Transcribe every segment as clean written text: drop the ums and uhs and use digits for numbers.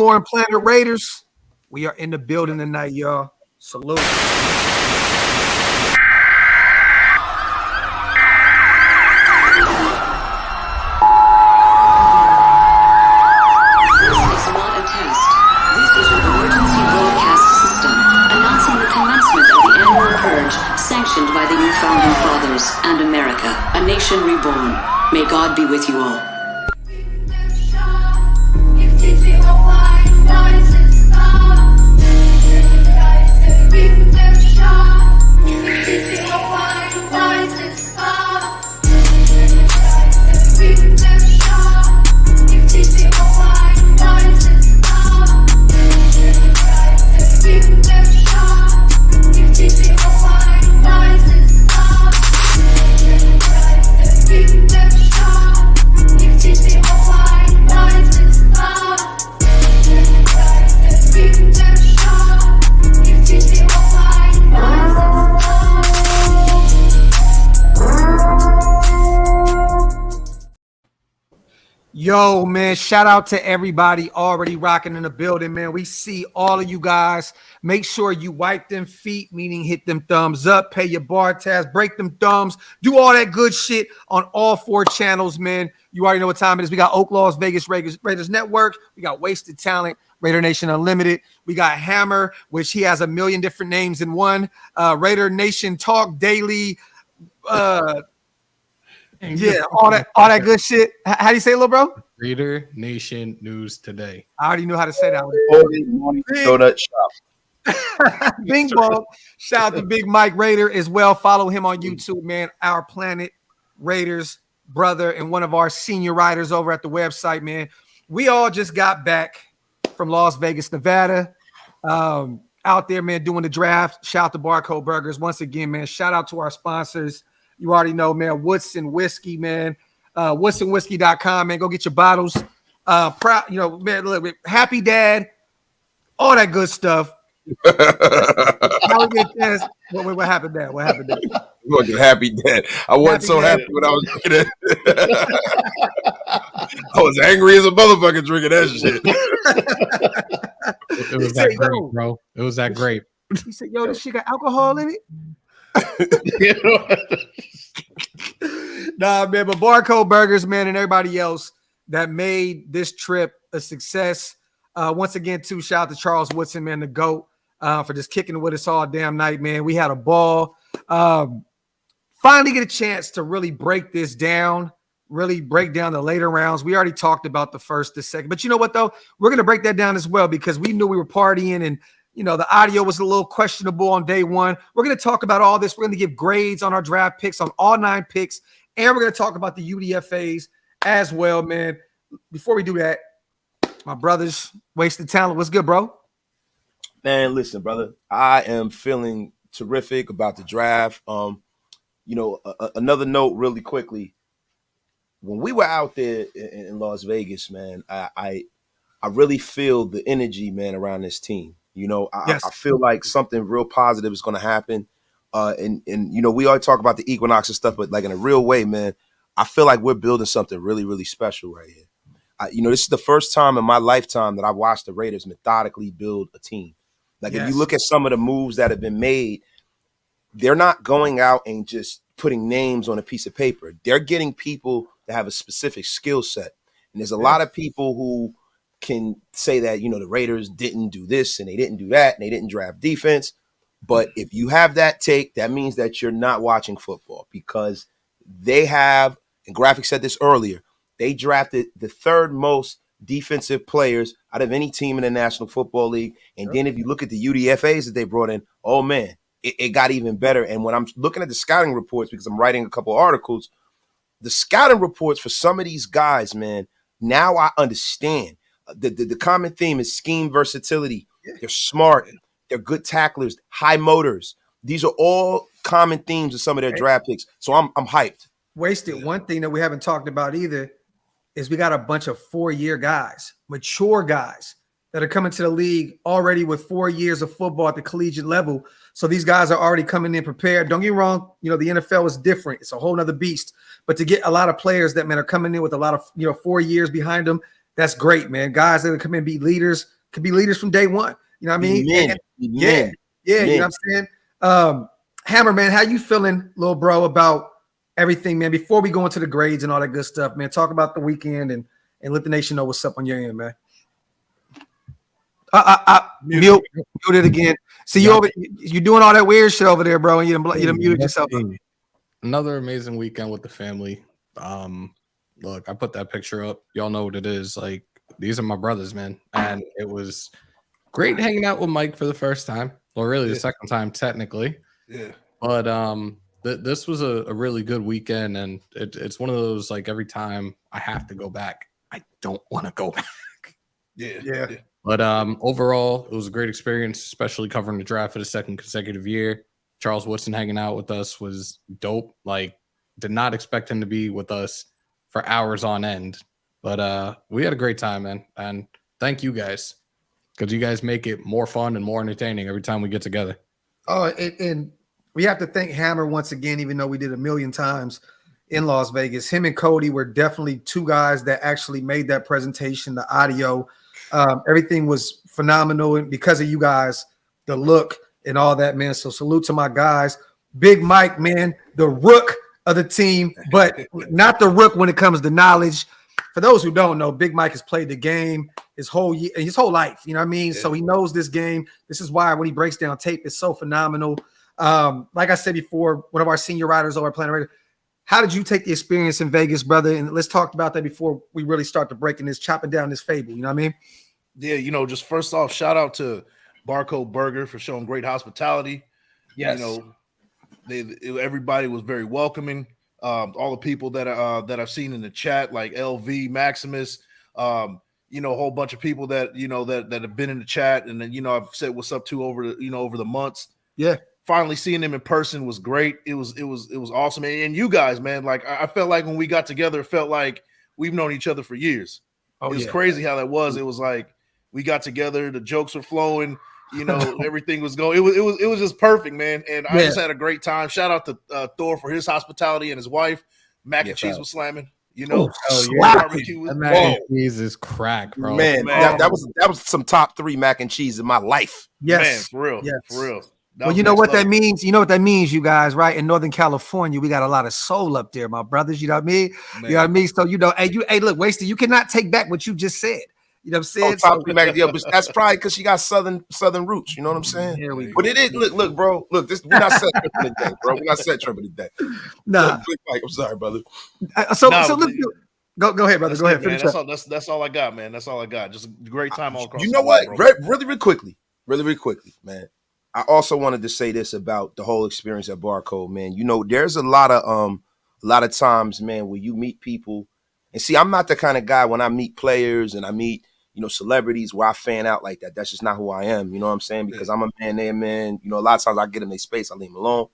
ShieldMore and Planet Raiders. We are in the building tonight, y'all. Salute. Sanctioned by the new founding fathers and America, a nation reborn. May God be with you all. Yo, man, shout out to everybody already rocking in the building, man. We see all of you guys. Make sure you wipe them feet, meaning hit them thumbs up, pay your bar tabs, break them thumbs, do all that good shit on all 4 channels, man. You already know what time it is. We got OakLosVegas Raiders Network. We got Wasted Talent, Raider Nation Unlimited. We got Hammer, which he has a million different names in one. Raider Nation Talk Daily. Yeah, all that good shit. How do you say it, little bro? Raider Nation News Today. I already knew how to say that. Morning donut shop. Bing bong. Shout out to Big Mike Raider as well. Follow him on YouTube, man. Our Planet Raiders brother and one of our senior writers over at the website, man. We all just got back from Las Vegas, Nevada. Out there, man, doing the draft. Shout out to Barcode Burgers. Once again, man, shout out to our sponsors. You already know, man, Woodson Whiskey, man. WoodsonWhiskey.com, man. Go get your bottles. Proud, you know, man, look, Happy Dad, all that good stuff. What happened there? What happened there? You want to Happy Dad. I wasn't so happy when I was drinking it. I was angry as a motherfucker drinking that shit. It was that grape, bro. It was that grape. He said, yo, this shit got alcohol in it? Nah, man, but Barcode Burgers, man, and everybody else that made this trip a success. Once again, too, shout out to Charles Woodson, man, the GOAT, for just kicking with us all damn night, man. We had a ball. Finally get a chance to really break this down, really break down the later rounds. We already talked about the first, the second. But you know what, though? We're going to break that down as well because we knew we were partying and, you know, the audio was a little questionable on day one. We're going to talk about all this. We're going to give grades on our draft picks, on all 9 picks, and we're going to talk about the UDFAs as well, man. Before we do that, my brothers, Wasted Talent, what's good, bro? Man, listen, brother, I am feeling terrific about the draft. Another note really quickly. When we were out there in Las Vegas, man, I really feel the energy, man, around this team. You know, I feel like something real positive is going to happen. And you know, we always talk about the equinox and stuff, but like in a real way, man, I feel like we're building something really, really special right here. This is the first time in my lifetime that I've watched the Raiders methodically build a team. Like if you look at some of the moves that have been made, they're not going out and just putting names on a piece of paper. They're getting people that have a specific skill set. And there's a lot of people who can say that, you know, the Raiders didn't do this and they didn't do that and they didn't draft defense. But if you have that take, that means that you're not watching football because they have, and Graphk said this earlier, they drafted the 3rd most defensive players out of any team in the National Football League. And then if you look at the UDFAs that they brought in, oh man, it got even better. And when I'm looking at the scouting reports, because I'm writing a couple articles, the scouting reports for some of these guys, man, now I understand. The common theme is scheme versatility. They're smart. They're good tacklers, high motors. These are all common themes of some of their draft picks. So I'm hyped. Wasted. One thing that we haven't talked about either is we got a bunch of 4-year guys, mature guys that are coming to the league already with 4 years of football at the collegiate level. So these guys are already coming in prepared. Don't get me wrong. You know, the NFL is different. It's a whole nother beast. But to get a lot of players that, man, are coming in with a lot of, 4 years behind them, that's great, man. Guys that come in and be leaders can be leaders from day one. You know what I mean? Yeah, you know what I'm saying? Hammer, man, how you feeling, little bro, about everything, man? Before we go into the grades and all that good stuff, man, talk about the weekend and let the nation know what's up on your end, man. Mute it again. See, you're doing all that weird shit over there, bro, and you done muted yourself. Another amazing weekend with the family. Look, I put that picture up. Y'all know what it is. Like, these are my brothers, man. And it was great hanging out with Mike for the first time. Well, really the second time, technically. Yeah. But this was a really good weekend, and it's one of those, like, every time I have to go back, I don't want to go back. Yeah. But overall, it was a great experience, especially covering the draft for the second consecutive year. Charles Woodson hanging out with us was dope. Like, did not expect him to be with us for hours on end. But we had a great time, man. And thank you guys, because you guys make it more fun and more entertaining every time we get together. Oh, and we have to thank Hammer once again, even though we did 1,000,000 times in Las Vegas. Him and Cody were definitely two guys that actually made that presentation, the audio. Everything was phenomenal, and because of you guys, the look and all that, man. So salute to my guys. Big Mike, man, the rook of the team, but not the rook when it comes to knowledge. For those who don't know, Big Mike has played the game his whole life. You know what I mean? Yeah. So he knows this game. This is why when he breaks down tape, it's so phenomenal. Like I said before, one of our senior writers over at Planet Radio. How did you take the experience in Vegas, brother? And let's talk about that before we really start to breaking this, chopping down this fable. You know what I mean? Yeah, just first off, shout out to Barcode Burger for showing great hospitality. Yes. Everybody was very welcoming. All the people that I've seen in the chat, like LV, Maximus, a whole bunch of people that that have been in the chat, and then I've said what's up to over the months. Yeah. Finally seeing them in person was great. It was awesome. And you guys, man, like I felt like when we got together, it felt like we've known each other for years. It was crazy how that was. It was like we got together, the jokes were flowing, everything was going. It was just perfect, man. And I just had a great time. Shout out to Thor for his hospitality and his wife. Mac and cheese was slamming. Barbecue was mac and cheese is crack, bro. Man, that was some top 3 mac and cheese in my life. Yes, man, for real. Well, you know what that means? You know what that means, you guys, right? In Northern California, we got a lot of soul up there, my brothers. You know what I mean? Man. You know what I mean? So, hey, look, Wasted, you cannot take back what you just said. You know what I'm saying? But that's probably because she got southern roots. You know what I'm saying? Here we go. But it is look, bro. Look, we're not set tripping today, bro. We're not set tripping today. Nah. I'm sorry, brother. So let's go ahead, brother. Go ahead. Finish that's all I got, man. That's all I got. Just a great time all across. You know what? Really quickly, man. I also wanted to say this about the whole experience at Barcode, man. There's a lot of times, man, where you meet people, and see, I'm not the kind of guy when I meet players and I meet, celebrities where I fan out like that. That's just not who I am. You know what I'm saying? Because I'm a man, they're a man. A lot of times I get in their space, I leave them alone.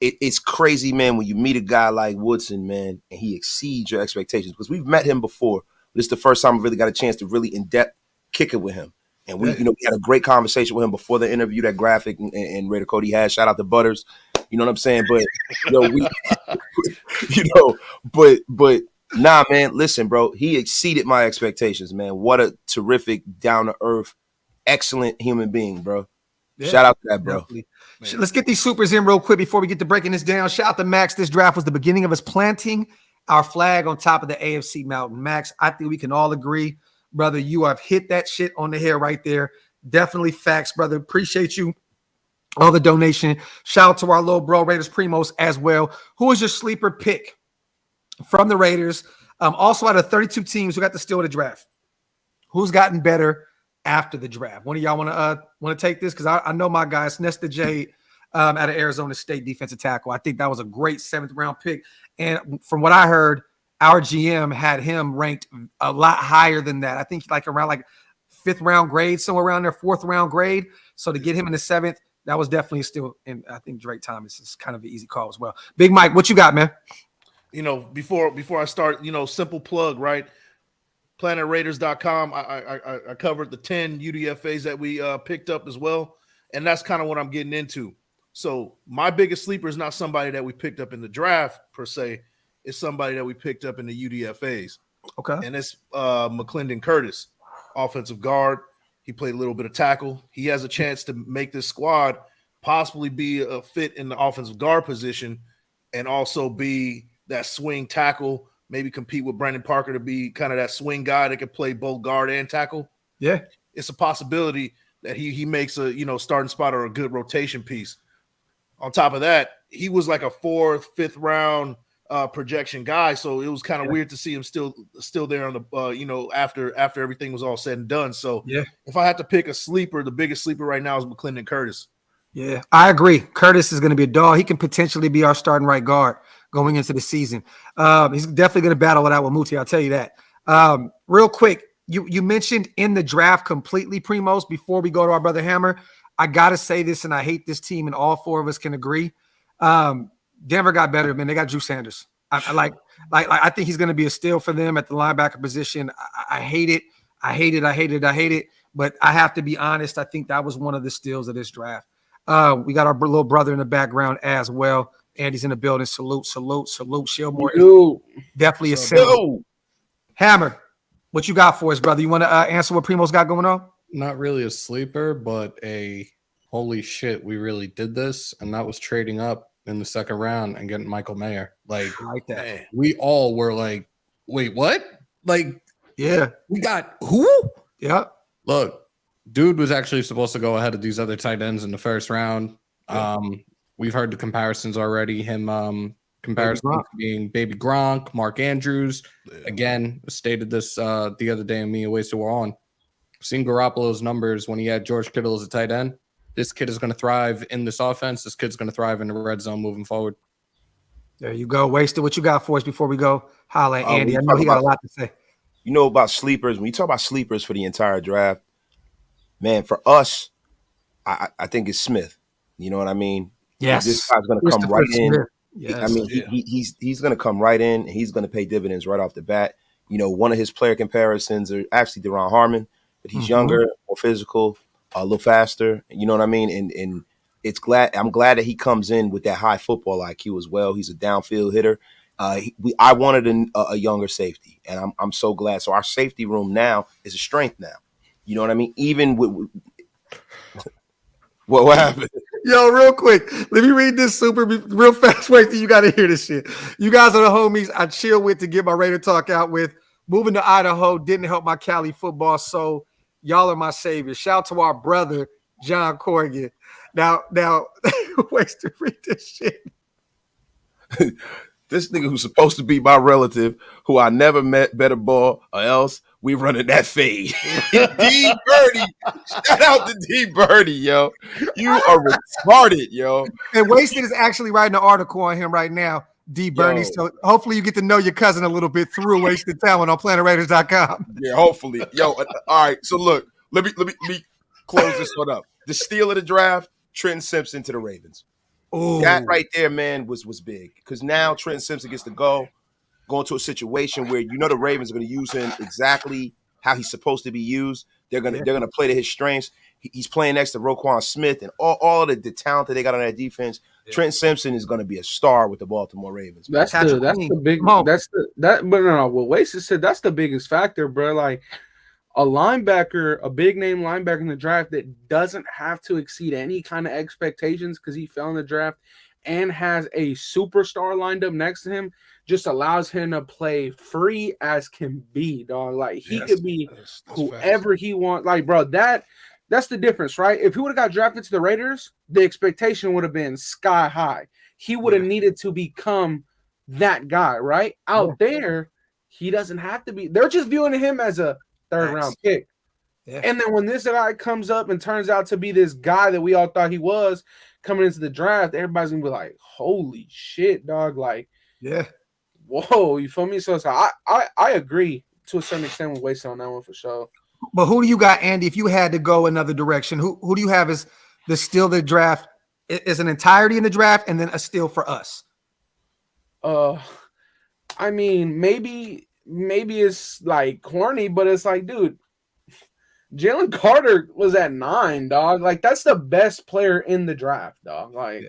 It's crazy, man, when you meet a guy like Woodson, man, and he exceeds your expectations. Because we've met him before. This is the first time I really got a chance to really in-depth kick it with him. And we, we had a great conversation with him before the interview that Graphk and Raider Cody had. Shout out to Butters. You know what I'm saying? But, but nah, man, listen, bro, he exceeded my expectations, man. What a terrific, down-to-earth, excellent human being, bro. Yeah, shout out to that, bro. Let's get these supers in real quick before we get to breaking this down. Shout out to Max. This draft was the beginning of us planting our flag on top of the AFC mountain. Max, I think we can all agree, brother, you have hit that shit on the head right there. Definitely facts, brother. Appreciate you. All the donation. Shout out to our little bro, Raiders Primos as well. Who is your sleeper pick from the Raiders? Also, out of 32 teams who got to steal the draft, who's gotten better after the draft? One of y'all want to take this? Because I know my guy, Nesta Jade, out of Arizona State, defensive tackle. I think that was a great 7th round pick. And from what I heard, our GM had him ranked a lot higher than that. I think around 5th round grade, somewhere around there, 4th round grade. So to get him in the 7th, that was definitely still, and I think Drake Thomas is kind of an easy call as well. Big Mike, what you got, man? Before I start, simple plug, right? PlanetRaiders.com. I covered the 10 UDFAs that we picked up as well, and that's kind of what I'm getting into. So my biggest sleeper is not somebody that we picked up in the draft per se. It's somebody that we picked up in the UDFAs. Okay. And it's McClendon Curtis, offensive guard. He played a little bit of tackle. He has a chance to make this squad possibly be a fit in the offensive guard position and also be that swing tackle, maybe compete with Brandon Parker to be kind of that swing guy that can play both guard and tackle. Yeah. It's a possibility that he makes a, starting spot or a good rotation piece. On top of that, he was like a 4th, 5th round projection guy. So it was kind of weird to see him still there on the, after everything was all said and done. So if I had to pick a sleeper, the biggest sleeper right now is McClendon Curtis. Yeah, I agree. Curtis is going to be a dog. He can potentially be our starting right guard going into the season. He's definitely going to battle it out with Muti. I'll tell you that. Real quick, you mentioned in the draft completely, Primos, before we go to our brother Hammer. I got to say this, and I hate this team, and all 4 of us can agree. Denver got better, man. They got Drew Sanders. I think he's going to be a steal for them at the linebacker position. I hate it. I hate it. But I have to be honest. I think that was one of the steals of this draft. We got our little brother in the background as well. Andy's in the building. Salute. ShieldMore. Definitely a steal. Hammer, what you got for us, brother? You want to answer what Primo's got going on? Not really a sleeper, but a holy shit, we really did this. And that was trading up in the 2nd round and getting Michael Mayer. Like that. Man, we all were like, wait, what? Like, yeah, we got who? Yeah. Look, dude was actually supposed to go ahead of these other tight ends in the 1st round. Yeah. We've heard the comparisons already. Comparison being Baby Gronk, Mark Andrews. Again, stated this the other day in Me Away So We're On. Seen Garoppolo's numbers when he had George Kittle as a tight end. This kid is going to thrive in this offense. This kid's going to thrive in the red zone moving forward. There you go. Wasted. What you got for us before we go? Holla at Andy. I know he got a lot to say. You know about sleepers. When you talk about sleepers for the entire draft, man, for us, I think it's Smith. You know what I mean? Yes. This guy's going to come right in. Yes. I mean, he's going to come right in, and he's going to pay dividends right off the bat. One of his player comparisons are actually Deron Harmon, but he's younger, more physical, a little faster. You know what I mean? And I'm glad that he comes in with that high football IQ as well. He's a downfield hitter. I wanted a younger safety, and I'm so glad. So our safety room now is a strength now. You know what I mean? Even with what happened? Yo, real quick, let me read this real fast. Wait till you got to hear this shit. You guys are the homies I chill with to get my Raider talk out with. Moving to Idaho didn't help my Cali football, so y'all are my savior. Shout out to our brother, John Corrigan. Now, wait to read this shit. This nigga who's supposed to be my relative, who I never met, better ball, or else we running that fade. D Birdie. Shout out to D Birdie, yo. You are retarded, yo. And Wasted is actually writing an article on him right now, D Birdie. So hopefully you get to know your cousin a little bit through Wasted Talent on PlanetRaiders.com. Yeah, hopefully. Yo, all right. So look, let me close this one up. The steal of the draft, Trenton Simpson to the Ravens. Ooh. That right there, man, was big. Because now Trenton Simpson gets to go into a situation where the Ravens are going to use him exactly how he's supposed to be used. They're gonna play to his strengths. He's playing next to Roquan Smith and all the talent that they got on that defense. Yeah. Trenton Simpson is going to be a star with the Baltimore Ravens. That's the big. What Wasted said, that's the biggest factor, bro. Like a linebacker, a big name linebacker in the draft that doesn't have to exceed any kind of expectations because he fell in the draft and has a superstar lined up next to him, just allows him to play free as can be, dog. Like he could be whoever he wants. Like, bro, that's the difference, right? If he would have got drafted to the Raiders, the expectation would have been sky high. He would have needed to become that guy, right? Out there, he doesn't have to be. They're just viewing him as a third-round pick. Yeah. And then when this guy comes up and turns out to be this guy that we all thought he was coming into the draft, everybody's going to be like, holy shit, dog. Like, whoa, you feel me? So I agree to a certain extent with Wasted on that one for sure. But who do you got, Andy, if you had to go another direction? Who do you have as the steal of the draft, is an entirety in the draft and then a steal for us? I mean, maybe it's like corny, but it's like, dude, Jalen Carter was at 9, dog. Like, that's the best player in the draft, dog. Like,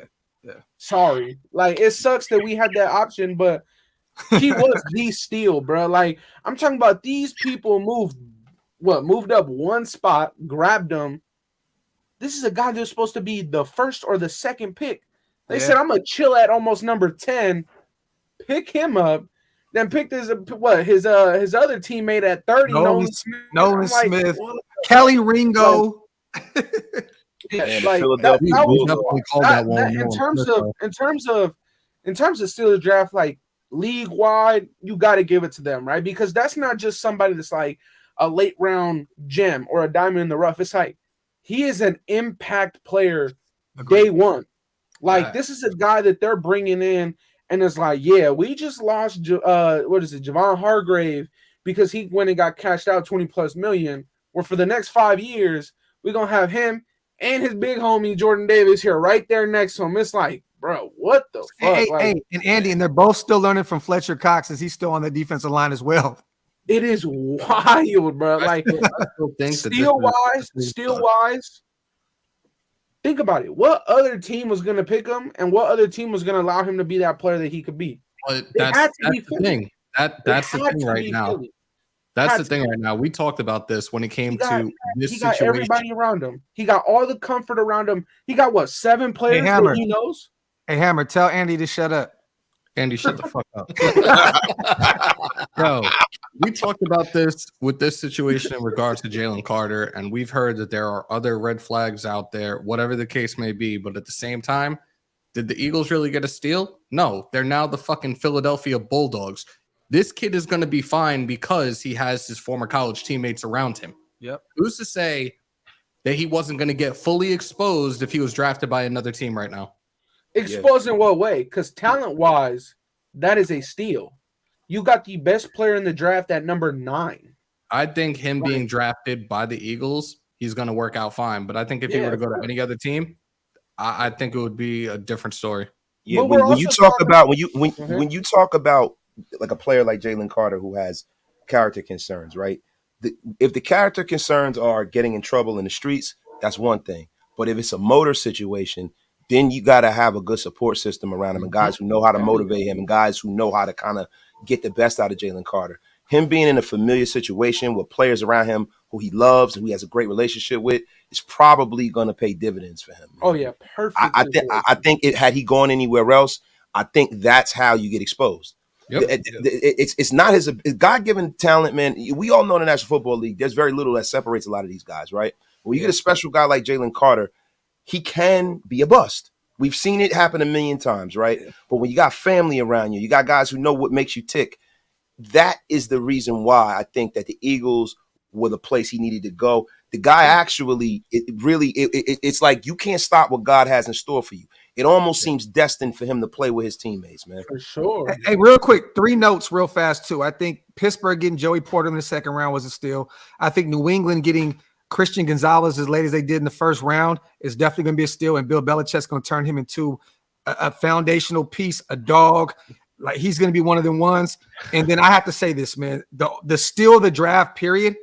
sorry. Like, it sucks that we had that option, but He was the steal, bro. Like, I'm talking about these people moved up one spot, grabbed him. This is a guy that's supposed to be the first or the second pick. They said, I'm going to chill at almost number 10, pick him up, then picked his other teammate at 30, Nolan Smith, Kelly Ringo. In terms of Steelers draft, like league wide, you got to give it to them, right? Because that's not just somebody that's like a late round gem or a diamond in the rough. It's like he is an impact player day one. Like this is a guy that they're bringing in, and it's like, yeah, we just lost Javon Hargrave because he went and got cashed out $20+ million. Where for the next 5 years, we're gonna have him and his big homie Jordan Davis here right there next to him. It's like, bro, what the fuck? Hey, and Andy, and they're both still learning from Fletcher Cox as he's still on the defensive line as well. It is wild, bro. Like steel wise. Think about it. What other team was going to pick him, and what other team was going to allow him to be that player that he could be? But that's the thing. That's the thing right now. That's the thing right now. We talked about this when it came to this situation. He got everybody around him. He got all the comfort around him. He got 7 players that he knows? Hey, Hammer, tell Andy to shut up. Andy, shut the fuck up. Yo, we talked about this with this situation in regards to Jalen Carter, and we've heard that there are other red flags out there, whatever the case may be. But at the same time, did the Eagles really get a steal? No, they're now the fucking Philadelphia Bulldogs. This kid is going to be fine because he has his former college teammates around him. Yep. Who's to say that he wasn't going to get fully exposed if he was drafted by another team right now? Exposed in what way? Because talent-wise, that is a steal. You got the best player in the draft at number 9. I think him being drafted by the Eagles, he's going to work out fine. But I think if he were to go to any other team, I think it would be a different story. Yeah, when you talk about like a player like Jalen Carter who has character concerns, right? If the character concerns are getting in trouble in the streets, that's one thing. But if it's a motor situation, then you got to have a good support system around him and guys who know how to motivate him and guys who know how to kind of get the best out of Jalen Carter. Him being in a familiar situation with players around him who he loves and who he has a great relationship with is probably going to pay dividends for him. Oh, yeah. Perfect. I think had he gone anywhere else, I think that's how you get exposed. Yep. It's not his God-given talent, man. We all know in the National Football League, there's very little that separates a lot of these guys, right? When you get a special guy like Jalen Carter, he can be a bust. We've seen it happen a million times, right? Yeah. But when you got family around you, you got guys who know what makes you tick. That is the reason why I think that the Eagles were the place he needed to go. The guy actually, it's like you can't stop what God has in store for you. It almost seems destined for him to play with his teammates, man. For sure. Hey, real quick, 3 notes real fast, too. I think Pittsburgh getting Joey Porter in the second round was a steal. I think New England getting Christian Gonzalez as late as they did in the first round is definitely going to be a steal, and Bill Belichick's going to turn him into a foundational piece, a dog. Like, he's going to be one of them ones. And then I have to say this, man. The steal of the draft period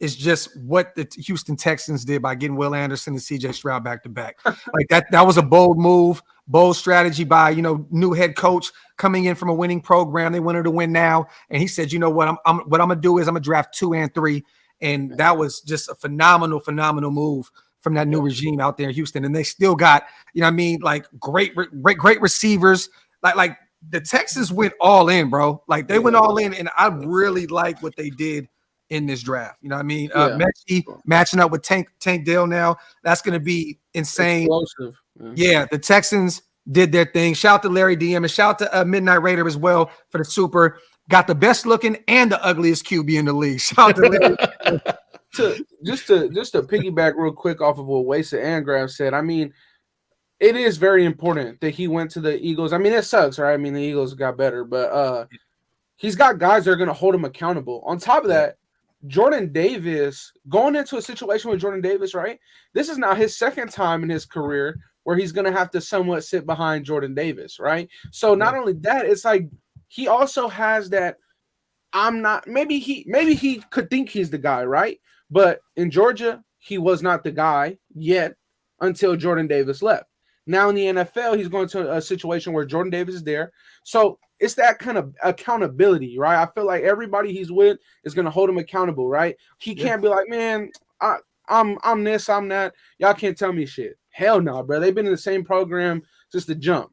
is just what the Houston Texans did by getting Will Anderson and C.J. Stroud back-to-back. Like, that was a bold move, bold strategy by, new head coach coming in from a winning program. They wanted to win now. And he said, you know what, I'm going to do is I'm going to draft 2 and 3. And that was just a phenomenal move from that new regime out there in Houston. And they still got, like great receivers. Like the Texans went all in, bro. Like they went all in, and I really like what they did in this draft. You know what I mean? Mechie matching up with Tank Dell now. That's going to be insane. Explosive. Yeah, the Texans did their thing. Shout out to Larry DM and shout out to Midnight Raider as well for the super. Got the best looking and the ugliest QB in the league. Shout out to Larry. Just to piggyback real quick off of what Wasa and Graphk said, I mean, it is very important that he went to the Eagles. I mean, it sucks, right? I mean, the Eagles got better, but he's got guys that are going to hold him accountable. On top of that, Jordan Davis, going into a situation with Jordan Davis, right? This is now his second time in his career where he's going to have to somewhat sit behind Jordan Davis, right? So not only that, it's like he also has that maybe he could think he's the guy, right? But in Georgia, he was not the guy yet until Jordan Davis left. Now in the NFL, he's going to a situation where Jordan Davis is there. So it's that kind of accountability, right? I feel like everybody he's with is going to hold him accountable, right? He can't be like, man, I'm this, I'm that. Y'all can't tell me shit. Hell no, bro. They've been in the same program since the jump.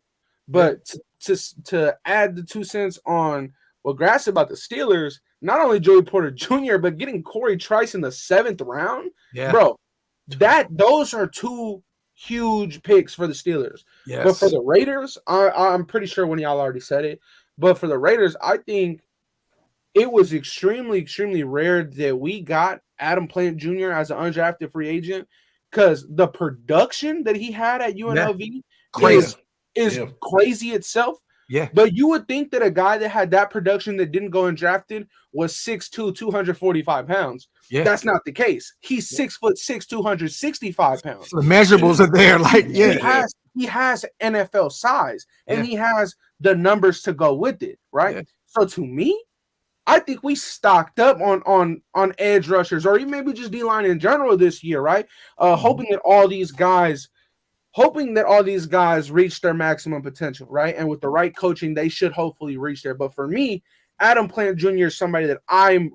But to add the 2 cents on what Graphk said about the Steelers, not only Joey Porter Jr., but getting Corey Trice in the 7th round, bro, those are 2 huge picks for the Steelers. Yes. But for the Raiders, I'm pretty sure one of y'all already said it, but for the Raiders, I think it was extremely, extremely rare that we got Adam Plant Jr. as an undrafted free agent, because the production that he had at UNLV is crazy itself. Yeah. But you would think that a guy that had that production that didn't go undrafted was 6'2", 245 pounds. Yeah. That's not the case. He's 6'6", 265 pounds. So the measurables are there. Like, he has NFL size, and he has the numbers to go with it, right? Yeah. So to me, I think we stocked up on edge rushers, or even maybe just D-line in general this year, right? Hoping that all these guys reach their maximum potential, right? And with the right coaching, they should hopefully reach there. But for me, Adam Plant Jr. is somebody that I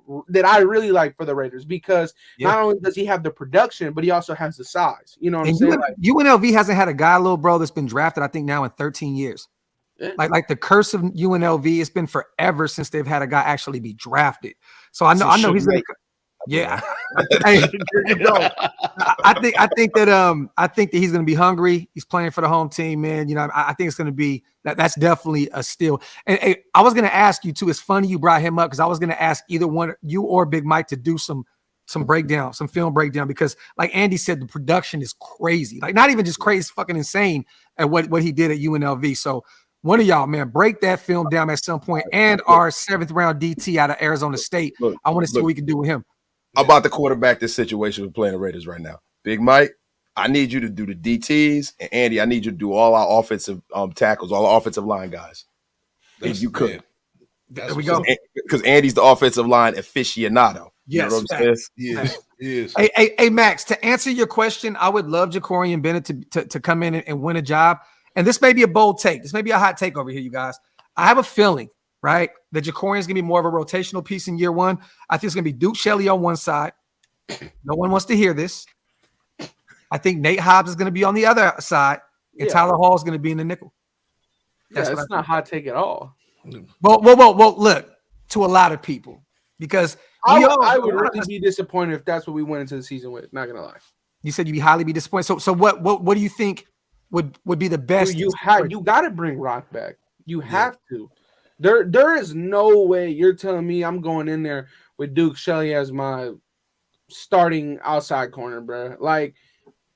really like for the Raiders, because not only does he have the production, but he also has the size. You know what I'm saying? UNLV hasn't had a guy, little bro, that's been drafted, I think, now in 13 years. Yeah. Like the curse of UNLV, it's been forever since they've had a guy actually be drafted. So I know he's like, yeah. Hey, I think that he's going to be hungry. He's playing for the home team, man. You know, I think it's going to be that's definitely a steal. And hey, I was going to ask you too. It's funny you brought him up, because I was going to ask either one, you or Big Mike, to do some breakdown, some film breakdown, because like Andy said, the production is crazy. Like not even just crazy, fucking insane at what he did at UNLV. So one of y'all, man, break that film down at some point. And our 7th round DT out of Arizona State. I want to see what we can do with him. I'm about to quarterback this situation with playing the Raiders right now. Big Mike, I need you to do the DTs, and Andy, I need you to do all our offensive tackles, all our offensive line guys. If you could. There we go. Because Andy's the offensive line aficionado. Yes. You know what I'm saying? Yes. Hey, Max, to answer your question, I would love Jakorian Bennett to come in and win a job. And this may be a bold take. This may be a hot take over here, you guys. I have a feeling, right, that Jakorian's going to be more of a rotational piece in year one. I think it's going to be Duke Shelley on one side. No one wants to hear this. I think Nate Hobbs is going to be on the other side, and Tyler Hall is going to be in the nickel. That's not a hot take at all. Well, look, to a lot of people, because I would really be disappointed if that's what we went into the season with. Not going to lie. You said you'd be highly disappointed. So what do you think would be the best? Dude, you got to bring Rock back. You have to. There is no way you're telling me I'm going in there with Duke Shelley as my starting outside corner, bro. Like,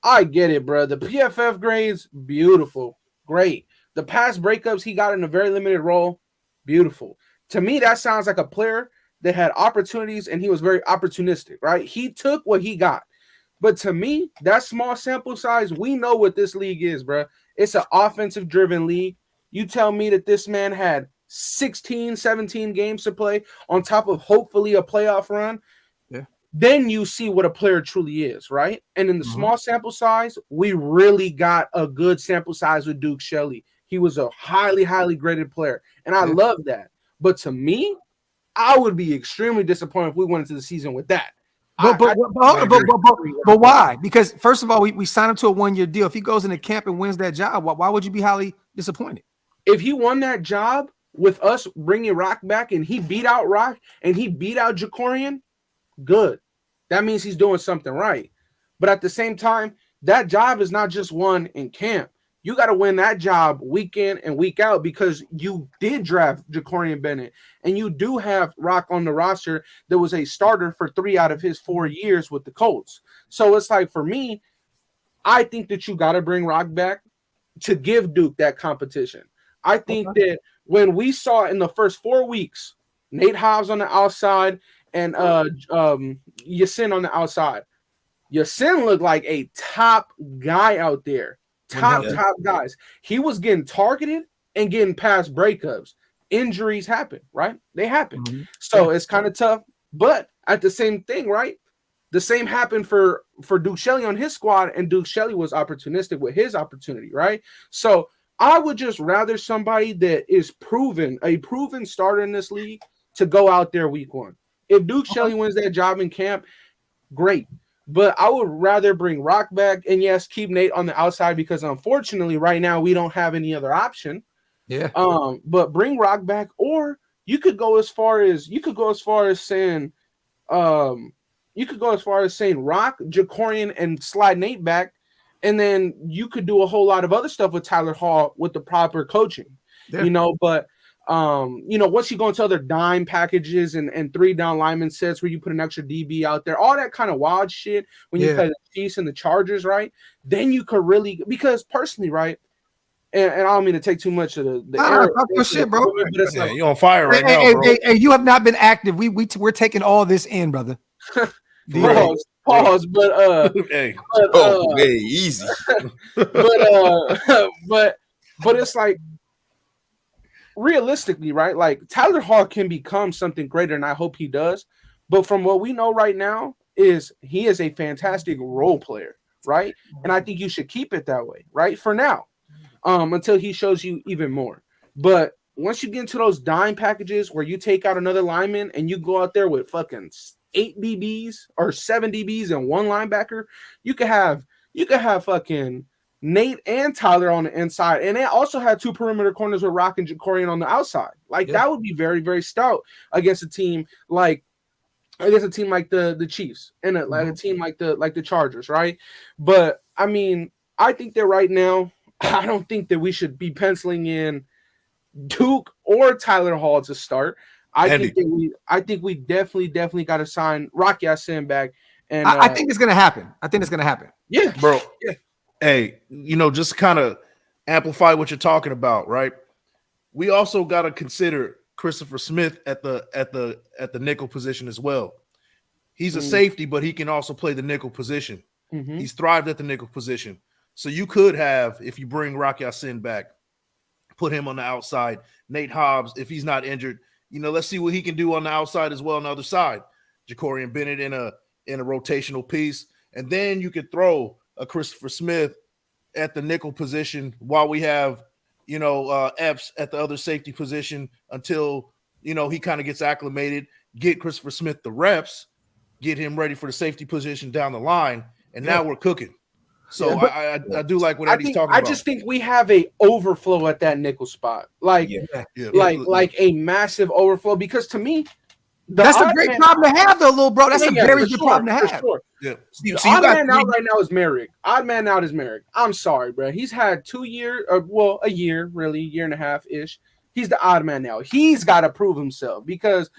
I get it, bro. The PFF grades, beautiful, great. The pass breakups he got in a very limited role, beautiful. To me, that sounds like a player that had opportunities, and he was very opportunistic, right? He took what he got. But to me, that small sample size, we know what this league is, bro. It's an offensive-driven league. You tell me that this man had 16, 17 games to play on top of hopefully a playoff run, then you see what a player truly is, right? And in the small sample size, we really got a good sample size with Duke Shelley. He was a highly, highly graded player, and I love that. But to me, I would be extremely disappointed if we went into the season with that. But why? Because first of all, we signed him to a 1-year deal. If he goes into camp and wins that job, why would you be highly disappointed? If he won that job with us bringing Rock back, and he beat out Rock and he beat out Jakorian, good. That means he's doing something right. But at the same time, that job is not just won in camp. You got to win that job week in and week out, because you did draft Jakorian Bennett, and you do have Rock on the roster that was a starter for 3 out of his 4 years with the Colts. So it's like, for me, I think that you got to bring Rock back to give Duke that competition. I think that when we saw in the first 4 weeks, Nate Hobbs on the outside and Yasin on the outside, Yasin looked like a top guy out there. Top guys. He was getting targeted and getting past breakups. Injuries happen, right? They happen. So it's kind of tough. But at the same thing, right? The same happened for Duke Shelley on his squad, and Duke Shelley was opportunistic with his opportunity, right? So I would just rather somebody that is a proven starter in this league to go out there week one. If Duke Shelley wins that job in camp, great. But I would rather bring Graphk back and yes, keep Nate on the outside because unfortunately right now we don't have any other option. Yeah. But bring Graphk back, or you could go as far as saying Graphk, Jakorian, and slide Nate back, and then you could do a whole lot of other stuff with Tyler Hall with the proper coaching. Yeah. But once you go into other dime packages and 3 down lineman sets where you put an extra DB out there, all that kind of wild shit when you play the Chiefs and the Chargers, right? Then you could really, because personally, right? And I don't mean to take too much of the air. Shit, bro. But you're on fire right now, bro. Hey, you have not been active. We're taking all this in, brother. Pause, but hey, easy. but it's like, realistically, right? Like Tyler Hall can become something greater, and I hope he does. But from what we know right now, is he is a fantastic role player, right? And I think you should keep it that way, right? For now, until he shows you even more. But once you get into those dime packages where you take out another lineman and you go out there with fucking 8 DBs or 7 DBs and 1 linebacker, you could have fucking Nate and Tyler on the inside, and they also had 2 perimeter corners with Graphk and Jakorian on the outside. That would be very, very stout against a team like the Chiefs and a team like the Chargers, right? But I mean, I think that right now, I don't think that we should be penciling in Duke or Tyler Hall to start. I think we definitely got to sign Rock Ya-Sin back, and I think it's gonna happen. Yeah, bro. Yeah. Hey, just kind of amplify what you're talking about, right? We also got to consider Christopher Smith at the nickel position as well. He's a safety, but he can also play the nickel position. Mm-hmm. He's thrived at the nickel position. So you could have, if you bring Rock Ya-Sin back, put him on the outside. Nate Hobbs, if he's not injured, let's see what he can do on the outside as well on the other side. Jakorian Bennett in a rotational piece, and then you could throw a Christopher Smith at the nickel position while we have, Epps at the other safety position until, he kind of gets acclimated, get Christopher Smith the reps, get him ready for the safety position down the line, and now we're cooking. So I do like what Eddie's talking about. I just think we have a overflow at that nickel spot, like a massive overflow, because to me, that's a great problem to have, though, little bro. That's a very good problem to have. Sure. Yeah. The odd man out right now is Merrick. Odd man out is Merrick. I'm sorry, bro. He's had 2 years, a year, really, year and a half ish. He's the odd man now. He's got to prove himself, because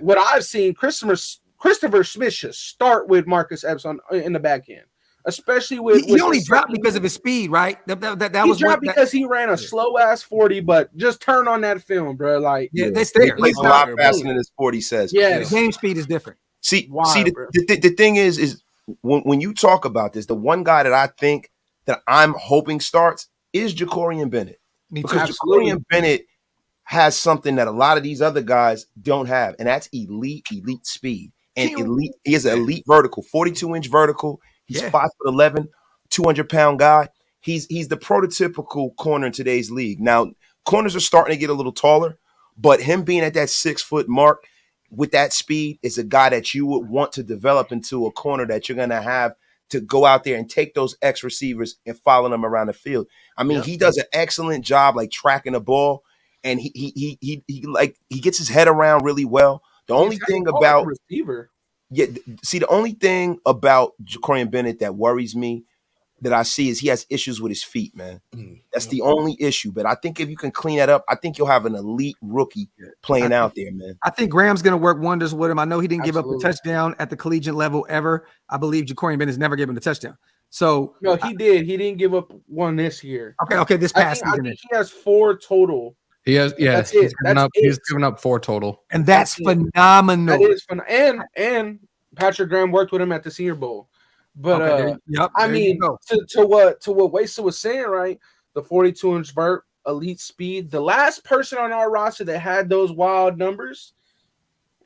what I've seen, Christopher Smith should start with Marcus Epps in the back end. Especially with he only dropped because of his speed, right? That was dropped because he ran a slow ass 40, but just turn on that film, bro. Like that's there. He plays a lot faster than his 40 says. Yeah, the game speed is different. The thing is when you talk about this, the one guy that I think that I'm hoping starts is Jakorian Bennett. Because Jakorian Bennett has something that a lot of these other guys don't have, and that's elite speed. And he is an elite vertical, 42-inch vertical. He's 5'11", 200-pound guy. He's the prototypical corner in today's league. Now, corners are starting to get a little taller, but him being at that 6 foot mark with that speed is a guy that you would want to develop into a corner that you're going to have to go out there and take those X receivers and follow them around the field. I mean, he does an excellent job like tracking the ball, and he gets his head around really well. The only thing about receiver. Yeah, see, the only thing about Jakorian Bennett that worries me that I see is he has issues with his feet, man. That's the only issue. But I think if you can clean that up, I think you'll have an elite rookie playing out there, man. I think Graham's going to work wonders with him. I know he didn't give up a touchdown at the collegiate level ever. I believe Jakorian Bennett's never given a touchdown. So no, he did. He didn't give up one this year. Okay, this past season. I think he has 4 total. He has, he's given up 4 total, and that's phenomenal. That is phenomenal. And Patrick Graham worked with him at the Senior Bowl. But I mean, to what Wasa was saying, right? The 42-inch vert, elite speed. The last person on our roster that had those wild numbers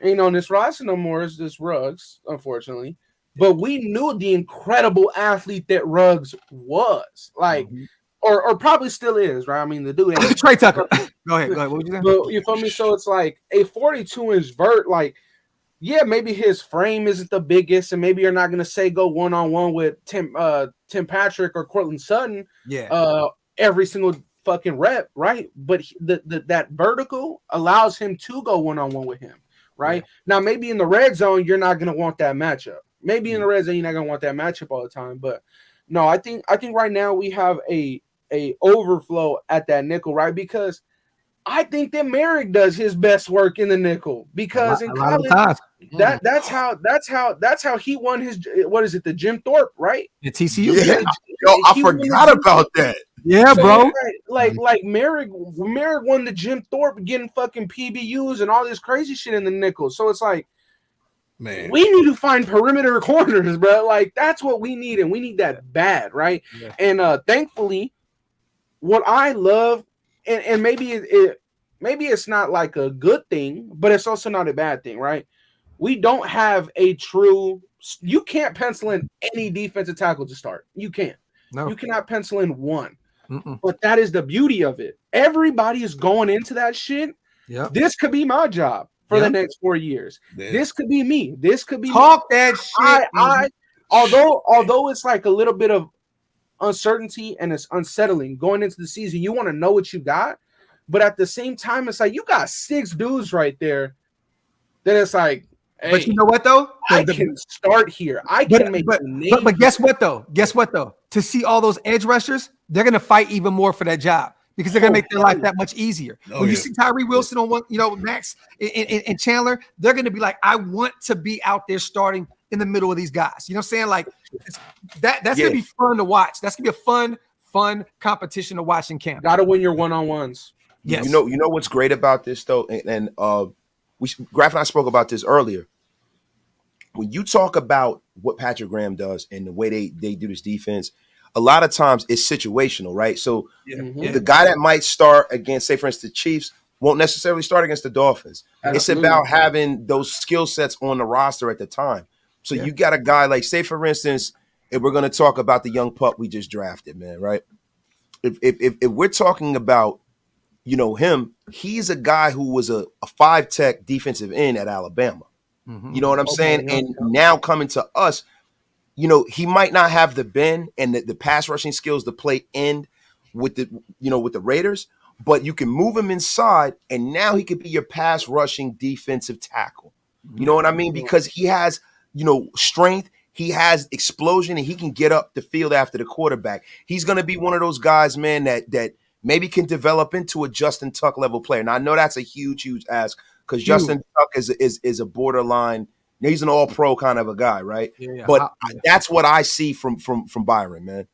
ain't on this roster no more. Is this Ruggs, unfortunately. But we knew the incredible athlete that Ruggs was. Like. or probably still is, right? I mean, the dude ain't Trey Tucker. Go ahead. What would you say? But you feel me? So it's like a 42-inch vert, like, yeah, maybe his frame isn't the biggest, and maybe you're not gonna say go one-on-one with Tim Patrick or Cortland Sutton, every single fucking rep, right? But that vertical allows him to go one-on-one with him, right? Now, maybe in the red zone, you're not gonna want that matchup. Maybe in the red zone, you're not gonna want that matchup all the time. But no, I think right now we have a overflow at that nickel, right? Because I think that Merrick does his best work in the nickel because in college, that's how he won his, what is it, the Jim Thorpe, right? The TCU. Yeah. Yo, I forgot about that. Yeah, so bro. Like Merrick won the Jim Thorpe getting fucking PBUs and all this crazy shit in the nickel. So it's like, man, we need to find perimeter corners, bro. Like that's what we need, and we need that bad, right? Yeah. And thankfully, what I love, and maybe it's not like a good thing, but it's also not a bad thing, right? We don't have a true. You can't pencil in any defensive tackle to start. You can't. No. You cannot pencil in one. But that is the beauty of it. Everybody is going into that shit. Yeah. This could be my job for the next 4 years. Yeah. This could be me. This could be talk me. That shit. Although it's like a little bit of uncertainty and it's unsettling going into the season, you want to know what you got, but at the same time, it's like you got 6 dudes right there. Then it's like, hey, but you know what though? I can start here. I can make. But guess what though? To see all those edge rushers, they're gonna fight even more for that job. Because they're gonna make their life that much easier. When you see Tyree Wilson on one, Max and Chandler, they're gonna be like, I want to be out there starting in the middle of these guys. You know what I'm saying? Like that's gonna be fun to watch. That's gonna be a fun competition to watch in camp. Gotta win your one-on-ones. Yes. You know what's great about this though, and Graphk and I spoke about this earlier. When you talk about what Patrick Graham does and the way they do this defense, a lot of times it's situational, right? So the guy that might start against, say, for instance, the Chiefs won't necessarily start against the Dolphins. Absolutely. It's about having those skill sets on the roster at the time. So you got a guy like, say, for instance, if we're going to talk about the young pup we just drafted, man, right? If we're talking about, him, he's a guy who was a 5-tech defensive end at Alabama. You know what I'm saying? And now coming to us, he might not have the bend and the pass rushing skills to play end with the Raiders, but you can move him inside, and now he could be your pass rushing defensive tackle. You know what I mean? Because he has, strength, he has explosion, and he can get up the field after the quarterback. He's going to be one of those guys, man, that maybe can develop into a Justin Tuck level player. Now I know that's a huge ask because Justin Tuck is a borderline. He's an all-pro kind of a guy, right? Yeah. But that's what I see from Byron, man.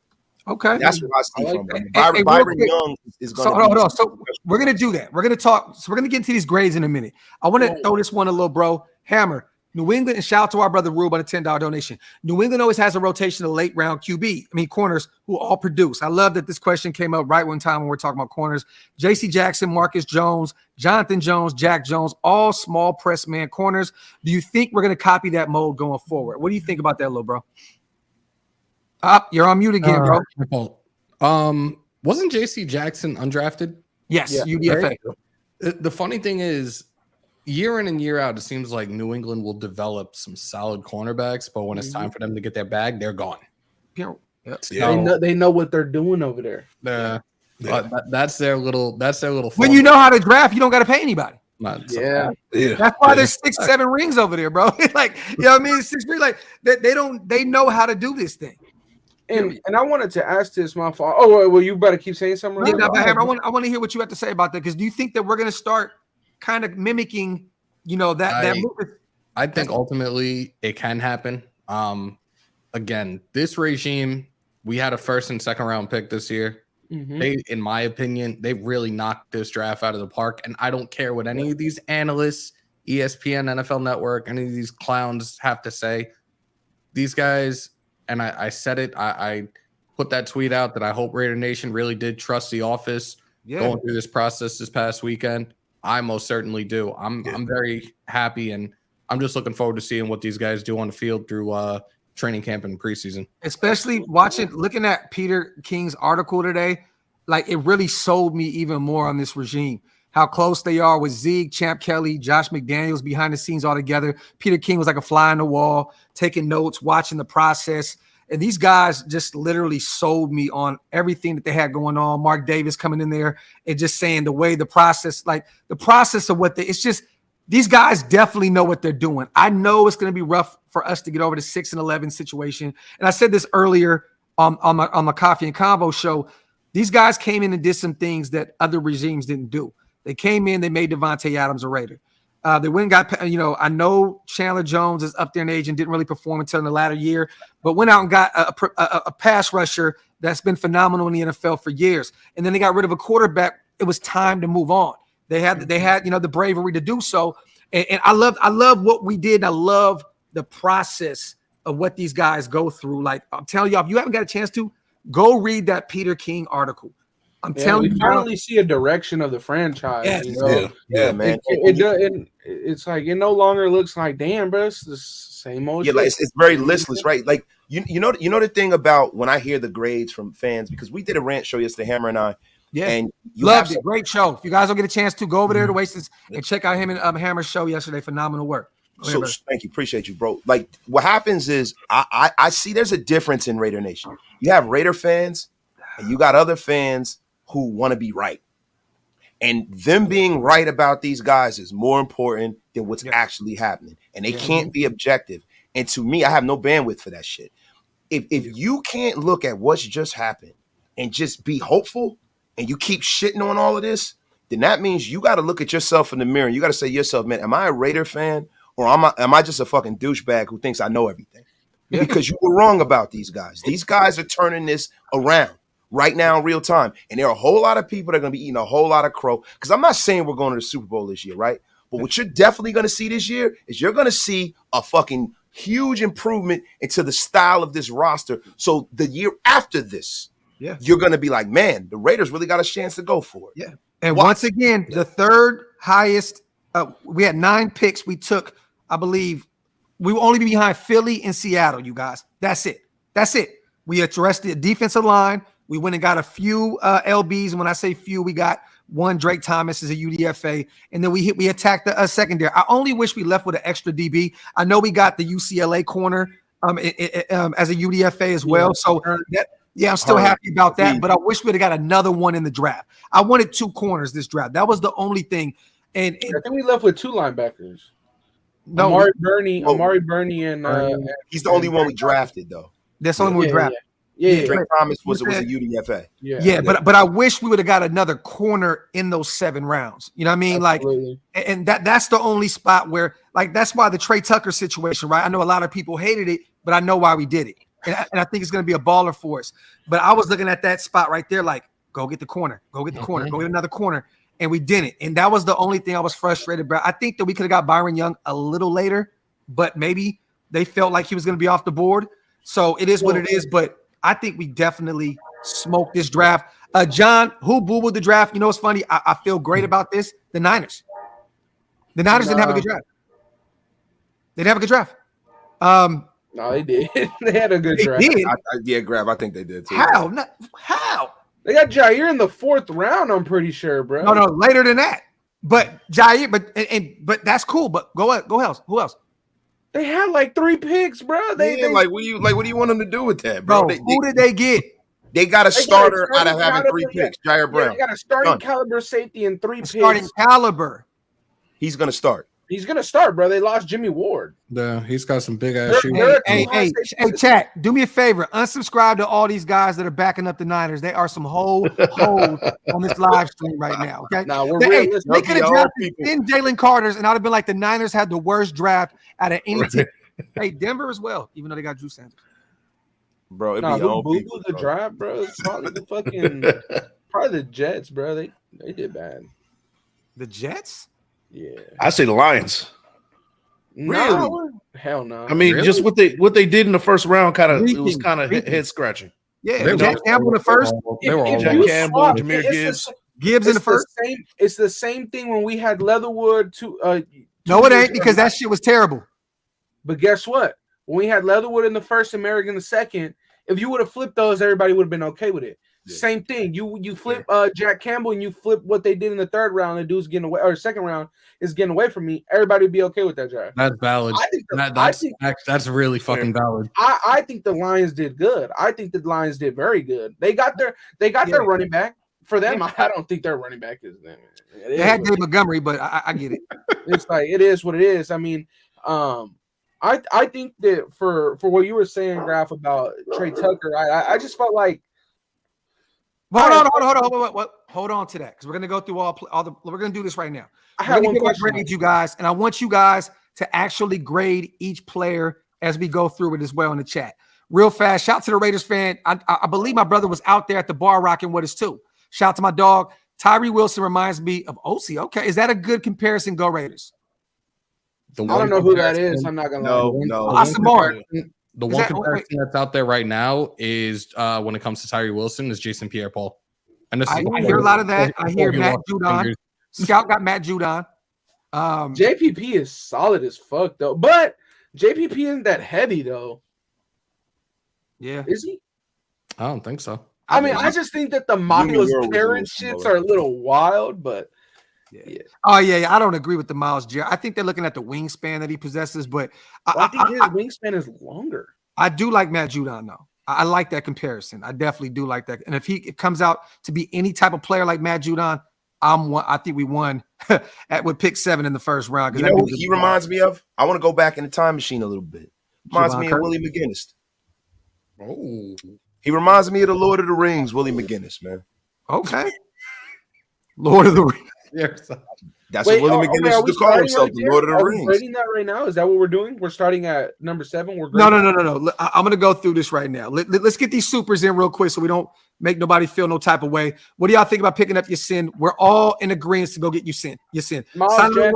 Okay. That's what I see from him. Byron Young is going to hold on. So we're going to do that. We're going to talk. So we're going to get into these grades in a minute. I want to throw this one a little, bro. Hammer. New England, and shout out to our brother Rube on a $10 donation. New England always has a rotation of late round corners who all produce. I love that this question came up right one time when we're talking about corners. J.C. Jackson, Marcus Jones, Jonathan Jones, Jack Jones, all small press man corners. Do you think we're going to copy that mode going forward? What do you think about that, little bro? You're on mute again, bro. Wasn't J.C. Jackson undrafted? Yes, UDFA. Right? The funny thing is, year in and year out, it seems like New England will develop some solid cornerbacks, but when it's time for them to get their bag, they're gone. Yep. So, they know what they're doing over there. That's their little. When you know how to draft, you don't got to pay anybody. That's why there's 6-7 rings over there, bro. Like, you know what I mean? 6 rings. Like they know how to do this thing. And I wanted to ask this, my fault. Oh, well, you better keep saying something. I want to hear what you have to say about that, because do you think that we're going to start kind of mimicking, that movement? I think ultimately it can happen. Again, this regime, we had a 1st and 2nd round pick this year. They, in my opinion, they really knocked this draft out of the park. And I don't care what any of these analysts, ESPN, NFL Network, any of these clowns have to say. These guys, and I said it, I put that tweet out that I hope Raider Nation really did trust the office going through this process this past weekend. I most certainly do. I'm very happy, and I'm just looking forward to seeing what these guys do on the field through training camp and preseason. Especially looking at Peter King's article today, like it really sold me even more on this regime. How close they are with Zeke, Champ Kelly, Josh McDaniels behind the scenes all together. Peter King was like a fly on the wall, taking notes, watching the process. And these guys just literally sold me on everything that they had going on. Mark Davis coming in there and just saying the way the process, like the process of what it's just, these guys definitely know what they're doing. I know it's going to be rough for us to get over the 6-11 situation. And I said this earlier on my Coffee and Convo show. These guys came in and did some things that other regimes didn't do. They came in, they made Devontae Adams a Raider. They went and got, I know Chandler Jones is up there in age and didn't really perform until in the latter year, but went out and got a pass rusher that's been phenomenal in the NFL for years. And then they got rid of a quarterback. It was time to move on. They had the bravery to do so. And I love what we did. And I love the process of what these guys go through. Like I'm telling y'all, if you haven't got a chance to, go read that Peter King article. I'm telling you, we finally see a direction of the franchise. Yes. You know? Yeah, man. It's like it no longer looks like, damn, bro, it's the same old. Yeah, like it's very listless, right? Like you know the thing about when I hear the grades from fans, because we did a rant show yesterday, Hammer and I. Yeah, and loved it. Great show. If you guys don't get a chance to, go over there to Oasis and check out him and Hammer's show yesterday. Phenomenal work. So thank you, appreciate you, bro. Like what happens is I see there's a difference in Raider Nation. You have Raider fans, and you got other fans who want to be right. And them being right about these guys is more important than what's actually happening. And they can't be objective. And to me, I have no bandwidth for that shit. If you can't look at what's just happened and just be hopeful and you keep shitting on all of this, then that means you got to look at yourself in the mirror and you got to say to yourself, man, am I a Raider fan or am I just a fucking douchebag who thinks I know everything? Because you were wrong about these guys. These guys are turning this around right now in real time. And there are a whole lot of people that are going to be eating a whole lot of crow. Because I'm not saying we're going to the Super Bowl this year, right? But what you're definitely going to see this year is you're going to see a fucking huge improvement into the style of this roster. So the year after this, you're going to be like, man, the Raiders really got a chance to go for it. Yeah. And once again, the third highest, we had 9 picks. We took, I believe, we will only be behind Philly and Seattle, you guys. That's it. We addressed the defensive line. We went and got a few LBs. And when I say few, we got one Drake Thomas as a UDFA. And then we attacked the secondary. I only wish we left with an extra DB. I know we got the UCLA corner as a UDFA as well. So I'm still happy about that. But I wish we'd have got another one in the draft. I wanted 2 corners this draft. That was the only thing. And I think we left with 2 linebackers. No, Amari Burney, and he's the only one we drafted though. That's the only one we drafted. Yeah. Drake Thomas was a UDFA. But I wish we would have got another corner in those 7 rounds. You know what I mean? Absolutely. Like, and that's the only spot where, like, that's why the Trey Tucker situation, right? I know a lot of people hated it, but I know why we did it, and I think it's going to be a baller for us. But I was looking at that spot right there, like, go get the corner, go get another corner. And we didn't. And that was the only thing I was frustrated about. I think that we could have got Byron Young a little later, but maybe they felt like he was going to be off the board. So it is what it is. But I think we definitely smoked this draft. John, who boo-booed the draft? You know what's funny? I feel great about this. The Niners. The Niners didn't have a good draft. They didn't have a good draft. No, they did. They had a good draft. Did. Graphk, I think they did too. How? They got Jair in the 4th round, I'm pretty sure, bro. No, later than that. But Jair, but that's cool. But go else. Who else? They had like 3 picks, bro. What do you want them to do with that, bro? Who did they get? They got a starter out of having 3 picks. Jair Brown. They got a starting caliber safety and 3 picks. Starting caliber. He's gonna start. He's gonna start, bro. They lost Jimmy Ward. Yeah, he's got some big ass shoes. Hey, chat. Do me a favor. Unsubscribe to all these guys that are backing up the Niners. They are some hoes on this live stream right now. Okay. Now we're they could have drafted 10 Jalen Carters, and I'd have been like, the Niners had the worst draft out of any team. Hey, Denver as well, even though they got Drew Sanders. Bro, the draft, bro. It's probably the Jets, bro. They did bad. The Jets? Yeah, I say the Lions. Really? No, hell no. I mean, just what they did in the first round, it was kind of head scratching. Yeah, Jack Campbell in the first. Jack Campbell, Jahmyr Gibbs in the first. It's the same thing when we had Leatherwood. No, it ain't, because that shit was terrible. But guess what? When we had Leatherwood in the first and Merrick in the second, if you would have flipped those, everybody would have been okay with it. Same thing. You flip Jack Campbell and you flip what they did in the third round. The dude's getting away, or second round is getting away from me. Everybody would be okay with that draft. That's valid. That's really fucking valid. I think the Lions did good. I think the Lions did very good. They got their running back. For them, I don't think their running back is them. They had Dave Montgomery, but I get it. It's like it is what it is. I mean, I think that for what you were saying, Graphk, about Trey Tucker, I just felt like. Hold on to that, because we're gonna go through all the. We're gonna do this right now. I have one question, grade you guys, and I want you guys to actually grade each player as we go through it as well in the chat. Real fast, shout to the Raiders fan. I believe my brother was out there at the bar rocking with us too. Shout to my dog. Tyree Wilson reminds me of OC. Okay, is that a good comparison? Go Raiders. I don't know who that is. I'm not gonna lie. No. Samar. The one comparison that's out there right now is when it comes to Tyree Wilson is Jason Pierre-Paul. And I hear a lot of that. I hear Matt Judon. Scout got Matt Judon. JPP is solid as fuck though, but JPP isn't that heavy though. Yeah, is he? I don't think so. I mean, I just think that the Miles Garrett shits are a little wild, but yeah. Oh yeah, I don't agree with the Miles Garrett. I think they're looking at the wingspan that he possesses, but I think his wingspan is longer. I do like Matt Judon though. I like that comparison. I definitely do like that. And if it comes out to be any type of player like Matt Judon, I think we won with pick 7 in the first round. You know who he reminds me of? I want to go back in the time machine a little bit. Reminds me of Willie McGinnis. Oh. He reminds me of the Lord of the Rings, Willie McGinnis, man. Okay. Lord of the Rings. Yes. That's what Willie McGinnis used to call himself, the Lord of the Rings. Are we grading that right now? Is that what we're doing? We're starting at number 7? No. I'm going to go through this right now. Let's get these supers in real quick so we don't make nobody feel no type of way. What do y'all think about picking up your sin? We're all in agreement to go get you sin. Your sin. Sign to a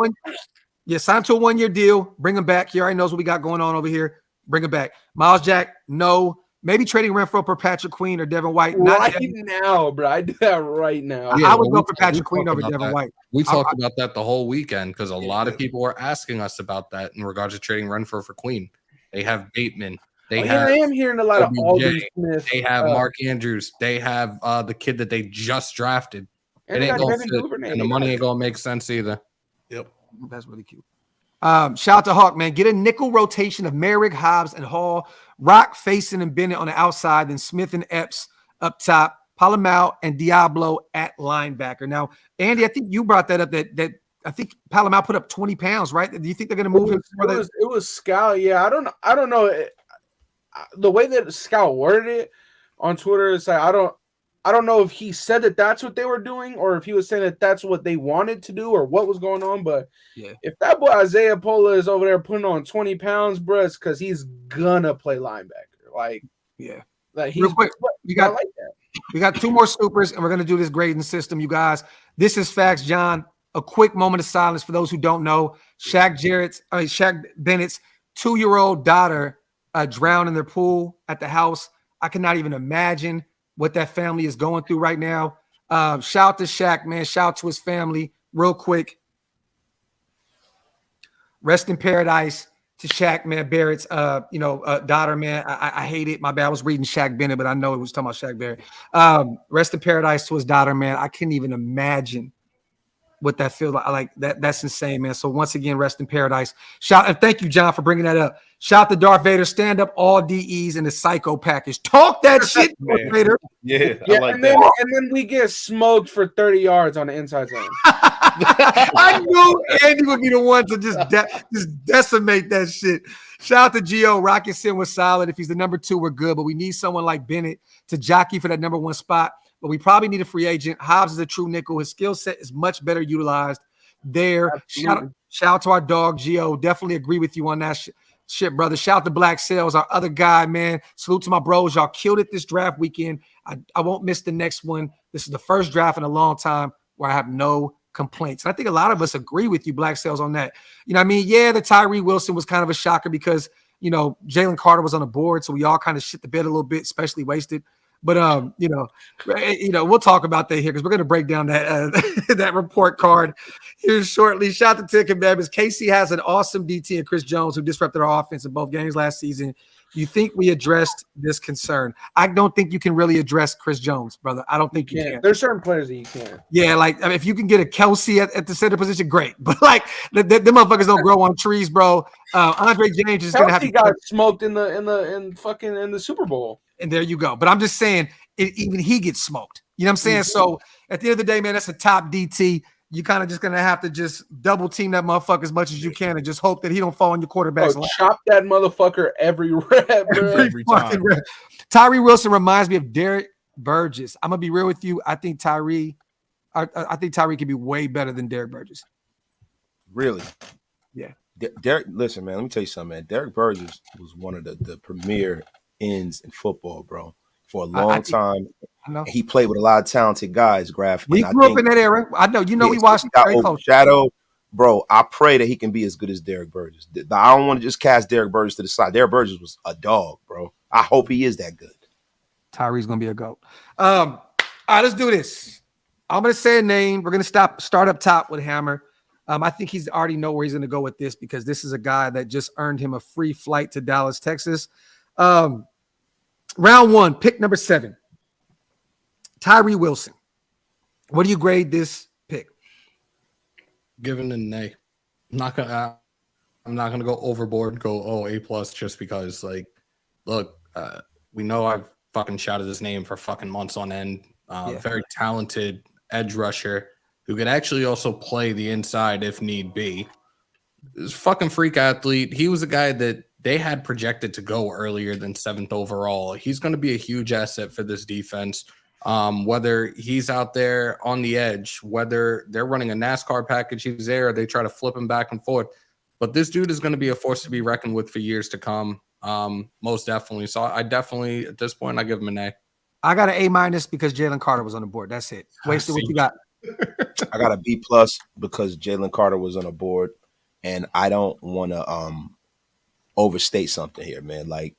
1-year deal. Bring him back. He already knows what we got going on over here. Bring him back. Miles Jack, no. Maybe trading Renfro for Patrick Queen or Devin White. Now, bro. I do that right now. I would go for Patrick Queen over Devin White. We talked about that the whole weekend because a lot of people were asking us about that in regards to trading Renfro for Queen. They have Bateman. I am hearing a lot of Alden Smith. They have Mark Andrews. They have the kid that they just drafted. It ain't gonna fit, and the money ain't gonna make sense either. Yep, that's really cute. Shout out to Hawk, man. Get a nickel rotation of Merrick, Hobbs, and Hall. Rock, Faison, and Bennett on the outside. Then Smith and Epps up top. Palomau and Diablo at linebacker. Now, Andy, I think you brought that up. That I think Palomau put up 20 pounds, right? Do you think they're going to move him? It was Scout. Yeah, I don't know. The way that Scout worded it on Twitter is like I don't know if he said that that's what they were doing or if he was saying that that's what they wanted to do or what was going on. But yeah, if that boy Isaiah Pola is over there putting on 20 pounds, bro, it's because he's gonna play linebacker. Like, yeah, like he's real quick. We got 2 more supers, and we're gonna do this grading system, you guys. This is facts, John. A quick moment of silence for those who don't know. Shaq Bennett's 2-year-old daughter drowned in their pool at the house. I cannot even imagine what that family is going through right now. Shout out to Shaq, man. Shout out to his family. Real quick. Rest in paradise to Shaq, man. Barrett's daughter, man. I hate it. My bad. I was reading Shaq Bennett, but I know it was talking about Shaq Barrett. Rest in paradise to his daughter, man. I can't even imagine what that feels like. That's insane, man. So once again, rest in paradise. And thank you, John, for bringing that up. Shout to Darth Vader. Stand up all DEs in the psycho package. Talk that shit, Darth Vader. Yeah, I like that. And then we get smoked for 30 yards on the inside zone. I knew Andy would be the one to just decimate that shit. Shout out to Gio. Rocket Sin was solid. If he's the number 2, we're good. But we need someone like Bennett to jockey for that number 1 spot. But we probably need a free agent. Hobbs is a true nickel. His skill set is much better utilized there. Shout out to our dog, Gio. Definitely agree with you on that shit, brother. Shout out to Black Sales, our other guy, man. Salute to my bros. Y'all killed it this draft weekend. I won't miss the next one. This is the first draft in a long time where I have no complaints. And I think a lot of us agree with you, Black Sales, on that. You know what I mean? Yeah, the Tyree Wilson was kind of a shocker because, Jalen Carter was on the board, so we all kind of shit the bed a little bit, especially wasted. But we'll talk about that here because we're going to break down that that report card here shortly. Shout out to Ten Commandments. KC has an awesome DT and Chris Jones who disrupted our offense in both games last season. Do you think we addressed this concern? I don't think you can really address Chris Jones, brother. I don't think you can. There's certain players that you can't. Yeah, like I mean, if you can get a Kelsey at the center position, great. But like the motherfuckers don't grow on trees, bro. Andre James is gonna have to got smoked in the Super Bowl. And there you go. But I'm just saying, even he gets smoked. You know what I'm saying? So at the end of the day, man, that's a top DT. You kind of just gonna have to just double team that motherfucker as much as you can and just hope that he don't fall on your quarterback's line. Chop that motherfucker every rep, every time. Rep. Tyree Wilson reminds me of Derek Burgess. I'm gonna be real with you. I think Tyree can be way better than Derek Burgess. Really? Yeah. Derek, listen, man, let me tell you something, man. Derek Burgess was one of the premier ends in football, bro, for a long time. I know. He played with a lot of talented guys, Graphk. We grew up in that era. I know. We watched very close. Shadow, bro, I pray that he can be as good as Derek Burgess. I don't want to just cast Derek Burgess to the side. Derek Burgess was a dog, bro. I hope he is that good. Tyree's going to be a GOAT. All right, let's do this. I'm going to say a name. We're going to start up top with Hammer. I think he's already know where he's going to go with this because this is a guy that just earned him a free flight to Dallas, Texas. Round 1, pick number 7. Tyree Wilson. What do you grade this pick? Given an A. I'm not gonna go overboard, go A+ just because, like, look, we know I've fucking shouted his name for fucking months on end. Very talented edge rusher who could actually also play the inside if need be. This fucking freak athlete. He was a guy that they had projected to go earlier than 7th overall. He's going to be a huge asset for this defense. Whether he's out there on the edge, whether they're running a NASCAR package, he's there, or they try to flip him back and forth. But this dude is going to be a force to be reckoned with for years to come. Most definitely. So I definitely, at this point, I give him an A. I got an A- because Jalen Carter was on the board. That's it. Wasted what you got. I got a B+ because Jalen Carter was on the board, and I don't want to overstate something here, man. Like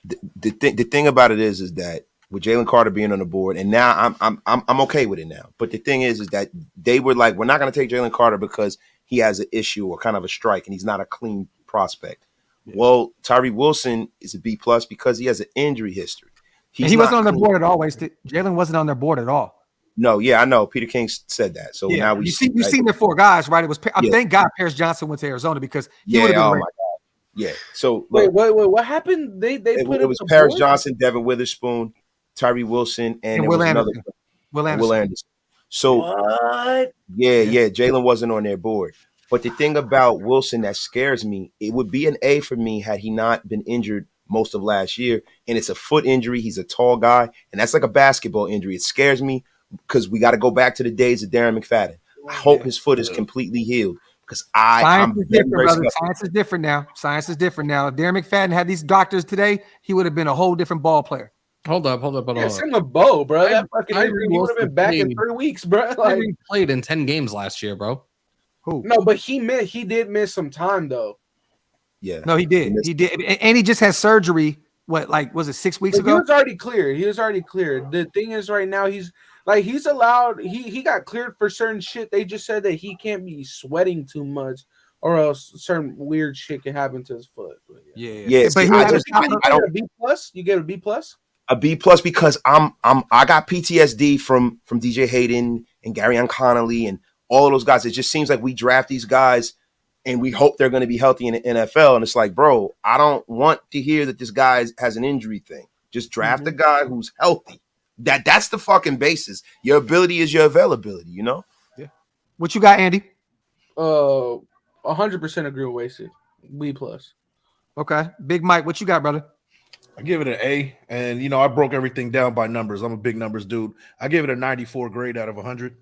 the thing about it is that with Jalen Carter being on the board, and now I'm okay with it now. But the thing is that they were like, we're not going to take Jalen Carter because he has an issue or kind of a strike, and he's not a clean prospect. Yeah. Well, Tyree Wilson is a B+ because he has an injury history. He wasn't on their board at all. Jalen wasn't on their board at all. No, yeah, I know. Peter King said that. So now you've seen the 4 guys, right? It was. Thank God Paris Johnson went to Arizona because he would have been great. My God. Yeah. So wait, what happened? They put it was Paris Johnson, Devin Witherspoon, Tyree Wilson, and Will Anderson. Will Anderson. So what? Yeah. Jalen wasn't on their board. But the thing about Wilson that scares me, it would be an A for me had he not been injured most of last year. And it's a foot injury. He's a tall guy, and that's like a basketball injury. It scares me because we got to go back to the days of Darren McFadden. I hope his foot is completely healed. Because Science is different now. Science is different now. If Darren McFadden had these doctors today, he would have been a whole different ball player. Hold up. Send a bow, bro. That fucking injury, he would have been back in 3 weeks, bro. Like, he played in 10 games last year, bro. Who? No, but he did miss some time though. Yeah. No, he did. He did, and he just had surgery. What, like, was it 6 weeks ago? He was already cleared. The thing is, right now he's allowed. He got cleared for certain shit. They just said that he can't be sweating too much, or else certain weird shit can happen to his foot. But yeah. But I don't a B+. You get a B+. A B+ because I got PTSD from DJ Hayden and Jakorian Connolly and all of those guys. It just seems like we draft these guys and we hope they're going to be healthy in the NFL. And it's like, bro, I don't want to hear that this guy has an injury thing. Just draft a guy who's healthy. That's the fucking basis. Your ability is your availability, you know? Yeah. What you got, Andy? 100% agree with Wasted. B+. Okay. Big Mike, what you got, brother? I give it an A, and I broke everything down by numbers. I'm a big numbers dude. I give it a 94 grade out of 100.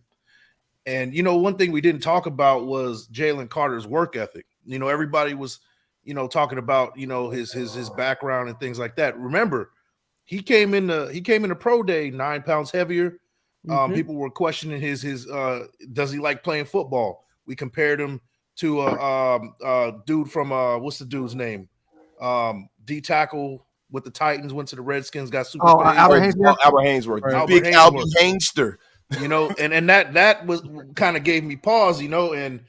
And one thing we didn't talk about was Jalen Carter's work ethic. Everybody was, talking about his background and things like that. Remember, he came in the pro day 9 pounds heavier. People were questioning his does he like playing football? We compared him to a dude from what's the dude's name? D tackle with the Titans, went to the Redskins, got super. Albert Hainsworth, right. Big Albie Hainster. And that was kind of gave me pause, and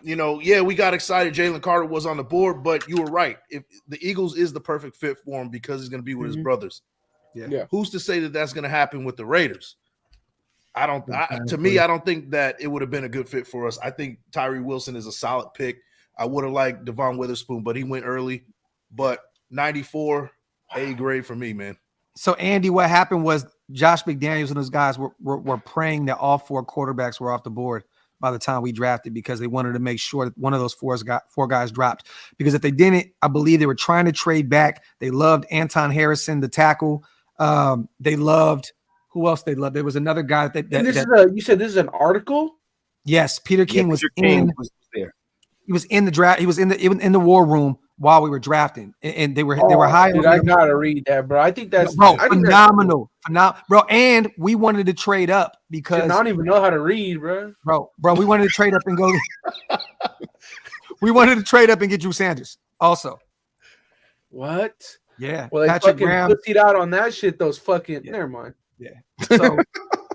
we got excited. Jalen Carter was on the board, but you were right. If the Eagles is the perfect fit for him because he's going to be with his brothers. Yeah. Who's to say that that's going to happen with the Raiders? To me, I don't think that it would have been a good fit for us. I think Tyree Wilson is a solid pick. I would have liked Devon Witherspoon, but he went early. But 94, A grade for me, man. So, Andy, what happened was Josh McDaniels and those guys were praying that all 4 quarterbacks were off the board by the time we drafted because they wanted to make sure that one of those 4 guys dropped. Because if they didn't, I believe they were trying to trade back. They loved Anton Harrison, the tackle. They loved – who else they loved? There was another guy you said this is an article? Yes, Peter King was there. He was in the draft. He was in the war room while we were drafting, and they were high. Dude, I gotta read that, bro. I think that's phenomenal, bro. And we wanted to trade up because I don't even know how to read, bro. Bro, we wanted to trade up and go. We wanted to trade up and get Drew Sanders also. What? Yeah. Well, they Patrick fucking Graham pussied out on that shit. Those fucking. Yeah. Never mind. Yeah. So,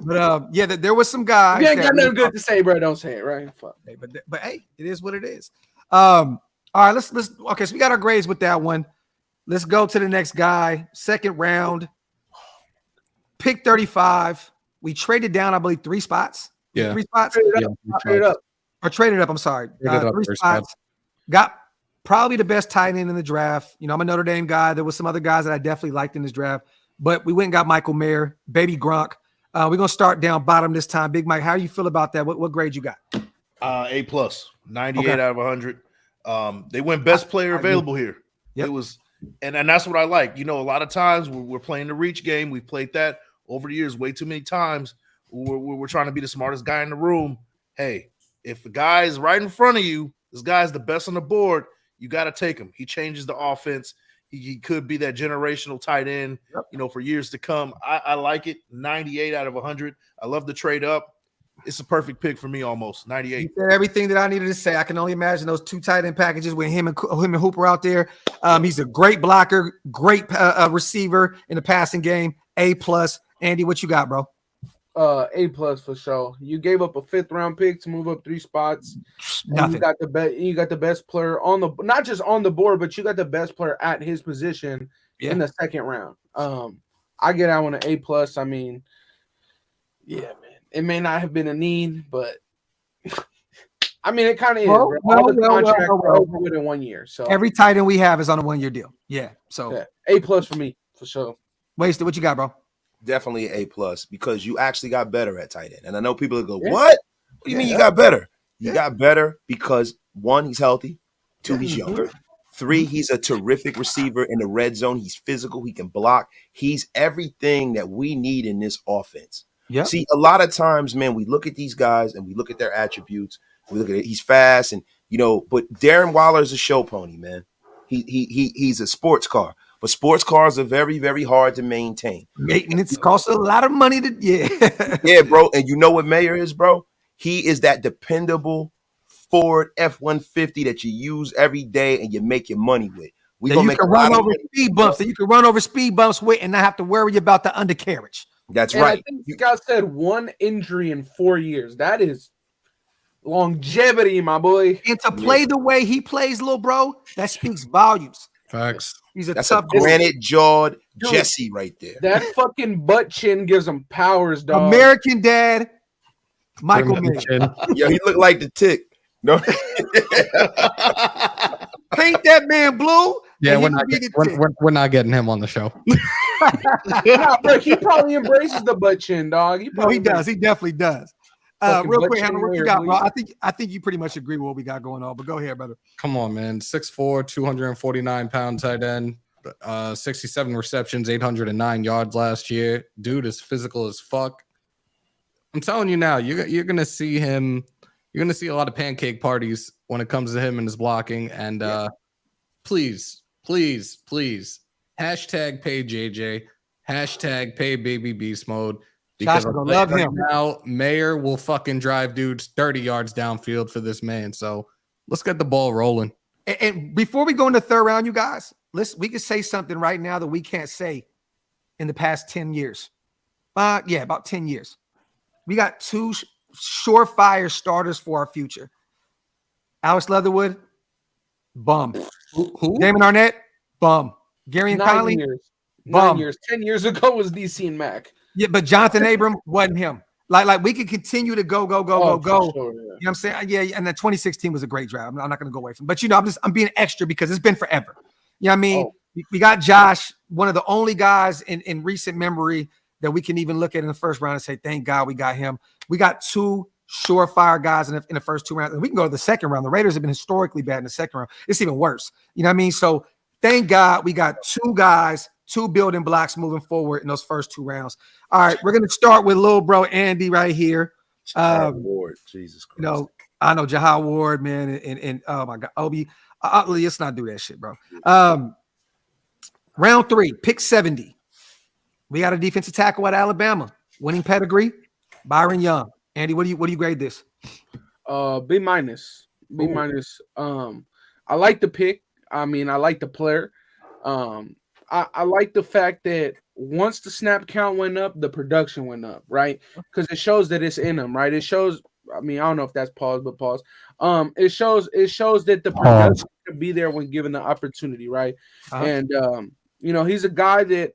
but there was some guys. You ain't got nothing good to say, bro. Don't say it, right? Fuck. Hey, but hey, it is what it is. All right, let's okay. So we got our grades with that one. Let's go to the next guy. Second round, pick 35. We traded down, I believe, 3 spots. Yeah, 3 spots. Traded up. Or traded up. I'm sorry. 3 spots. Got probably the best tight end in the draft. I'm a Notre Dame guy. There was some other guys that I definitely liked in this draft. But we went and got Michael Mayer, baby Graphk. We're going to start down bottom this time. Big Mike, how do you feel about that? What grade you got? A+, 98 out of 100. They went best player available here. Yep. It was, and that's what I like. A lot of times we're playing the reach game. We've played that over the years way too many times. We're trying to be the smartest guy in the room. Hey, if the guy is right in front of you, this guy's the best on the board, you got to take him. He changes the offense. He could be that generational tight end, for years to come. I like it. 98 out of 100. I love the trade up. It's a perfect pick for me almost. 98. He said everything that I needed to say. I can only imagine those 2 tight end packages with him and Hooper out there. He's a great blocker, great receiver in the passing game. A+. Andy, what you got, bro? A+ for sure. You gave up a 5th round pick to move up 3 spots. Nothing. You got the best player on the, not just on the board, but you got the best player at his position in the 2nd round. I get that one an A+. I mean, yeah, man. It may not have been a need, but I mean, it kind of is. All the contracts are over within 1 year. So every tight end we have is on a 1-year deal. Yeah. So A+ for me for sure. Wasted. What you got, bro? Definitely A+ because you actually got better at tight end. And I know people that go, what? What do you mean you got better? You got better because 1, he's healthy. 2, he's younger. 3, he's a terrific receiver in the red zone. He's physical. He can block. He's everything that we need in this offense. Yeah. See, a lot of times, man, we look at these guys and we look at their attributes. We look at it. He's fast and, but Darren Waller is a show pony, man. He's a sports car. But sports cars are very, very hard to maintain. Maintenance costs a lot of money Yeah, bro. And you know what Mayer is, bro? He is that dependable Ford F-150 that you use every day and you make your money with. You can run over speed bumps that you can run over speed bumps with and not have to worry about the undercarriage. That's right. I think you guys said 1 injury in 4 years. That is longevity, my boy. And to play the way he plays, little bro, that speaks volumes. Facts. That's a granite-jawed Jesse right there. That fucking butt chin gives him powers, dog. American dad, Michael Mayer. Yo, he looked like the Tick. No. Paint that man blue. Yeah, we're not getting him on the show. Bro, he probably embraces the butt chin, dog. He does. He definitely does. Real quick, Hannah, what you got, bro? I think you pretty much agree with what we got going on, but go ahead, brother. Come on, man. 6'4", 249-pound tight end, 67 receptions, 809 yards last year. Dude is physical as fuck. I'm telling you now, you're gonna see him. You're gonna see a lot of pancake parties when it comes to him and his blocking. And please, hashtag pay JJ, hashtag pay baby beast mode. Because I love him. Now Mayer will fucking drive dudes 30 yards downfield for this man. So let's get the ball rolling. And before we go in the 3rd round, you guys, we can say something right now that we can't say in the past 10 years. About 10 years. We got 2 surefire starters for our future. Alex Leatherwood, bum. Who? Damon Arnett, bum. Gary and 9 Conley, years. bum. 9 years. 10 years ago was DC and Mac. Yeah, but Jonathan Abram wasn't him. Like we could continue to go. Sure, You know what I'm saying? Yeah, and the 2016 was a great draft. I'm not going to go away from it. But, I'm being extra because it's been forever. You know what I mean? We got Josh, one of the only guys in recent memory that we can even look at in the first round and say, thank God we got him. We got 2 surefire guys in the first 2 rounds. And we can go to the second round. The Raiders have been historically bad in the second round. It's even worse. You know what I mean? So thank God we got 2 guys, 2 building blocks moving forward in those first 2 rounds. All right, we're going to start with little bro Andy right here. Ward, Jesus Christ. I know Jahal Ward, man, and oh my God, Obi. Let's not do that shit, bro. Round 3, pick 70. We got a defensive tackle at Alabama, winning pedigree, Byron Young. Andy, what do you grade this? B minus. B minus. I like the pick. I mean, I like the player. I like the fact that once the snap count went up, the production went up, right? Because it shows that it's in them, right? It shows. I mean, I don't know if that's pause, but pause. It shows that the production can be there when given the opportunity, right? And he's a guy that,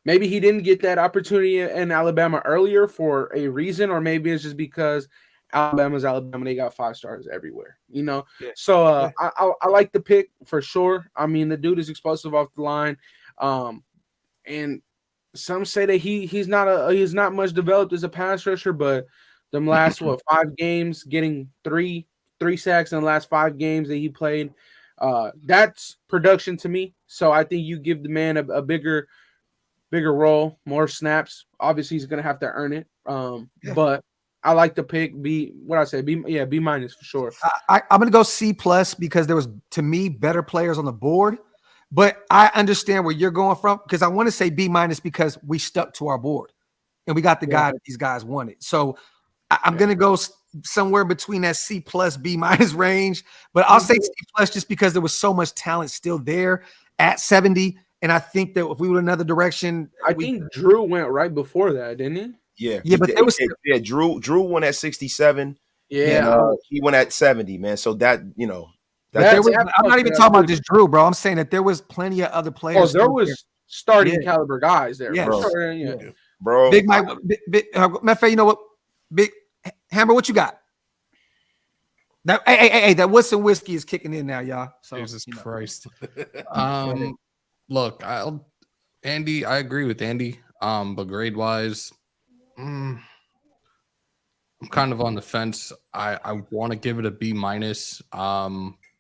maybe he didn't get that opportunity in Alabama earlier for a reason, or maybe it's just because Alabama's Alabama. They got 5 stars everywhere, Yeah. So I like the pick for sure. I mean, the dude is explosive off the line. And some say that he's not much developed as a pass rusher, but them last 5 games, getting three sacks in the last 5 games that he played, that's production to me. So I think you give the man a bigger role, more snaps. Obviously, he's gonna have to earn it. But I like the pick. B minus for sure. I'm gonna go C+ because there was, to me, better players on the board. But I understand where you're going from, because I want to say B- because we stuck to our board and we got the guy that these guys wanted. So I'm going to go somewhere between that C+, B- range, but I'll say C+ just because there was so much talent still there at 70. And I think that if we went another direction, I think Drew went right before that, didn't he? Yeah, but there was Drew went at 67. Yeah, and, he went at 70, man. So that, I'm not even talking about just Drew, bro. I'm saying that there was plenty of other players. There was starting caliber guys there. Yeah, bro. Big Mike. Matter of fact, you know what? Big Hammer, what you got? That hey, that Woodson whiskey is kicking in now, y'all. So, Jesus Christ. Look, Andy, I agree with Andy. But grade wise, I'm kind of on the fence. I want to give it a B-.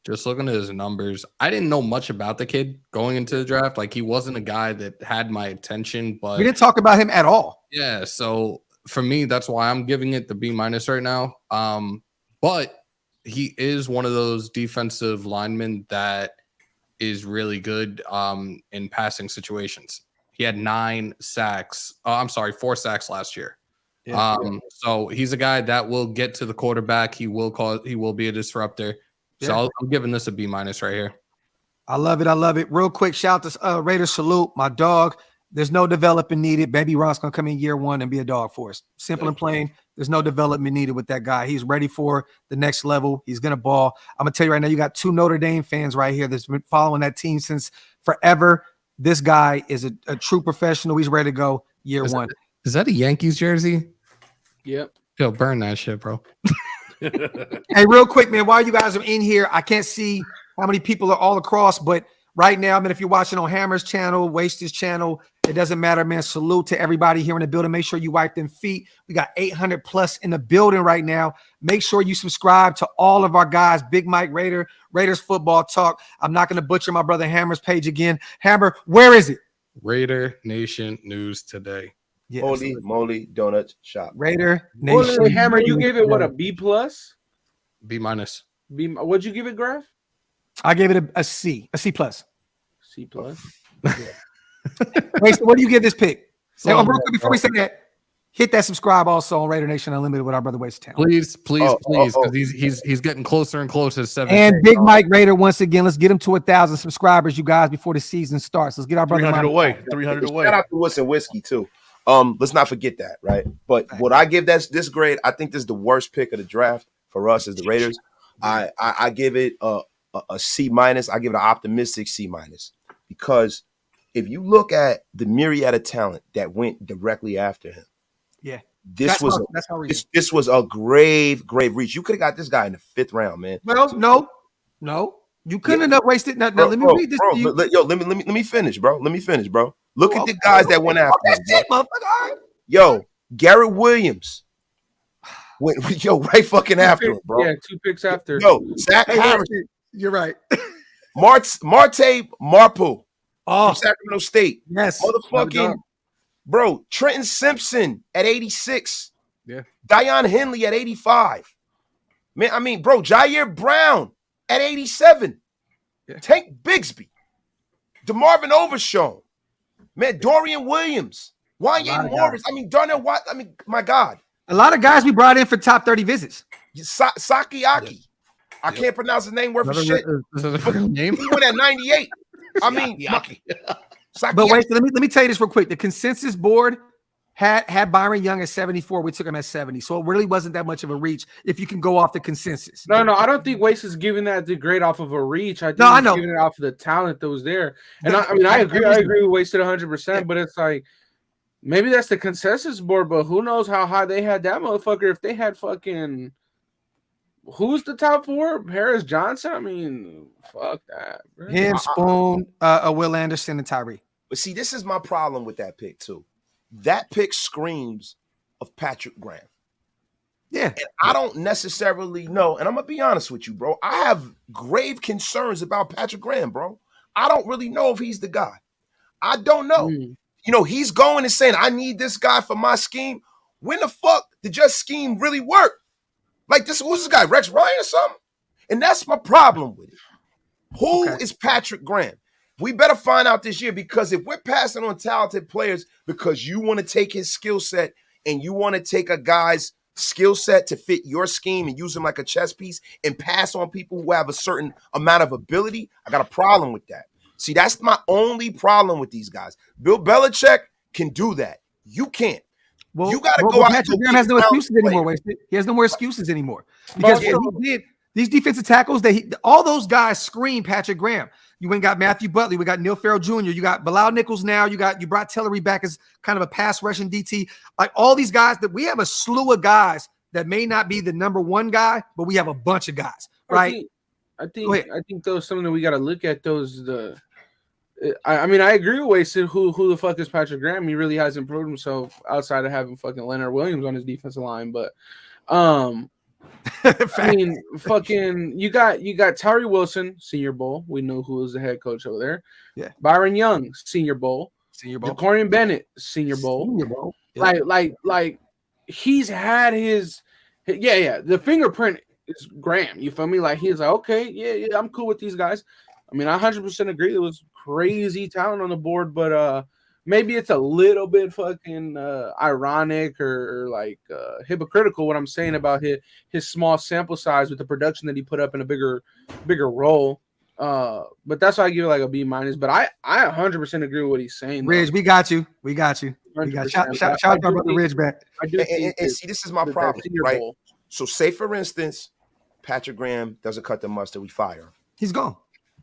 Just looking at his numbers, I didn't know much about the kid going into the draft. Like, he wasn't a guy that had my attention, but we didn't talk about him at all. Yeah, so for me, that's why I'm giving it the B- right now. But he is one of those defensive linemen that is really good in passing situations. He had 4 sacks last year. So he's a guy that will get to the quarterback. He will be a disruptor. So I'm giving this a B- right here. I love it. Real quick, shout to Raiders salute, my dog. There's no development needed. Baby Ron's gonna come in year 1 and be a dog for us. Simple and plain. There's no development needed with that guy. He's ready for the next level. He's gonna ball. I'm gonna tell you right now, you got 2 Notre Dame fans right here that's been following that team since forever. This guy is a true professional. He's ready to go year 1. Is that a Yankees jersey? Yep. Yo, burn that shit, bro. Hey, real quick, man, while you guys are in here, I can't see how many people are all across, but right now, man, if you're watching on Hammer's channel, Waste's channel, it doesn't matter, man. Salute to everybody here in the building. Make sure you wipe them feet. We got 800 plus in the building right now. Make sure you subscribe to all of our guys. Big Mike Raiders Football Talk. I'm not going to butcher my brother Hammer's page again. Hammer, where is it? Raider Nation News Today. Yes. Holy moly donut shop. Raider Nation. Wait, Hammer, you gave it what, a B+? B-. What'd you give it, Graphk? I gave it a C+. C+. Yeah. Wait, so what do you give this pick? So, real quick, before we say that, hit that subscribe also on Raider Nation Unlimited with our brother Waste Town. Please, because he's getting closer and closer to 7. And Big Mike Raider, once again, let's get him to 1,000 subscribers, you guys, before the season starts. Let's get our brother 300 away. 300 away. Shout out to Woodson whiskey too. Let's not forget that, right? But what I give this grade, I think this is the worst pick of the draft for us as the Raiders. I give it a C minus. I give it an optimistic C minus because if you look at the myriad of talent that went directly after him, this was a grave reach. You could have got this guy in the 5th round, man. Well, no, you couldn't have wasted. Now, let me read this to you. Let me finish, bro. Look at the guys that went after him. That's it, motherfucker. Yo, Garrett Williams. Right fucking after him, bro. Yeah, 2 picks after. Yo, Zach Harrison. You're right. Marte Marple from Sacramento State. Yes. Motherfucking, bro, Trenton Simpson at 86. Yeah. Dion Henley at 85. Man, I mean, bro, Jair Brown at 87. Yeah. Tank Bigsby. DeMarvin Overshown. Man, Dorian Williams. Wanye Morris. I mean, Darnell Watt. I mean, my God. A lot of guys we brought in for top 30 visits. Sakiaki. Yeah. I can't pronounce his name worth of shit. Is that a real name? He went at 98. I mean, but wait, let me tell you this real quick. The consensus board had Byron Young at 74. We took him at 70. So it really wasn't that much of a reach if you can go off the consensus. No, I don't think Waste is giving that the grade off of a reach. I think I know. He's giving it off of the talent that was there. And I agree with Wasted 100%, but it's like maybe that's the consensus board, but who knows how high they had that motherfucker if they had fucking who's the top 4? Harris Johnson? I mean, fuck that. Bro. Him, Spoon, Will Anderson, and Tyree. But see, this is my problem with that pick, too. That pick screams of Patrick Graham. Yeah. And I don't necessarily know, and I'm going to be honest with you, bro. I have grave concerns about Patrick Graham, bro. I don't really know if he's the guy. I don't know. You know, he's going and saying, I need this guy for my scheme. When the fuck did your scheme really work? Like, who's this guy, Rex Ryan or something? And that's my problem with it. Who is Patrick Graham? We better find out this year, because if we're passing on talented players because you want to take his skill set and you want to take a guy's skill set to fit your scheme and use him like a chess piece and pass on people who have a certain amount of ability, I got a problem with that. See, that's my only problem with these guys. Bill Belichick can do that. You can't. Well, you got to go out. Patrick Graham has no excuses anymore. He has no more excuses anymore because what he did, these defensive tackles, all those guys scream Patrick Graham. You went and got Matthew Butley. We got Neil Farrell Jr. You got Bilal Nichols now. You brought Tillery back as kind of a pass rushing DT. Like all these guys that we have a slew of guys that may not be the number one guy, but we have a bunch of guys, right? I think those something that we got to look at those. I mean, I agree with Wasted. Who the fuck is Patrick Graham? He really hasn't proved himself outside of having fucking Leonard Williams on his defensive line. But I mean, fucking, you got Tyree Wilson, Senior Bowl. We know who was the head coach over there. Yeah. Byron Young, Senior Bowl. Jakorian Bennett, Senior Bowl. Yeah. Like he's had his the fingerprint is Graham. You feel me? Like he's like, okay, yeah, I'm cool with these guys. I mean, I 100% agree. There was crazy talent on the board, but maybe it's a little bit fucking ironic or like hypocritical what I'm saying about his small sample size with the production that he put up in a bigger role. But that's why I give it like a B minus. But I 100% agree with what he's saying. Ridge, we got you. Shout out to the Ridge back. And see, this is my problem, right? Bowl. So say, for instance, Patrick Graham doesn't cut the mustard, we fire him. He's gone.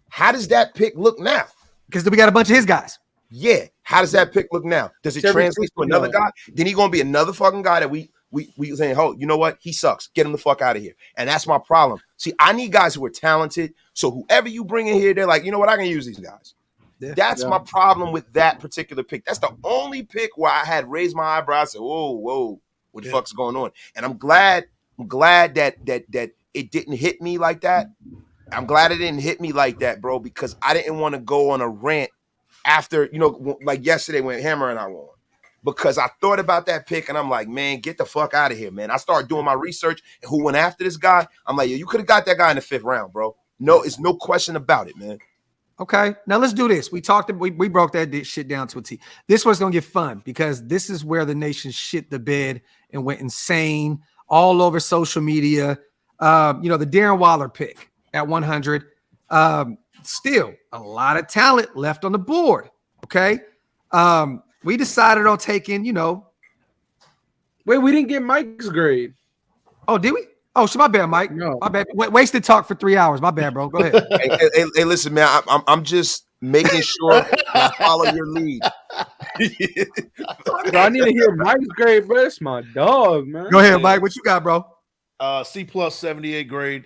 How does that pick look now? Because we got a bunch of his guys. Yeah. How does that pick look now? Does it translate to another guy? Then he's gonna be another fucking guy that we saying, oh, you know what? He sucks. Get him the fuck out of here. And that's my problem. See, I need guys who are talented. So whoever you bring in here, they're like, you know what? I can use these guys. Yeah. That's my problem with that particular pick. That's the only pick where I had raised my eyebrows and said, whoa, what the fuck's going on? And I'm glad that it didn't hit me like that. I'm glad it didn't hit me like that, bro, because I didn't want to go on a rant after, like yesterday when Hammer and I won. Because I thought about that pick and I'm like, man, get the fuck out of here, man. I started doing my research and who went after this guy. I'm like, you could have got that guy in the 5th round, bro. No, it's no question about it, man. Okay, now let's do this. We broke that shit down to a T. This one's going to get fun because this is where the nation shit the bed and went insane all over social media. The Darren Waller pick at 100. Still a lot of talent left on the board. Okay. We decided on taking, Wait, we didn't get Mike's grade. Oh, did we? Oh, my bad, Mike. No. My bad. Wasted talk for 3 hours. My bad, bro. Go ahead. Hey, listen, man. I'm just making sure I follow your lead. Bro, I need to hear Mike's grade, bro. That's my dog, man. Go ahead, Mike. What you got, bro? C plus 78 grade.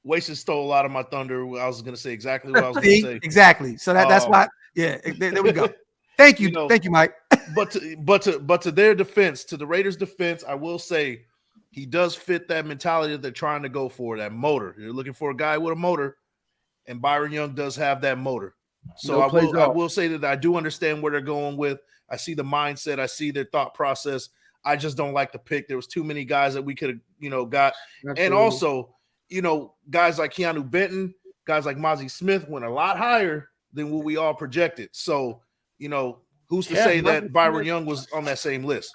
Wasted stole a lot of my thunder. I was gonna say exactly what I was gonna say. Exactly. So that's why. Yeah, there we go. Thank you. Thank you, Mike. But to their defense, to the Raiders' defense, I will say he does fit that mentality that they're trying to go for, that motor. You're looking for a guy with a motor, and Byron Young does have that motor. So I will say that I do understand where they're going with. I see the mindset. I see their thought process. I just don't like the pick. There was too many guys that we could have, got. Absolutely. And also, guys like Keanu Benton, guys like Mozzie Smith went a lot higher than what we all projected. So, who's to say that Byron Young was on that same list?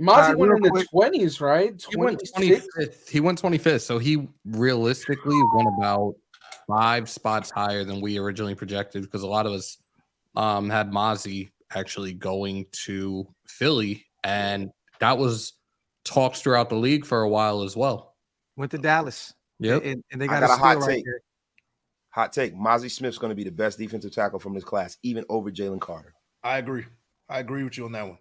Mozzie went in the 20s, right? He went 25th. He went 25th. So he realistically went about 5 spots higher than we originally projected, because a lot of us had Mozzie actually going to Philly, and that was talks throughout the league for a while as well. Went to Dallas. Yep. And they got a hot right take. there. Hot take. Mozzie Smith's going to be the best defensive tackle from this class, even over Jalen Carter. I agree. I agree with you on that one.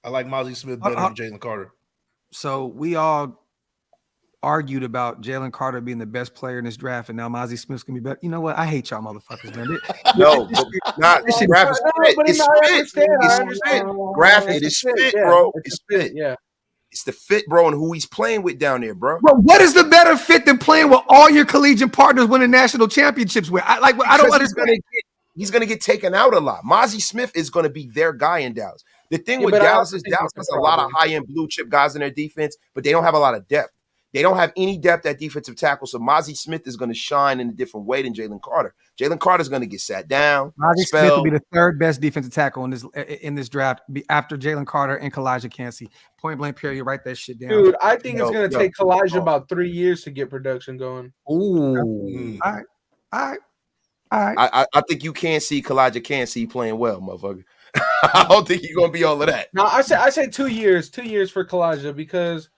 I like Mozzie Smith better than Jalen Carter. So we all argued about Jalen Carter being the best player in this draft, and now Mozzie Smith's going to be better. You know what? I hate y'all motherfuckers, man. No, not Graphk. It's fit. Graphk, it is fit, bro. It's fit. Yeah. It's the fit, bro, and who he's playing with down there, bro. But what is the better fit than playing with all your collegiate partners winning national championships with? I don't understand. He's going to get taken out a lot. Mozzie Smith is going to be their guy in Dallas. The thing with Dallas is Dallas has a lot of high-end blue-chip guys in their defense, but they don't have a lot of depth. They don't have any depth at defensive tackle, so Mozzie Smith is going to shine in a different way than Jalen Carter. Jalen Carter is going to get sat down. Mozzie Smith will be the third best defensive tackle in this draft, after Jalen Carter and Kalijah Cansey. Point blank period. Write that shit down. Dude, I think it's going to take Kalijah about 3 years to get production going. Ooh. All right. I think you can see Kalijah Cansey playing well, motherfucker. I don't think you're going to be all of that. No, I say 2 years. 2 years for Kalijah, because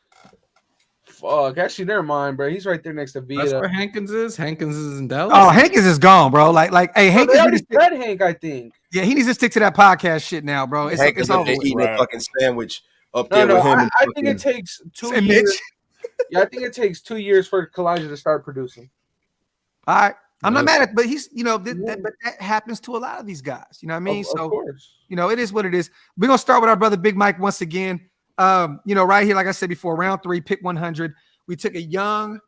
fuck, actually, never mind, bro. He's right there next to Vita. That's where Hankins is. Hankins is in Dallas. Oh, Hankins is gone, bro. Hey, Hankins. Hank, I think. Yeah, he needs to stick to that podcast shit now, bro. It's over. Eating a fucking sandwich up there with him. I think it takes 2 years. Yeah, I think it takes 2 years for Kalijah to start producing. All right. I'm not mad at it, but he's, but that happens to a lot of these guys. You know what I mean? Of course. It is what it is. We're going to start with our brother Big Mike once again. Right here, like I said before, round 3, pick 100. We took a young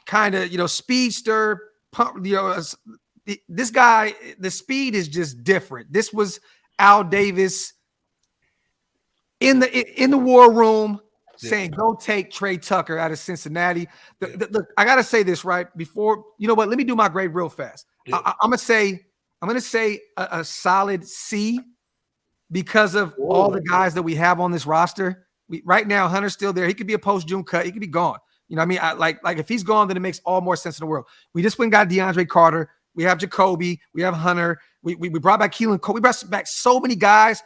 kind of, speedster. This guy, the speed is just different. This was Al Davis in the war room saying, go take Trey Tucker out of Cincinnati. Look, I got to say this right before, let me do my grade real fast. Yeah. I'm going to say a solid C because of all the guys that we have on this roster. Right now, Hunter's still there. He could be a post-June cut. He could be gone. You know what I mean? Like if he's gone, then it makes all more sense in the world. We just went and got DeAndre Carter. We have Jacoby. We have Hunter. We brought back Keelan Cole. We brought back so many guys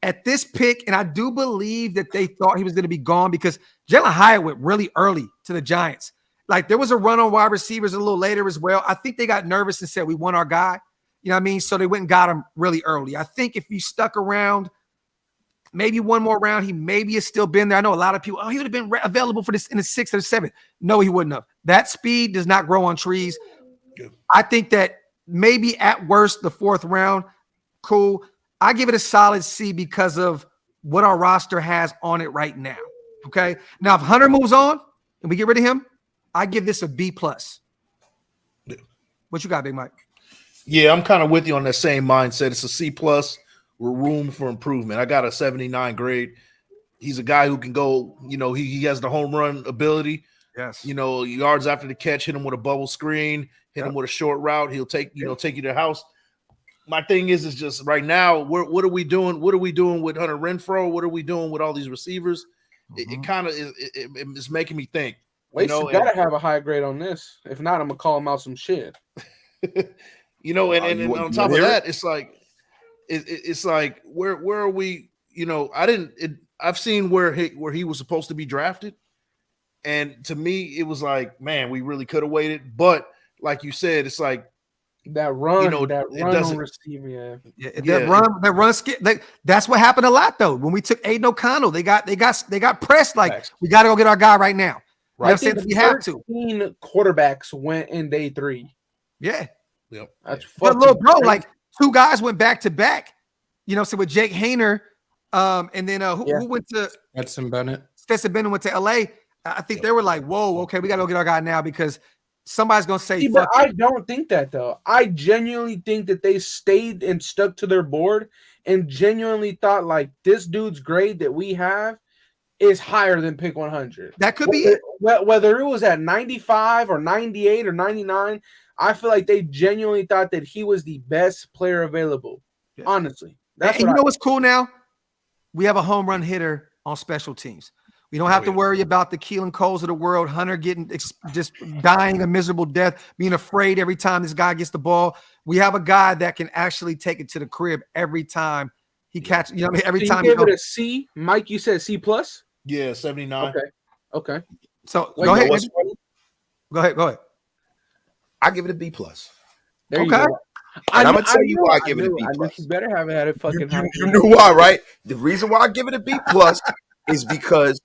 at this pick, and I do believe that they thought he was going to be gone because Jalen Hyatt went really early to the Giants. Like, there was a run on wide receivers a little later as well. I think they got nervous and said, we want our guy. You know what I mean? So they went and got him really early. I think if he stuck around maybe one more round, he maybe has still been there. I know a lot of people, he would have been available for this in the 6th or 7th. No, he wouldn't have. That speed does not grow on trees. Good. I think that maybe at worst the 4th round, cool. I give it a solid C because of what our roster has on it right now. Okay. Now, if Hunter moves on and we get rid of him, I give this a B+. Yeah. What you got, Big Mike? Yeah, I'm kind of with you on that same mindset. It's a C+ with room for improvement. I got a 79 grade. He's a guy who can go, he has the home run ability. Yes. Yards after the catch, hit him with a bubble screen, hit him with a short route. He'll take you to the house. My thing is just right now, what are we doing? What are we doing with Hunter Renfrow? What are we doing with all these receivers? Mm-hmm. It kind of is making me think. Wait, you gotta have a high grade on this. If not, I'm gonna call him out some shit. And on top of that, it's like where are we? I've seen where he was supposed to be drafted. And to me, it was like, man, we really could have waited. But like you said, it's like that run, on receiver, that run skip. That's what happened a lot though. When we took Aidan O'Connell, they got pressed. Like we got to go get our guy right now. Right. You know we have to. Quarterbacks went in day 3. Yeah. Yep. That's but little bro, crazy. Like 2 guys went back to back. You know, so with Jake Hayner, and then who went to Stetson Bennett. Stetson Bennett went to LA. I think they were like, whoa, okay, we got to go get our guy now because somebody's going to say, but I don't think that, though. I genuinely think that they stayed and stuck to their board and genuinely thought, like, this dude's grade that we have is higher than pick 100. That could be it. Whether it was at 95 or 98 or 99, I feel like they genuinely thought that he was the best player available, honestly. And you know what's cool now? We have a home run hitter on special teams. We don't have to worry about the Keelan Coles of the world, Hunter getting just dying a miserable death, being afraid every time this guy gets the ball. We have a guy that can actually take it to the crib every time he catches. You know what I mean? Every time you gave it a C, Mike. You said C plus. Yeah, 79. Okay. So go ahead. Go ahead. I give it a B plus. There you go. And I'm gonna tell you why I give it a B plus. You better have had it fucking. You knew why, right? The reason why I give it a B plus is because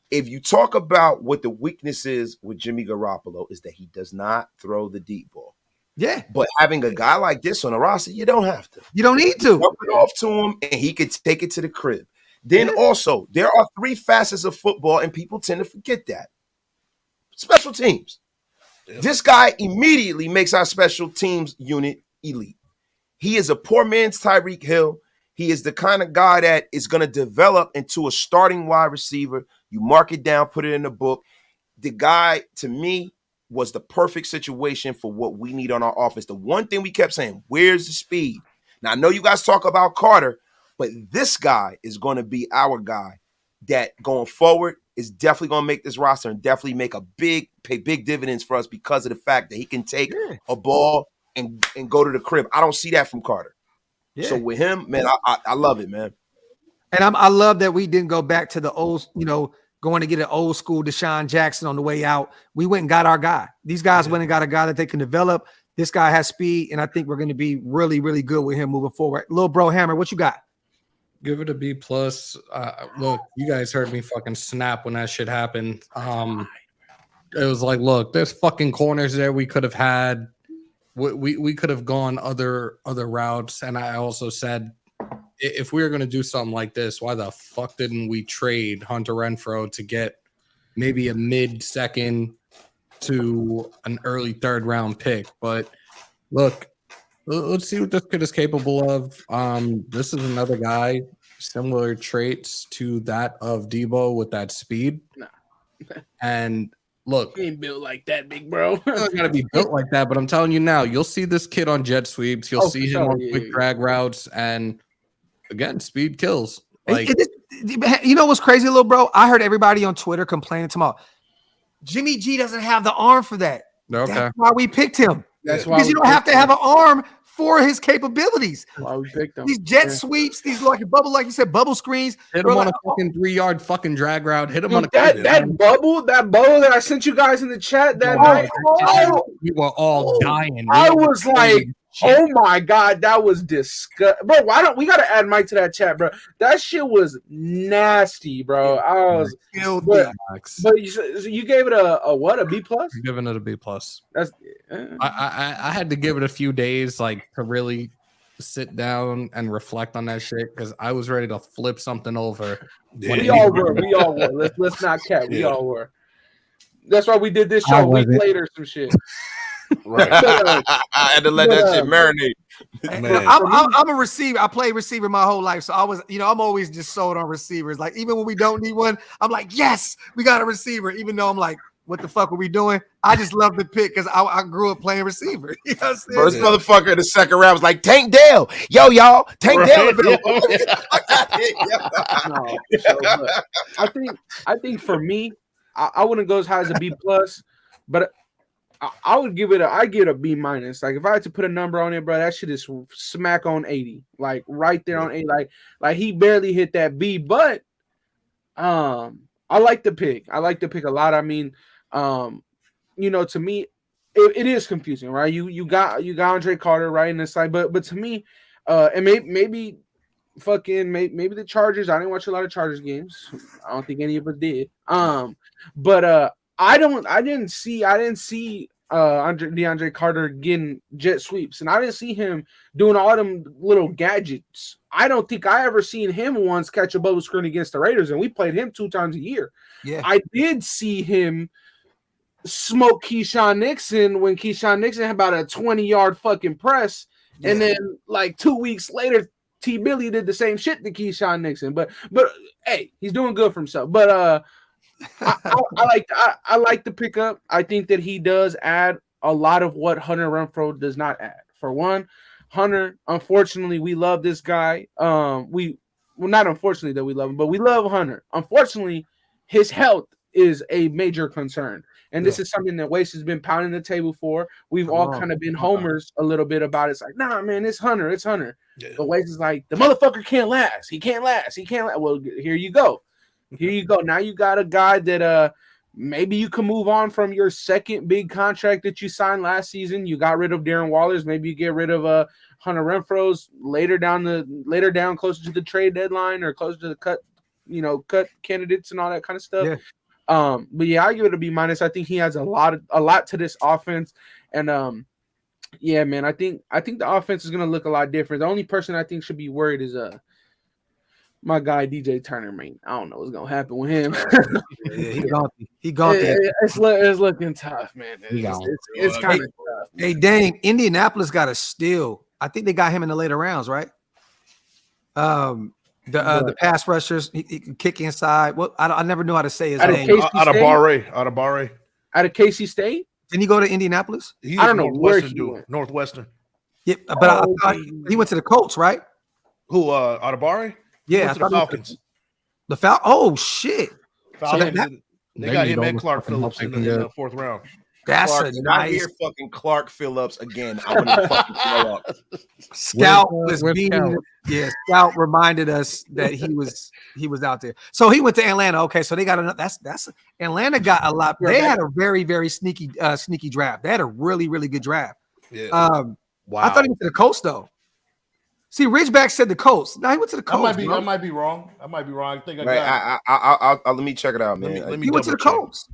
if you talk about what the weakness is with Jimmy Garoppolo is that he does not throw the deep ball. Yeah. But having a guy like this on the roster, you don't have to. You don't need to. Dump it off to him and he could take it to the crib. Then also, there are 3 facets of football and people tend to forget that. Special teams. Yep. This guy immediately makes our special teams unit elite. He is a poor man's Tyreek Hill. He is the kind of guy that is going to develop into a starting wide receiver. You mark it down, put it in the book. The guy, to me, was the perfect situation for what we need on our offense. The one thing we kept saying, where's the speed? Now, I know you guys talk about Carter, but this guy is going to be our guy that going forward is definitely going to make this roster and definitely make pay big dividends for us because of the fact that he can take a ball and go to the crib. I don't see that from Carter. Yeah. So with him, man, I love it, man. And I love that we didn't go back to the old, going to get an old school Deshaun Jackson on the way out. We went and got our guy. These guys went and got a guy that they can develop. This guy has speed, and I think we're going to be really, really good with him moving forward. Little bro Hammer, what you got? Give it a B plus. Look, you guys heard me fucking snap when that shit happened. It was like, look, there's fucking corners there we could have had. We could have gone other routes, and I also said if we were going to do something like this, why the fuck didn't we trade Hunter Renfrow to get maybe a mid-second to an early 3rd round pick? But look, let's see what this kid is capable of. This is another guy, similar traits to that of Debo with that speed. No. And look, he ain't built like that, big bro. Not gotta be built like that, but I'm telling you now, you'll see this kid on jet sweeps. You'll see him on quick drag routes, and again, speed kills. Like, you know what's crazy, little bro? I heard everybody on Twitter complaining tomorrow. Jimmy G doesn't have the arm for that. Okay. That's why we picked him. That's why because you don't have to have an arm for his capabilities. Why we picked him. These jet sweeps, these like you said, bubble screens. Hit him on a fucking 3-yard fucking drag route. Hit him on a that bubble that I sent you guys in the chat that night. We were all dying. I was like, oh my god, that was disgusting, bro. Why don't we gotta add Mike to that chat, bro? That shit was nasty, bro. I was but you gave it a what? A B plus? I'm giving it a B plus. That's I had to give it a few days, like, to really sit down and reflect on that shit because I was ready to flip something over. We all were. Let's not cap. We all were. That's why we did this show a week later. Some shit. Right. I had to let that shit marinate. I'm a receiver. I played receiver my whole life. So I was, I'm always just sold on receivers. Like, even when we don't need one, I'm like, yes, we got a receiver. Even though I'm like, what the fuck are we doing? I just love the pick because I grew up playing receiver. You know what I'm saying? First motherfucker in the second round was like, Tank Dale. Yo, y'all. Tank Dale. I think for me, I wouldn't go as high as a B plus, but I would give it a B minus. Like, if I had to put a number on it, bro, that shit is smack on 80. Like, right there on 80. Like he barely hit that B, but I like the pick. I like the pick a lot. I mean, to me, it is confusing, right? You got Andre Carter, right? And it's like, but to me, and maybe the Chargers. I didn't watch a lot of Chargers games. I don't think any of us did. But I didn't see DeAndre Carter getting jet sweeps, and I didn't see him doing all them little gadgets. I don't think I ever seen him once catch a bubble screen against the Raiders, and we played him 2 times a year. Yeah, I did see him smoke Keyshawn Nixon when Keyshawn Nixon had about a 20-yard fucking press, and then like 2 weeks later, T. Billy did the same shit to Keyshawn Nixon. But hey, he's doing good for himself. But I like the pickup. I think that he does add a lot of what Hunter Renfrow does not add. For one, Hunter, unfortunately, we love this guy. Not unfortunately that we love him, but we love Hunter. Unfortunately, his health is a major concern. And this is something that Waste has been pounding the table for. We've all kind of been homers a little bit about it. It's like, nah, man, it's Hunter. It's Hunter. Yeah. But Waste is like, the motherfucker can't last. He can't last. Well, here you go. Now you got a guy that maybe you can move on from your second big contract that you signed last season. You got rid of Darren Waller's. Maybe you get rid of Hunter Renfro's later down closer to the trade deadline or closer to the cut candidates and all that kind of stuff. Yeah. But yeah, I give it a B-. I think he has a lot to this offense, and yeah, man, I think the offense is gonna look a lot different. The only person I think should be worried is my guy DJ Turner, man. I don't know what's gonna happen with him. He gone. It's looking tough, man. It's kind of tough. Hey, Dame, Indianapolis got a steal. I think they got him in the later rounds, right? The pass rushers, he can kick inside. Well, I never knew how to say his name. Out of Barre. Out of KC State. Didn't he go to Indianapolis? I don't know where he went. Northwestern. Yeah, but I thought he went to the Colts, right? Who? Out of Barre? Yeah, to the Falcons. The Falcons. Oh shit! Falcons. So they got him and Clark Phillips in the 4th round. That's Clark, a nice. I hear fucking Clark Phillips again. I'm gonna fucking throw up. Scout was being. Yeah, Scout reminded us that he was out there. So he went to Atlanta. Okay, so they got another. That's Atlanta got a lot. They had a very very sneaky draft. They had a really really good draft. Yeah. Wow. I thought he went to the Colts though. See, Ridgeback said the Colts. No, he went to the Colts. I might be wrong. I think let me check it out, man. He went to the Colts.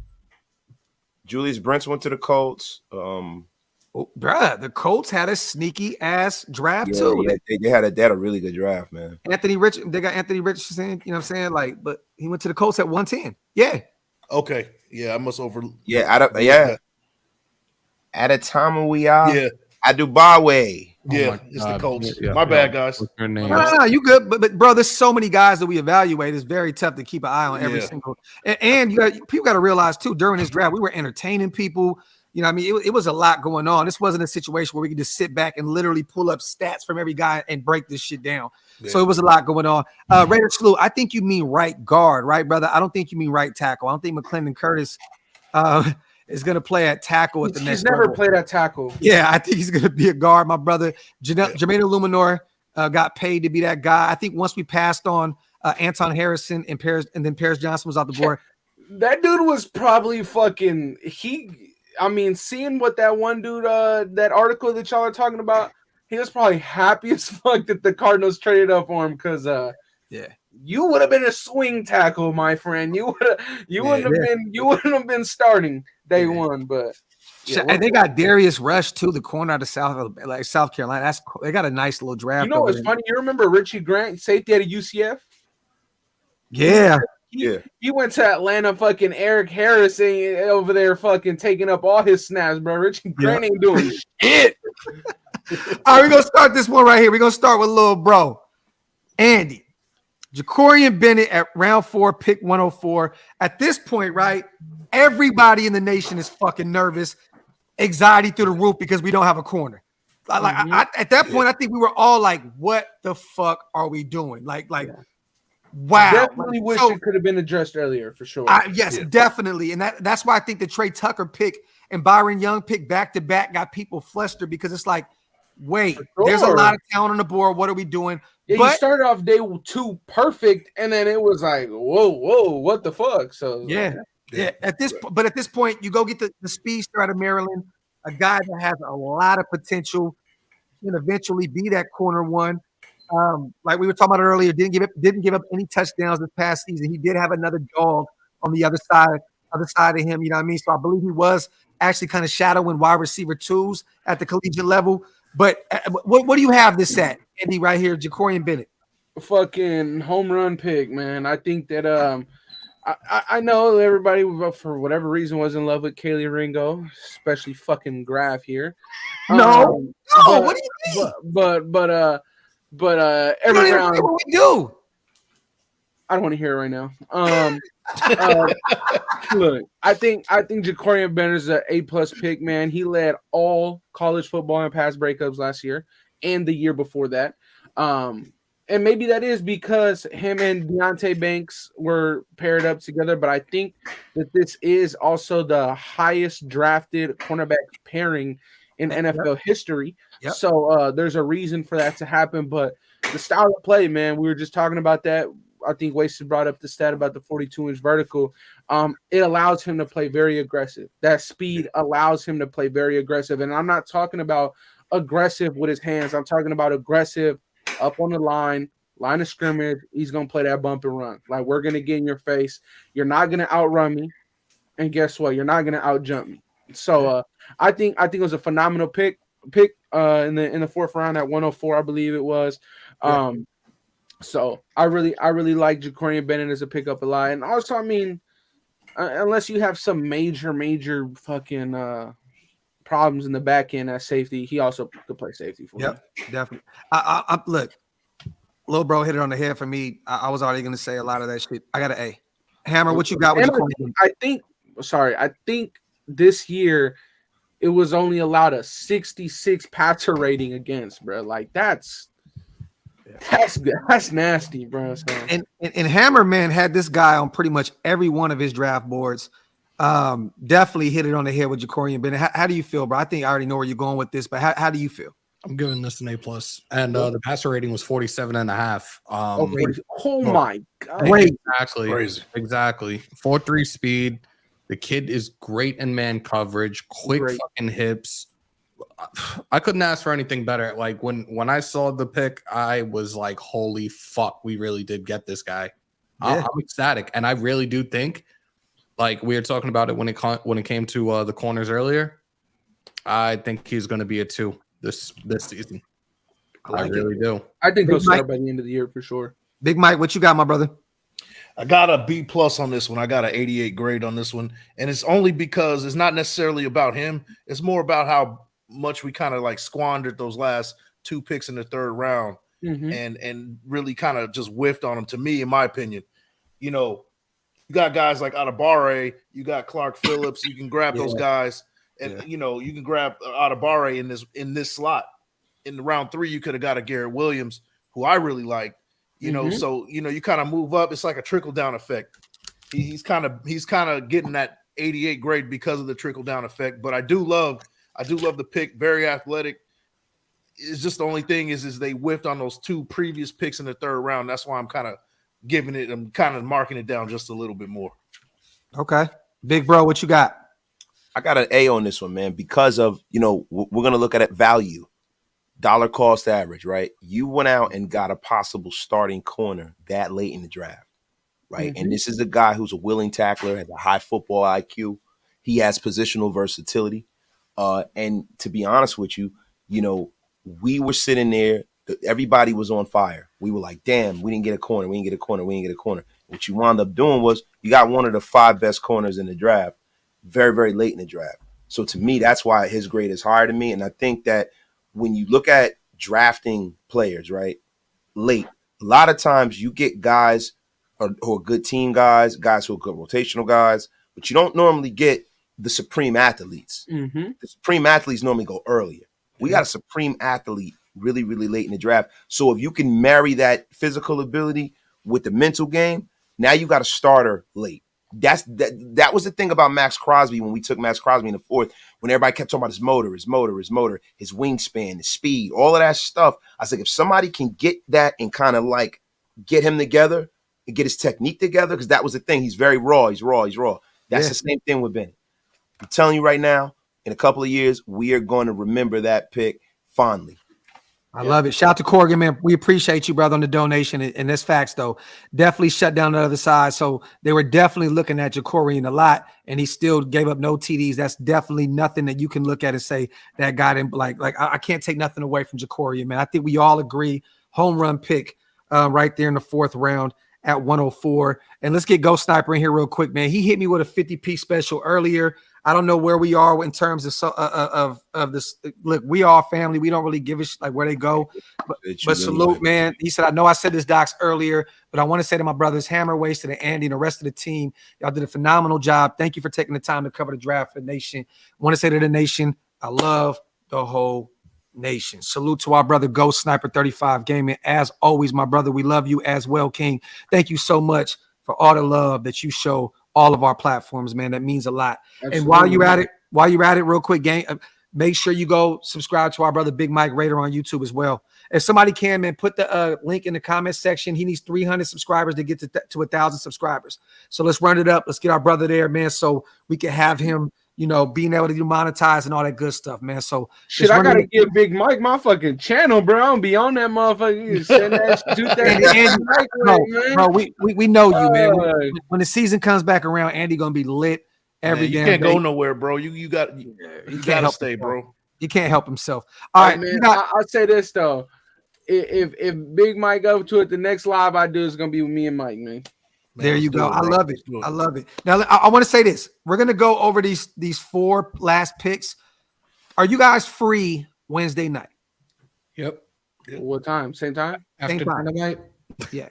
Julius Brents went to the Colts. The Colts had a sneaky ass draft too. Yeah, they had a really good draft, man. They got Anthony Richardson, you know what I'm saying? Like, but he went to the Colts at 110. Yeah. Okay. Yeah, I must over. Yeah, At a time when we are. Yeah. Adubawe. Yeah, it's the Colts. My bad, guys. What's your name? No, you good. But bro, there's so many guys that we evaluate. It's very tough to keep an eye on every single. And people got to realize too, during this draft, we were entertaining people. You know what I mean? It was a lot going on. This wasn't a situation where we could just sit back and literally pull up stats from every guy and break this shit down. Yeah. So it was a lot going on. Raider Slew, I think you mean right guard, right, brother? I don't think you mean right tackle. I don't think McClendon Curtis is going to play at tackle at the next He's never played at tackle. Yeah, I think he's going to be a guard, my brother. Jermaine Luminor got paid to be that guy. I think once we passed on Anton Harrison and then Paris Johnson was off the board. That dude was probably fucking seeing what that one dude, that article that y'all are talking about, he was probably happy as fuck that the Cardinals traded up for him because you would have been a swing tackle, my friend. You wouldn't have been starting day one, but and they got Darius Rush too, the corner out of South Carolina. That's cool. They got a nice little draft. You know what's funny? You remember Richie Grant, safety at UCF? Yeah. He went to Atlanta, fucking Eric Harris over there fucking taking up all his snaps, bro. Richie Grant ain't doing shit. All right, we're going to start this one right here. We're going to start with little bro. Andy. Jakorian Bennett at round 4, pick 104. At this point, right, everybody in the nation is fucking nervous, anxiety through the roof because we don't have a corner. At that point, I think we were all like, what the fuck are we doing? Wow. Definitely wish it could have been addressed earlier for sure. Yes, definitely. And that's why I think the Trey Tucker pick and Byron Young pick back-to-back got people flustered because it's like wait, Sure. there's a lot of talent on the board. What are we doing? Yeah, you started off day 2 perfect, and then it was like, whoa, what the fuck? So yeah. At this point, you go get the speedster out of Maryland, a guy that has a lot of potential, can eventually be that corner one. Like we were talking about earlier, didn't give up any touchdowns this past season. He did have another dog on the other side of him. You know what I mean? So I believe he was actually kind of shadowing wide receiver 2s at the collegiate level. But what do you have this at, Andy? Right here, Jakorian Bennett. Fucking home run pick, man. I think that I know everybody for whatever reason was in love with Kaylee Ringo, especially fucking Graphk here. No, what do you mean? But every round what we do. I don't want to hear it right now. Look, I think Jakorian Bennett is an A+ pick, man. He led all college football in pass breakups last year and the year before that. And maybe that is because him and Deontay Banks were paired up together, but I think that this is also the highest drafted cornerback pairing in NFL history. Yep. So there's a reason for that to happen. But the style of play, man, we were just talking about that. I think Wasted brought up the stat about the 42-inch vertical. It allows him to play very aggressive. That speed allows him to play very aggressive. And I'm not talking about aggressive with his hands. I'm talking about aggressive up on the line of scrimmage. He's going to play that bump and run. Like, we're going to get in your face. You're not going to outrun me. And guess what? You're not going to outjump me. So I think it was a phenomenal pick in the 4th round at 104, I believe it was. So I really like Jakorian Bennett as a pickup a lot. And also, I mean, unless you have some major fucking problems in the back end at safety, he also could play safety for me. Definitely. I look, little bro hit it on the head for me. I was already going to say a lot of that shit. I got an A. Hammer, what you got with Jakorian? I think this year it was only allowed a 66 passer rating against, bro. Like that's nasty, bro. So. And Hammer, man, had this guy on pretty much every one of his draft boards. Definitely hit it on the head with Jakorian Bennett. How do you feel, bro? I think I already know where you're going with this, but how do you feel? I'm giving this an A+. And the passer rating was 47.5. My God. Exactly. Crazy. Exactly. 4.3 speed. The kid is great in man coverage, quick fucking hips. I couldn't ask for anything better. Like when I saw the pick, I was like, holy fuck, we really did get this guy. Yeah. I'm ecstatic. And I really do think, like we were talking about it when it came to the corners earlier, I think he's going to be a 2 this season. I really do. I think he'll start by the end of the year for sure. Big Mike, what you got, my brother? I got a B+ on this one. I got an 88 grade on this one. And it's only because it's not necessarily about him. It's more about how much we kind of like squandered those last 2 picks in the 3rd round and really kind of just whiffed on them, to me, in my opinion. You know, you got guys like Adebawore, you got Clark Phillips, you can grab those guys, and you know, you can grab Adebawore in this slot. In the round 3, you could have got a Garrett Williams, who I really like. You know, so you know, you kind of move up. It's like a trickle down effect. He's kind of getting that 88 grade because of the trickle down effect. But I do love the pick. Very athletic. It's just the only thing is they whiffed on those 2 previous picks in the 3rd round. That's why I'm kind of giving it. I'm kind of marking it down just a little bit more. Okay, big bro, what you got? I got an A on this one, man, because of, you know, we're gonna look at it value. Dollar cost average, right? You went out and got a possible starting corner that late in the draft, right? And this is a guy who's a willing tackler, has a high football IQ. He has positional versatility. And to be honest with you, you know, we were sitting there, everybody was on fire. We were like, damn, we didn't get a corner. What you wound up doing was you got one of the 5 best corners in the draft very, very late in the draft. So to me, that's why his grade is higher than me. And I think that when you look at drafting players, right, late, a lot of times you get guys who are good team guys who are good rotational guys, but you don't normally get the supreme athletes. The supreme athletes normally go earlier. We got a supreme athlete really, really late in the draft. So if you can marry that physical ability with the mental game, now you got a starter late. that was the thing about Max Crosby when we took Max Crosby in the fourth, when everybody kept talking about his motor, his wingspan, his speed, all of that stuff. I was like, if somebody can get that and kind of like get him together and get his technique together, because that was the thing. He's very raw. He's raw. That's the same thing with Bennett. I'm telling you right now, in a couple of years, we are going to remember that pick fondly. I love it. Shout out to Corrigan, man. We appreciate you, brother, on the donation. And that's facts, though. Definitely shut down the other side. So they were definitely looking at Jakorian a lot, and he still gave up no TDs. That's definitely nothing that you can look at and say that guy didn't like. I can't take nothing away from Jakorian, man. I think we all agree. Home run pick right there in the fourth round at 104. And let's get Ghost Sniper in here real quick, man. He hit me with a 50-piece special earlier. I don't know where we are in terms of this. Look, we are family. We don't really give a like where they go. But salute, man. He said, I know I said this, Docs, earlier, but I want to say to my brothers, Hammer, Wasted, and Andy, and the rest of the team, y'all did a phenomenal job. Thank you for taking the time to cover the draft for the nation. I want to say to the nation, I love the whole nation. Salute to our brother, Ghost Sniper 35 Gaming. As always, my brother, we love you as well, King. Thank you so much for all the love that you show all of our platforms, man. That means a lot. Absolutely. And while you're at it, real quick, gang, make sure you go subscribe to our brother Big Mike Raider on YouTube as well. If somebody can, man, put the link in the comment section. He needs 300 subscribers to get to 1,000 subscribers. So let's run it up. Let's get our brother there, man, so we can have him, you know, being able to do monetize and all that good stuff, man. So shit, I gotta give Big Mike my fucking channel, bro. I'm be on that motherfucker. Send that bro, we know you, man. When the season comes back around, Andy gonna be lit every day. You can't go nowhere, bro. You gotta stay, bro. He can't help himself. All right, man. I'll say this though. If Big Mike up to it, the next live I do is gonna be with me and Mike, man. There you go. I love it. I love it. Now, I want to say this. We're going to go over these 4 last picks. Are you guys free Wednesday night? Yep. What time? Same time? After tonight? Yeah.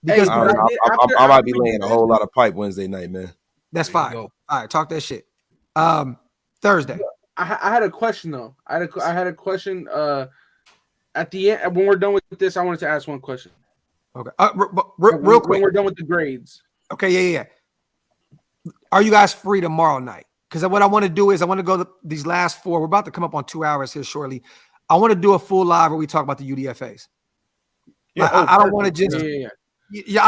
Because I might be laying a whole lot of pipe Wednesday night, man. That's fine. All right. Talk that shit. Thursday. I had a question, though. I had a question. At the end, when we're done with this, I wanted to ask one question. Okay. Real quick. When we're done with the grades. Okay. Yeah. Are you guys free tomorrow night? Because what I want to do is I want to go these last 4. We're about to come up on 2 hours here shortly. I want to do a full live where we talk about the UDFAs. Yeah, I don't want to just. I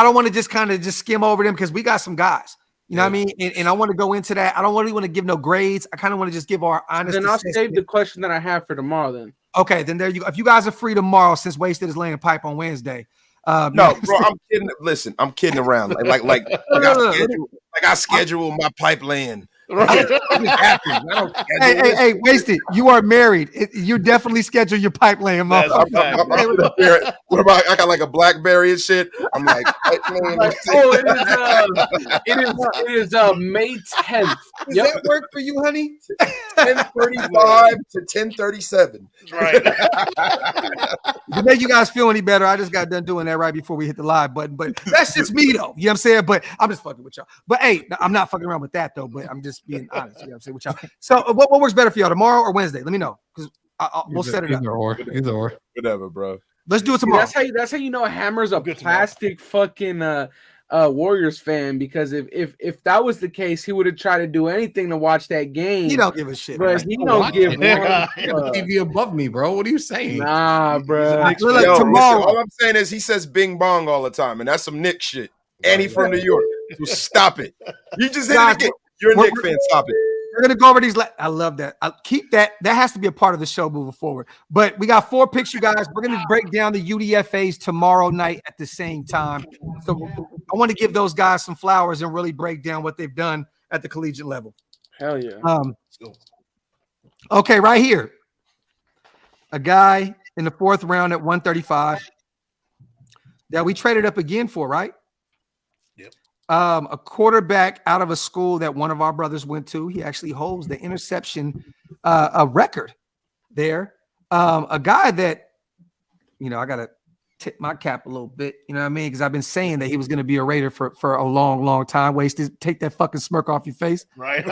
don't want to just kind of just skim over them because we got some guys. You know what I mean? And I want to go into that. I don't really want to give no grades. I kind of want to just give our honest. Then I'll save the question that I have for tomorrow. Then. Okay. Then there you go. If you guys are free tomorrow, since Wasted is laying pipe on Wednesday. No, bro, I'm kidding. Listen, I'm kidding around. Like I schedule my pipe laying. Hey, Wasted. You are married. You definitely schedule your pipe laying. What about? I got like a BlackBerry and shit. I'm like, it is May 10th. Does that work for you, honey? 10:35 to 10:37. Right. To make you guys feel any better, I just got done doing that right before we hit the live button. But that's just me, though. You know what I'm saying? But I'm just fucking with y'all. But hey, I'm not fucking around with that, though. But I'm just being honest. You know what I'm saying with y'all. So what works better for y'all, tomorrow or Wednesday? Let me know because we'll set it up. Either or. Whatever, bro. Let's do it tomorrow. That's how you know Hammer's a plastic fucking Warriors fan, because if that was the case, he would have tried to do anything to watch that game. He don't give a shit. But he don't give TV above me, bro. What are you saying? Nah, bro. Tomorrow. All I'm saying is he says Bing Bong all the time, and that's some Knicks shit. And he's from New York. So stop it. You just hit it again. You're a Knicks fan. Stop it. We're going to go over these. I love that. I'll keep that. That has to be a part of the show moving forward. But we got 4 picks, you guys. We're going to break down the UDFAs tomorrow night at the same time. So I want to give those guys some flowers and really break down what they've done at the collegiate level. Hell yeah. Okay, right here. A guy in the 4th round at 135 that we traded up again for, right? A quarterback out of a school that one of our brothers went to. He actually holds the interception a record there. A guy that, you know, I got to tip my cap a little bit, you know what I mean? Because I've been saying that he was going to be a Raider for a long, long time. Wasted. Take that fucking smirk off your face. Right.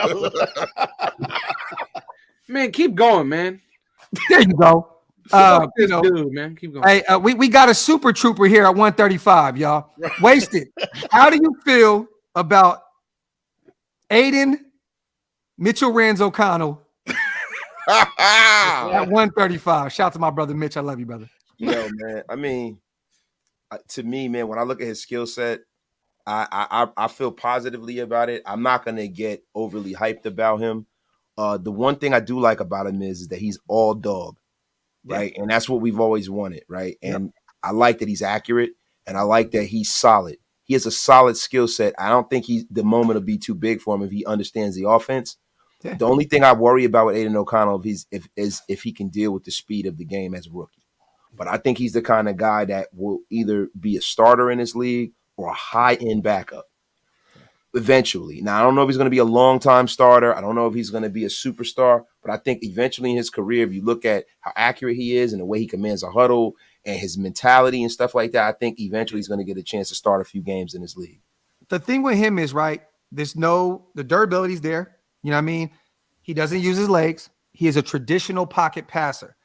Man, keep going, man. There you go. Dude, man, keep going. Hey, we got a super trooper here at 135, y'all. Wasted. How do you feel about Aidan Mitchell Renz O'Connell at 135. Shout out to my brother Mitch. I love you, brother. Yo, man. I mean, to me, man, when I look at his skill set, I feel positively about it. I'm not gonna get overly hyped about him. The one thing I do like about him is that he's all dog, right? And that's what we've always wanted, right? And I like that he's accurate, and I like that he's solid. He has a solid skill set. I don't think the moment will be too big for him if he understands the offense. Yeah. The only thing I worry about with Aidan O'Connell is if he can deal with the speed of the game as a rookie. But I think he's the kind of guy that will either be a starter in this league or a high-end backup eventually. Now, I don't know if he's going to be a long-time starter. I don't know if he's going to be a superstar. But I think eventually in his career, if you look at how accurate he is and the way he commands a huddle and his mentality and stuff like that, I think eventually he's going to get a chance to start a few games in this league. The thing with him is, right, the durability's there. You know what I mean? He doesn't use his legs. He is a traditional pocket passer.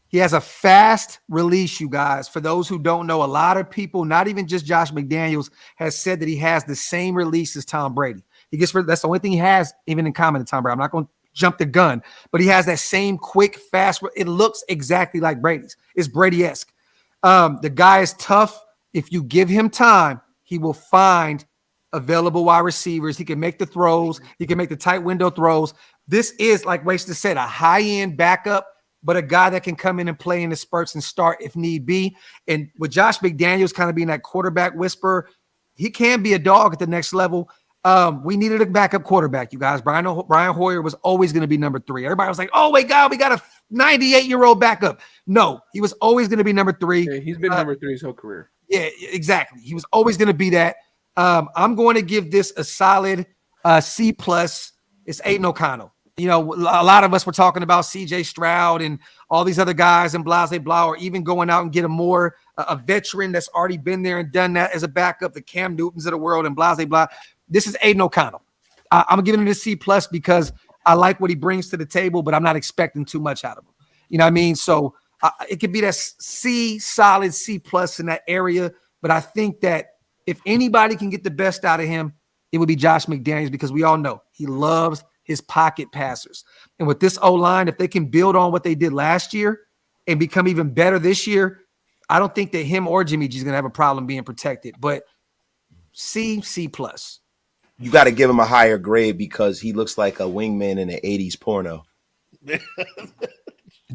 He has a fast release, you guys. For those who don't know, a lot of people, not even just Josh McDaniels, has said that he has the same release as Tom Brady. That's the only thing he has even in common to Tom Brady. I'm not going to jump the gun, but he has that same quick, fast. It looks exactly like Brady's. It's Brady-esque. The guy is tough. If you give him time, he will find available wide receivers. He can make the throws. He can make the tight window throws. This is, like Wasted said, a high-end backup, but a guy that can come in and play in the spurts and start if need be. And with Josh McDaniels kind of being that quarterback whisperer, he can be a dog at the next level. We needed a backup quarterback, you guys. Brian Hoyer was always going to be number 3. Everybody was like, oh, my God, we got a 98-year-old backup. No, he was always going to be number 3. Yeah, he's been number 3 his whole career. Yeah, exactly. He was always going to be that. I'm going to give this a solid C+. It's Aidan O'Connell. You know, a lot of us were talking about CJ Stroud and all these other guys and blah, or even going out and get a veteran that's already been there and done that as a backup, the Cam Newtons of the world and blah. This is Aidan O'Connell. I'm giving him a C+ because I like what he brings to the table, but I'm not expecting too much out of him. You know what I mean? So it could be that solid C+ in that area. But I think that if anybody can get the best out of him, it would be Josh McDaniels, because we all know he loves his pocket passers. And with this O-line, if they can build on what they did last year and become even better this year, I don't think that him or Jimmy G is going to have a problem being protected. But C+. You got to give him a higher grade because he looks like a wingman in an 80s porno.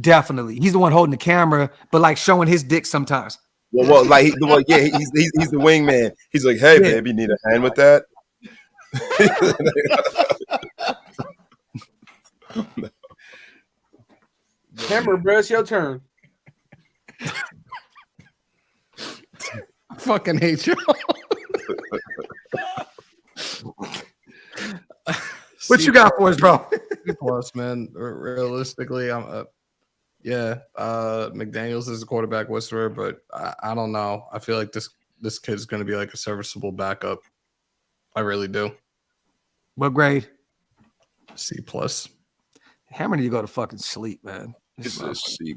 Definitely. He's the one holding the camera, but like showing his dick sometimes. Well, like he's the wingman. He's like, hey, baby, need a hand with that? Camera, bro, it's your turn. I fucking hate you. What you got for us, bro? Plus, man. Realistically, McDaniels is a quarterback whisperer, but I don't know. I feel like this kid's going to be like a serviceable backup. I really do. What grade? C+. Hammer need to go to fucking sleep, man. It's a C+.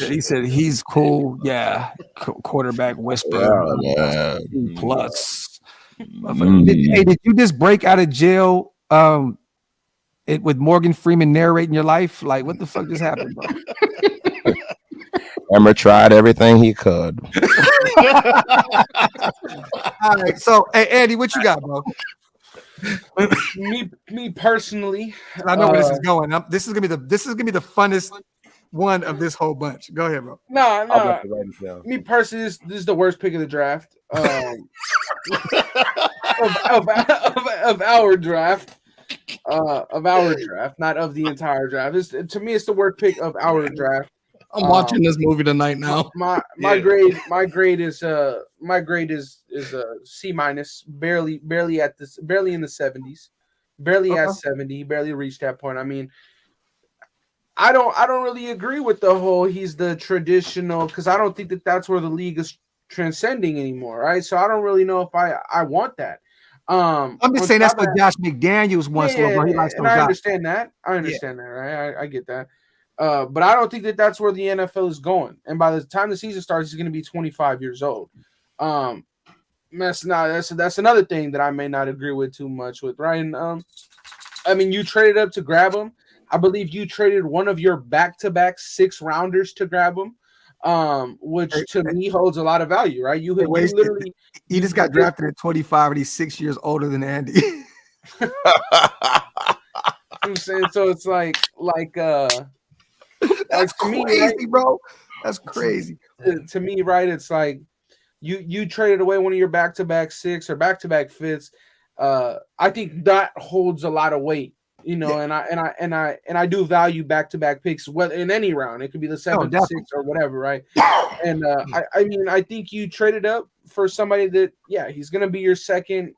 He said he's cool. Yeah. Quarterback whisperer. Yeah. C+. Did you just break out of jail with Morgan Freeman narrating your life? Like, what the fuck just happened, bro? Hammer tried everything he could. All right, so hey, Andy, what you got, bro? me personally, I know where this is going. This is gonna be the funnest one of this whole bunch. Go ahead, bro. No. Me personally, this is the worst pick of the draft. Of our draft. Not of the entire draft. To me, it's the worst pick of our draft. I'm watching this movie tonight now. My grade is a C-, barely in the 70s, barely at 70, barely reached that point. I mean, I don't really agree with the whole he's the traditional, because I don't think that's where the league is transcending anymore, right? So I don't really know if I want that. I'm just saying that's what Josh McDaniels wants. He likes and I understand that. That, right? I get that. But I don't think that's where the NFL is going. And by the time the season starts, he's going to be 25 years old. That's another thing that I may not agree with too much with, Ryan. I mean, you traded up to grab him. I believe you traded one of your back-to-back 6-rounders to grab him, which to me holds a lot of value, right? You literally he just got drafted at 25 and he's 6 years older than Andy. I'm saying, so it's like that's crazy, me, right? bro. That's crazy. To me, right? It's like you traded away one of your back-to-back 6 or back-to-back 5s. I think that holds a lot of weight, and I do value back-to-back picks, whether in any round. It could be the 7th, 6th, or whatever, right? And I mean, I think you traded up for somebody that, he's gonna be your second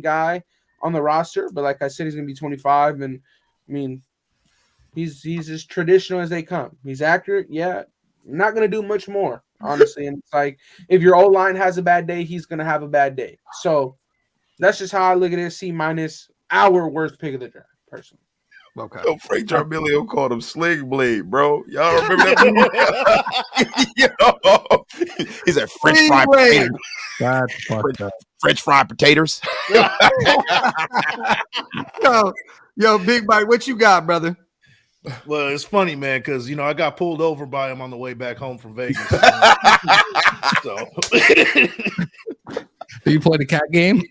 guy on the roster, but like I said, he's gonna be 25, and I mean, he's as traditional as they come. He's accurate, not gonna do much more, honestly. And it's like, if your O-line has a bad day, he's gonna have a bad day. So that's just how I look at it. C-, our worst pick of the draft, personally. Okay. Yo, Frank Jarmilio called him Sling Blade, bro. Y'all remember that? Yo, he said French fried potatoes. That's fucked up. French fried potatoes. Yo, Big Mike, what you got, brother? Well, it's funny, man, because I got pulled over by him on the way back home from Vegas. So, do you play the cat game?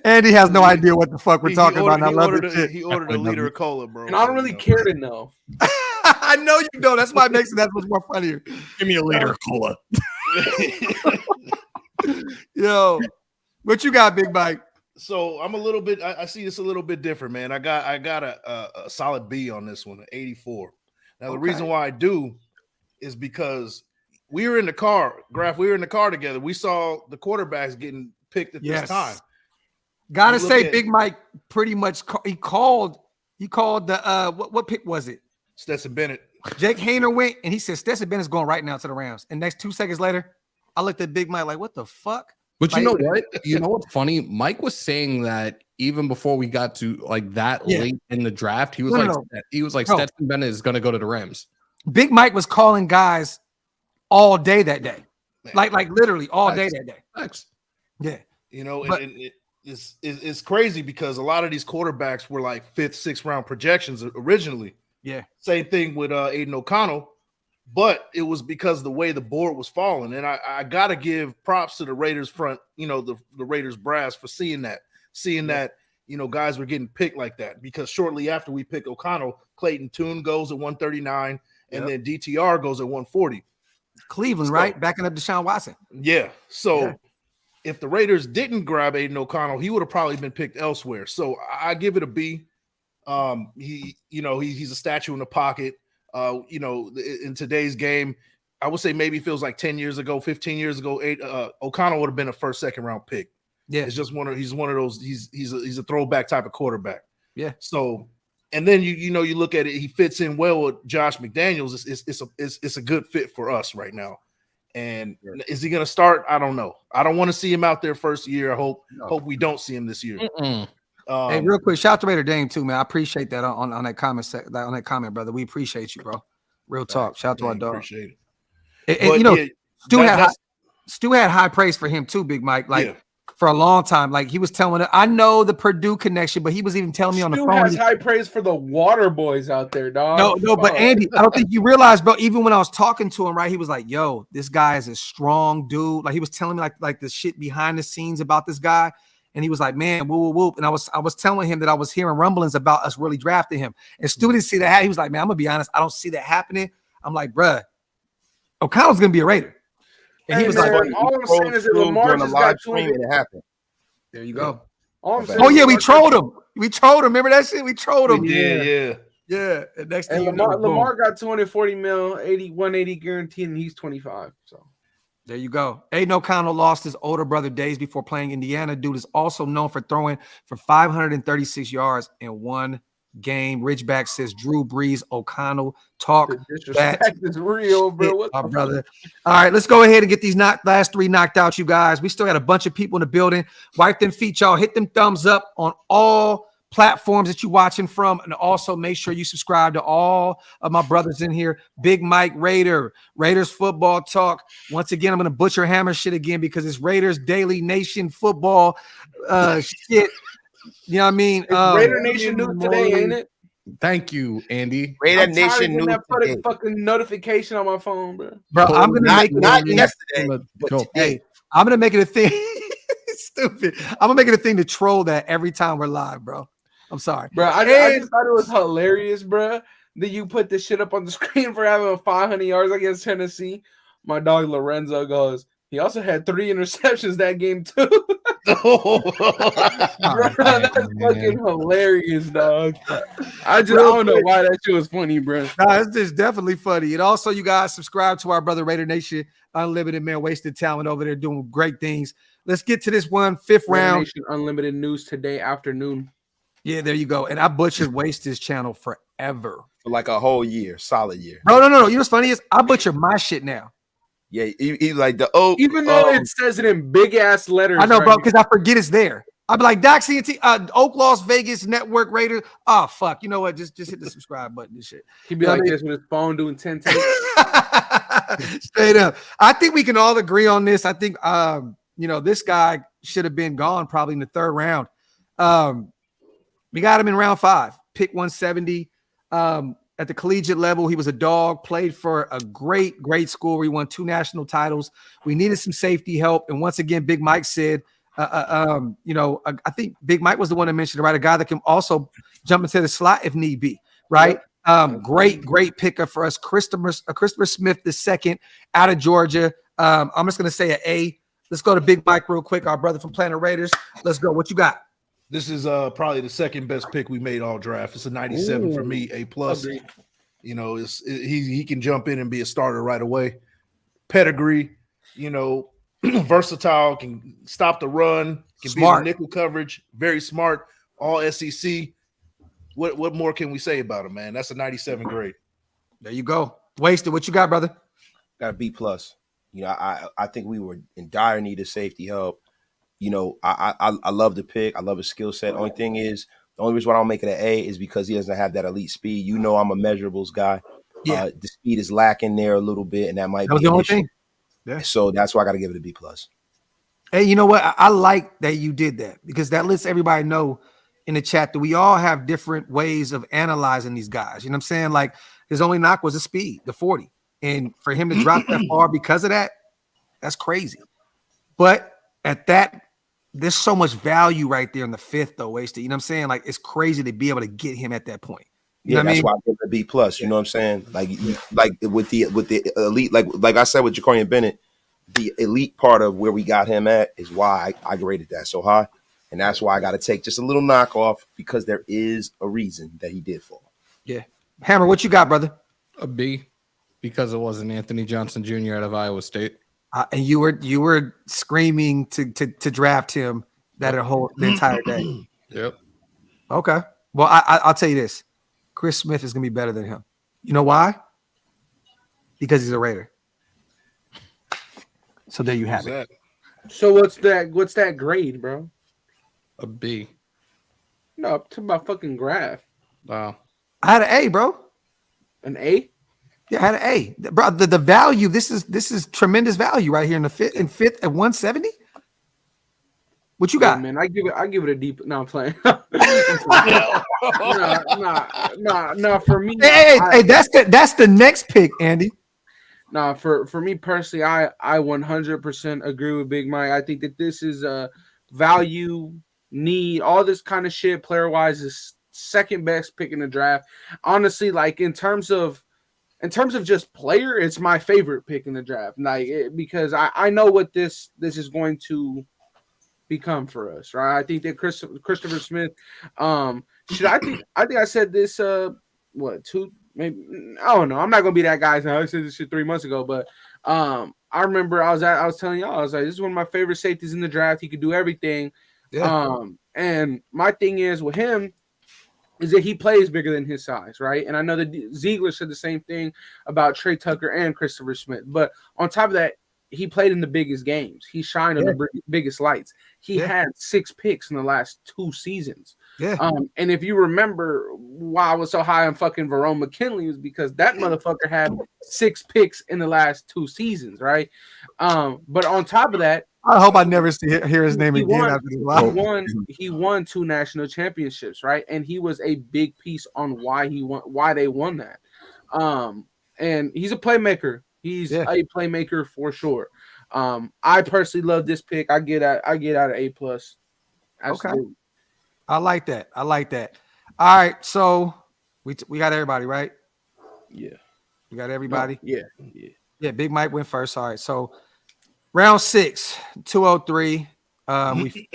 Andy has no idea what the fuck we're talking about. I love it. He ordered a liter of cola, bro. And I don't really care to know. I know you don't. That's why it makes it that much more funnier. Give me a liter of cola. Yo, what you got, Big Mike? So I'm a little bit. I see this a little bit different, man. I got a solid B on this one, an 84. Now the reason why I do is because we were in the car, Graphk. We were in the car together. We saw the quarterbacks getting picked at this time. Gotta say, Big Mike pretty much he called the what pick was it? Stetson Bennett. Jake Hayner went and he said Stetson Bennett's going right now to the Rams. And next 2 seconds later, I looked at Big Mike like, what the fuck? But you know what? You know what's funny? Mike was saying that even before we got to like that late in the draft, he was Stetson Bennett is going to go to the Rams. Big Mike was calling guys all day that day, like literally all day that day. Thanks. Yeah, it's crazy because a lot of these quarterbacks were like 5th, 6th round projections originally. Yeah, same thing with Aidan O'Connell. But it was because of the way the board was falling. And I got to give props to the Raiders front, the Raiders brass for seeing that, guys were getting picked like that. Because shortly after we pick O'Connell, Clayton Tune goes at 139 and then DTR goes at 140. Cleveland, right? Backing up Deshaun Watson. Yeah. So if the Raiders didn't grab Aidan O'Connell, he would have probably been picked elsewhere. So I give it a B. He's a statue in the pocket. In today's game, I would say maybe feels like 10 years ago, 15 years ago, O'Connell would have been a 1st, 2nd round pick. Yeah, it's just he's one of those. He's a throwback type of quarterback. Yeah. So, and then you look at it, he fits in well with Josh McDaniels. It's a good fit for us right now. And is he going to start? I don't know. I don't want to see him out there first year. I hope we don't see him this year. Hey, real quick, shout out to Raider Dame too, man. I appreciate that on that comment on that comment, brother. We appreciate you, bro. Real talk. Shout out to our dog. Appreciate it. And Stu had high praise for him too, Big Mike. For a long time, like he was telling it. I know the Purdue connection, but he was even telling me on the phone. Has high praise for the water boys out there, dog. No, but Andy, I don't think you realized, bro. Even when I was talking to him, right, he was like, "Yo, this guy is a strong dude." Like he was telling me like the shit behind the scenes about this guy. And he was like, man, whoop, whoop, whoop. And I was telling him that I was hearing rumblings about us really drafting him. And Stu didn't see that. He was like, man, I'm going to be honest. I don't see that happening. I'm like, bruh, O'Connell's going to be a Raider. And he was like, all I'm saying is that Lamar just got to him. It happened. There you go. We trolled him. We trolled him. Remember that shit? We trolled him. Yeah. And next thing Lamar got 240 mil, 180 guaranteed, and he's 25. So. There you go. Aidan O'Connell lost his older brother days before playing Indiana. Dude is also known for throwing for 536 yards in one game. Ridgeback says Drew Brees, O'Connell talk. That is real, bro. My brother. All right, let's go ahead and get these last 3 knocked out, you guys. We still got a bunch of people in the building. Wipe them feet, y'all. Hit them thumbs up on all platforms that you're watching from. And also make sure you subscribe to all of my brothers in here. Big Mike Raider, Raiders Football Talk. Once again, I'm going to butcher Hammer shit again because it's Raiders Daily Nation Football shit. You know what I mean? Raider Nation News today, ain't it? Thank you, Andy. Raider Nation News that fucking notification on my phone, bro. I'm going to make it not yesterday, but today. Hey, I'm going to make it a thing. Stupid. I'm going to make it a thing to troll that every time we're live, bro. I'm sorry. Bro, I just thought it was hilarious, bro, that you put this shit up on the screen for having 500 yards against Tennessee. My dog Lorenzo goes, he also had 3 interceptions that game, too. Bro, that's fucking hilarious, dog. I don't know why that shit was funny, bro. Nah, it's just definitely funny. And also, you guys subscribe to our brother Raider Nation Unlimited, man. Wasted talent over there doing great things. Let's get to this one, 5th round. Nation Unlimited News today afternoon. Yeah, there you go. And I butchered Wasted's channel forever. For like a whole year, solid year. No. You know what's funny is I butcher my shit now. Yeah, he like the even though it says it in big ass letters. I know, bro, because I forget it's there. I'll be like, Doxy and T, OakLosVegas Network Raiders. Oh, fuck. You know what? Just hit the subscribe button and shit. He'd be like this with his phone doing 10 takes. Straight up. I think we can all agree on this. I think, this guy should have been gone probably in the 3rd round. We got him in round 5, pick 170. At the collegiate level, he was a dog, played for a great school where he won 2 national titles. We needed some safety help. And once again, Big Mike said, I think Big Mike was the one that mentioned, right? A guy that can also jump into the slot if need be, right? Yep. Great pickup for us. Christopher Smith II out of Georgia. I'm just going to say an A. Let's go to Big Mike real quick, our brother from Planet Raiders. Let's go. What you got? This is probably the 2nd best pick we made all draft. It's a 97 for me, A+. You know, he can jump in and be a starter right away. Pedigree, versatile, can stop the run, can smart. Be in nickel coverage, very smart, all SEC. What more can we say about him, man? That's a 97 grade. There you go. Wasted. What you got, brother? Got a B+. I think we were in dire need of safety help. I love the pick. I love his skill set. Only thing is, the only reason why I don't make it an A is because he doesn't have that elite speed. I'm a measurables guy. Yeah. The speed is lacking there a little bit, and that might be the only thing. Yeah. So that's why I got to give it a B+. Hey, you know what? I like that you did that because that lets everybody know in the chat that we all have different ways of analyzing these guys. You know what I'm saying? Like his only knock was the speed, the 40. And for him to drop that far because of that, that's crazy. But at that, there's so much value right there in the 5th, though, Wasted. You know what I'm saying? Like, it's crazy to be able to get him at that point. You know what I mean? That's why I give it a B+. You know what I'm saying? Like with the elite, like I said with Jakorian Bennett, the elite part of where we got him at is why I graded that so high. And that's why I got to take just a little knock off because there is a reason that he did fall. Yeah. Hammer, what you got, brother? A B, because it wasn't Anthony Johnson Jr. out of Iowa State. And you were screaming to draft him the entire day. Yep. Okay. Well, I'll tell you this: Chris Smith is gonna be better than him. You know why? Because he's a Raider. So there you have it. So what's that grade, bro? A B. No, I'm talking about fucking Graphk. Wow. I had an A, bro. An A? Yeah, I had an A, bro. The value. This is tremendous value right here in the 5th at 170. What you got, man? I give it a deep. No, I'm playing. No. For me, hey, that's the next pick, Andy. No, for me personally, I 100% agree with Big Mike. I think that this is a value, need, all this kind of shit. Player wise, is 2nd best pick in the draft. Honestly, like in terms of just player, it's my favorite pick in the draft. Because I know what this is going to become for us, right? I think that Christopher Smith, I think I said this 2, maybe, I don't know. I'm not gonna be that guy. I said this shit 3 months ago, but I remember I was telling y'all, I was like, this is one of my favorite safeties in the draft. He could do everything. Yeah. And my thing is with him is that he plays bigger than his size, right? And I know that Ziegler said the same thing about Trey Tucker and Christopher Smith. But on top of that, he played in the biggest games. He shined on the biggest lights. He had 6 picks in the last 2 seasons. Yeah. And if you remember why I was so high on fucking Verone McKinley was because that motherfucker had 6 picks in the last 2 seasons, right? But on top of that, I hope I never hear his name again after this live. He won 2 national championships, right? And he was a big piece on why they won that. And he's a playmaker. He's a playmaker for sure. I personally love this pick. I get out of A+. Absolutely. Okay. I like that. All right, so we got everybody, right? Yeah. We got everybody. Yeah. Big Mike went first. All right, so round 6, 203. We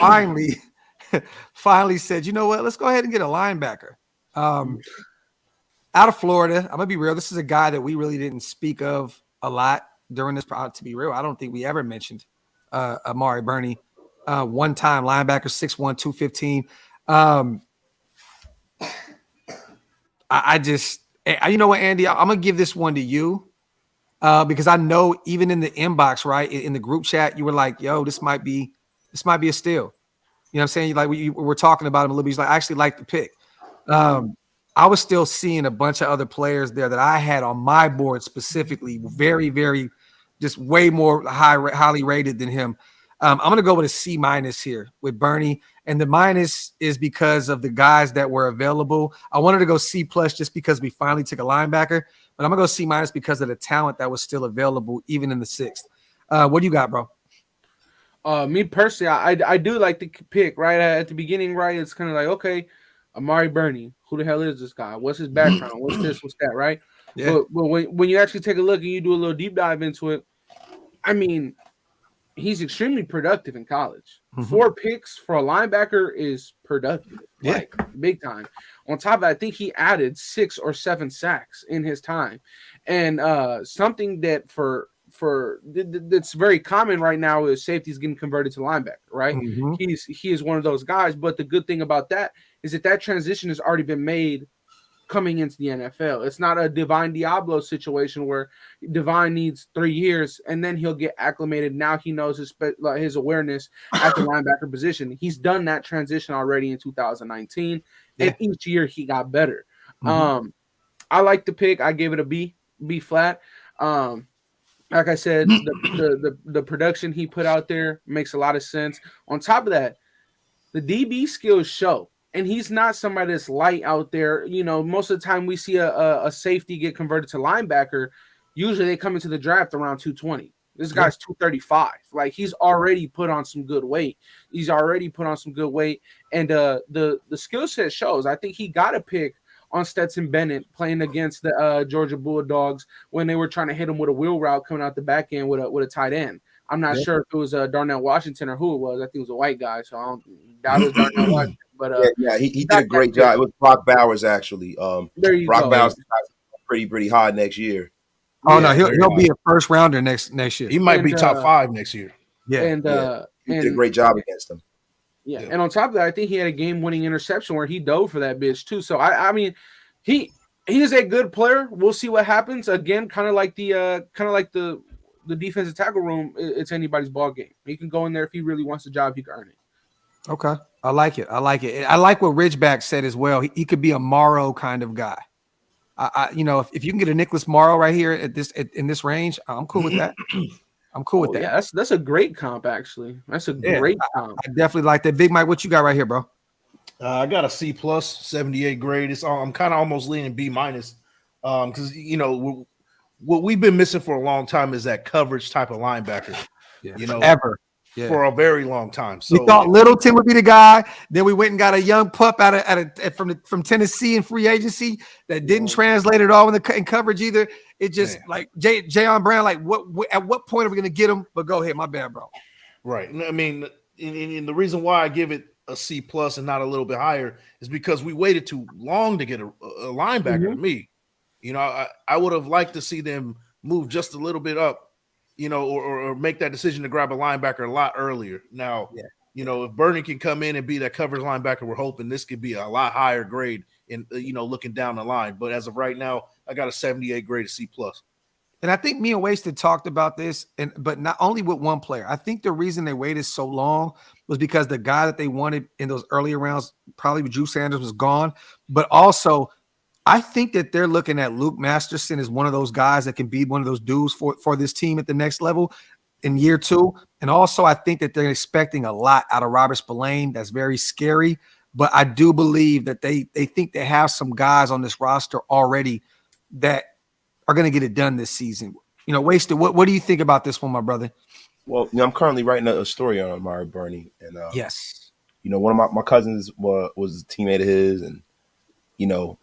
finally said, you know what? Let's go ahead and get a linebacker. Out of Florida. I'm gonna be real. This is a guy that we really didn't speak of a lot during this. To be real, I don't think we ever mentioned Amari Burney. One-time linebacker, 6'1", 215. I just, you know what, Andy, I'm gonna give this one to you because I know even in the inbox, right, in the group chat, you were like, "Yo, this might be a steal." You know what I'm saying? Like we were talking about him a little bit. He's like, "I actually like the pick." I was still seeing a bunch of other players there that I had on my board specifically, very, very, just way more highly rated than him. I'm going to go with a C- here with Burney. And the minus is because of the guys that were available. I wanted to go C+ just because we finally took a linebacker, but I'm going to go C- because of the talent that was still available, even in the 6th. What do you got, bro? Me personally, I do like the pick, right? At the beginning, right? It's kind of like, okay, Amari Burney, who the hell is this guy? What's his background? What's this? What's that, right? Yeah. But when you actually take a look and you do a little deep dive into it, I mean, he's extremely productive in college. 4 picks for a linebacker is productive, like big time. On top of that, I think he added 6 or 7 sacks in his time, and something that that's very common right now is safeties getting converted to linebacker. Right, he is one of those guys. But the good thing about that is that transition has already been made coming into the NFL. It's not a Divine Diablo situation where Divine needs 3 years and then he'll get acclimated. Now he knows his awareness at the linebacker position. He's done that transition already in 2019, and each year he got better. I like the pick. I gave it a B flat. Like I said, the production he put out there makes a lot of sense. On top of that, the DB skills show. And he's not somebody that's light out there. You know, most of the time we see a safety get converted to linebacker. Usually they come into the draft around 220. This guy's 235. Like, he's already put on some good weight. And the skill set shows. I think he got a pick on Stetson Bennett playing against the Georgia Bulldogs when they were trying to hit him with a wheel route coming out the back end with a tight end. I'm not sure if it was Darnell Washington or who it was. I think it was a white guy, so I don't doubt it was Darnell Washington. But he did a great job. It was Brock Bowers, actually. There you Brock go. Bowers is pretty hard next year. Oh no, he'll be a first rounder next year. He might be top 5 next year. He did a great job against him. Yeah, and on top of that, I think he had a game-winning interception where he dove for that bitch too. So I mean, he is a good player. We'll see what happens. Again, kind of like the defensive tackle room. It's anybody's ball game. He can go in there if he really wants the job. He can earn it. Okay, I like it. I like what Ridgeback said as well. He could be a Morrow kind of guy. If you can get a Nicholas Morrow right here in this range, I'm cool with that. I'm cool with that. Yeah, that's a great comp, actually. That's a great comp. I definitely like that. Big Mike, what you got right here, bro? I got a C+, 78 grade. I'm kind of almost leaning B-, because what we've been missing for a long time is that coverage type of linebacker. Ever. Yeah. For a very long time. So we thought Littleton would be the guy. Then we went and got a young pup from Tennessee in free agency that didn't translate at all in coverage either. It just like Jayon Brown. Like at what point are we going to get him? But go ahead, my bad, bro. Right. I mean, and the reason why I give it a C+ and not a little bit higher is because we waited too long to get a linebacker. To me, I would have liked to see them move just a little bit up. Or make that decision to grab a linebacker a lot earlier. Now, if Burney can come in and be that coverage linebacker, we're hoping this could be a lot higher grade in, looking down the line. But as of right now, I got a 78 grade, a C+. And I think me and Wasted talked about this, but not only with one player. I think the reason they waited so long was because the guy that they wanted in those earlier rounds probably Drew Sanders was gone, but also I think that they're looking at Luke Masterson as one of those guys that can be one of those dudes for this team at the next level in year 2. And also I think that they're expecting a lot out of Robert Spillane. That's very scary, but I do believe that they think they have some guys on this roster already that are going to get it done this season. Wasted. What do you think about this one, my brother? Well, I'm currently writing a story on Amari Burney, and yes, one of my cousins was a teammate of his, and one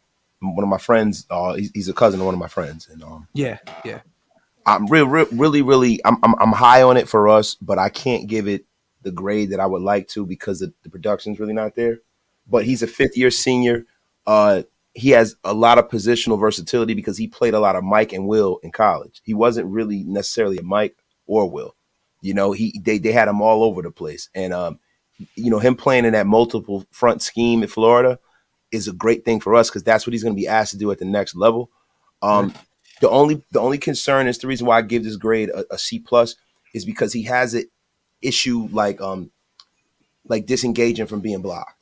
of my friends, he's a cousin of one of my friends, and yeah, I'm really I'm high on it for us, but I can't give it the grade that I would like to because the production's really not there. But he's a 5th-year senior. He has a lot of positional versatility because he played a lot of Mike and Will in college. He wasn't really necessarily a Mike or Will. They had him all over the place. And, him playing in that multiple front scheme in Florida is a great thing for us because that's what he's going to be asked to do at the next level. The only concern is the reason why I give this grade a C+ is because he has an issue like disengaging from being blocked.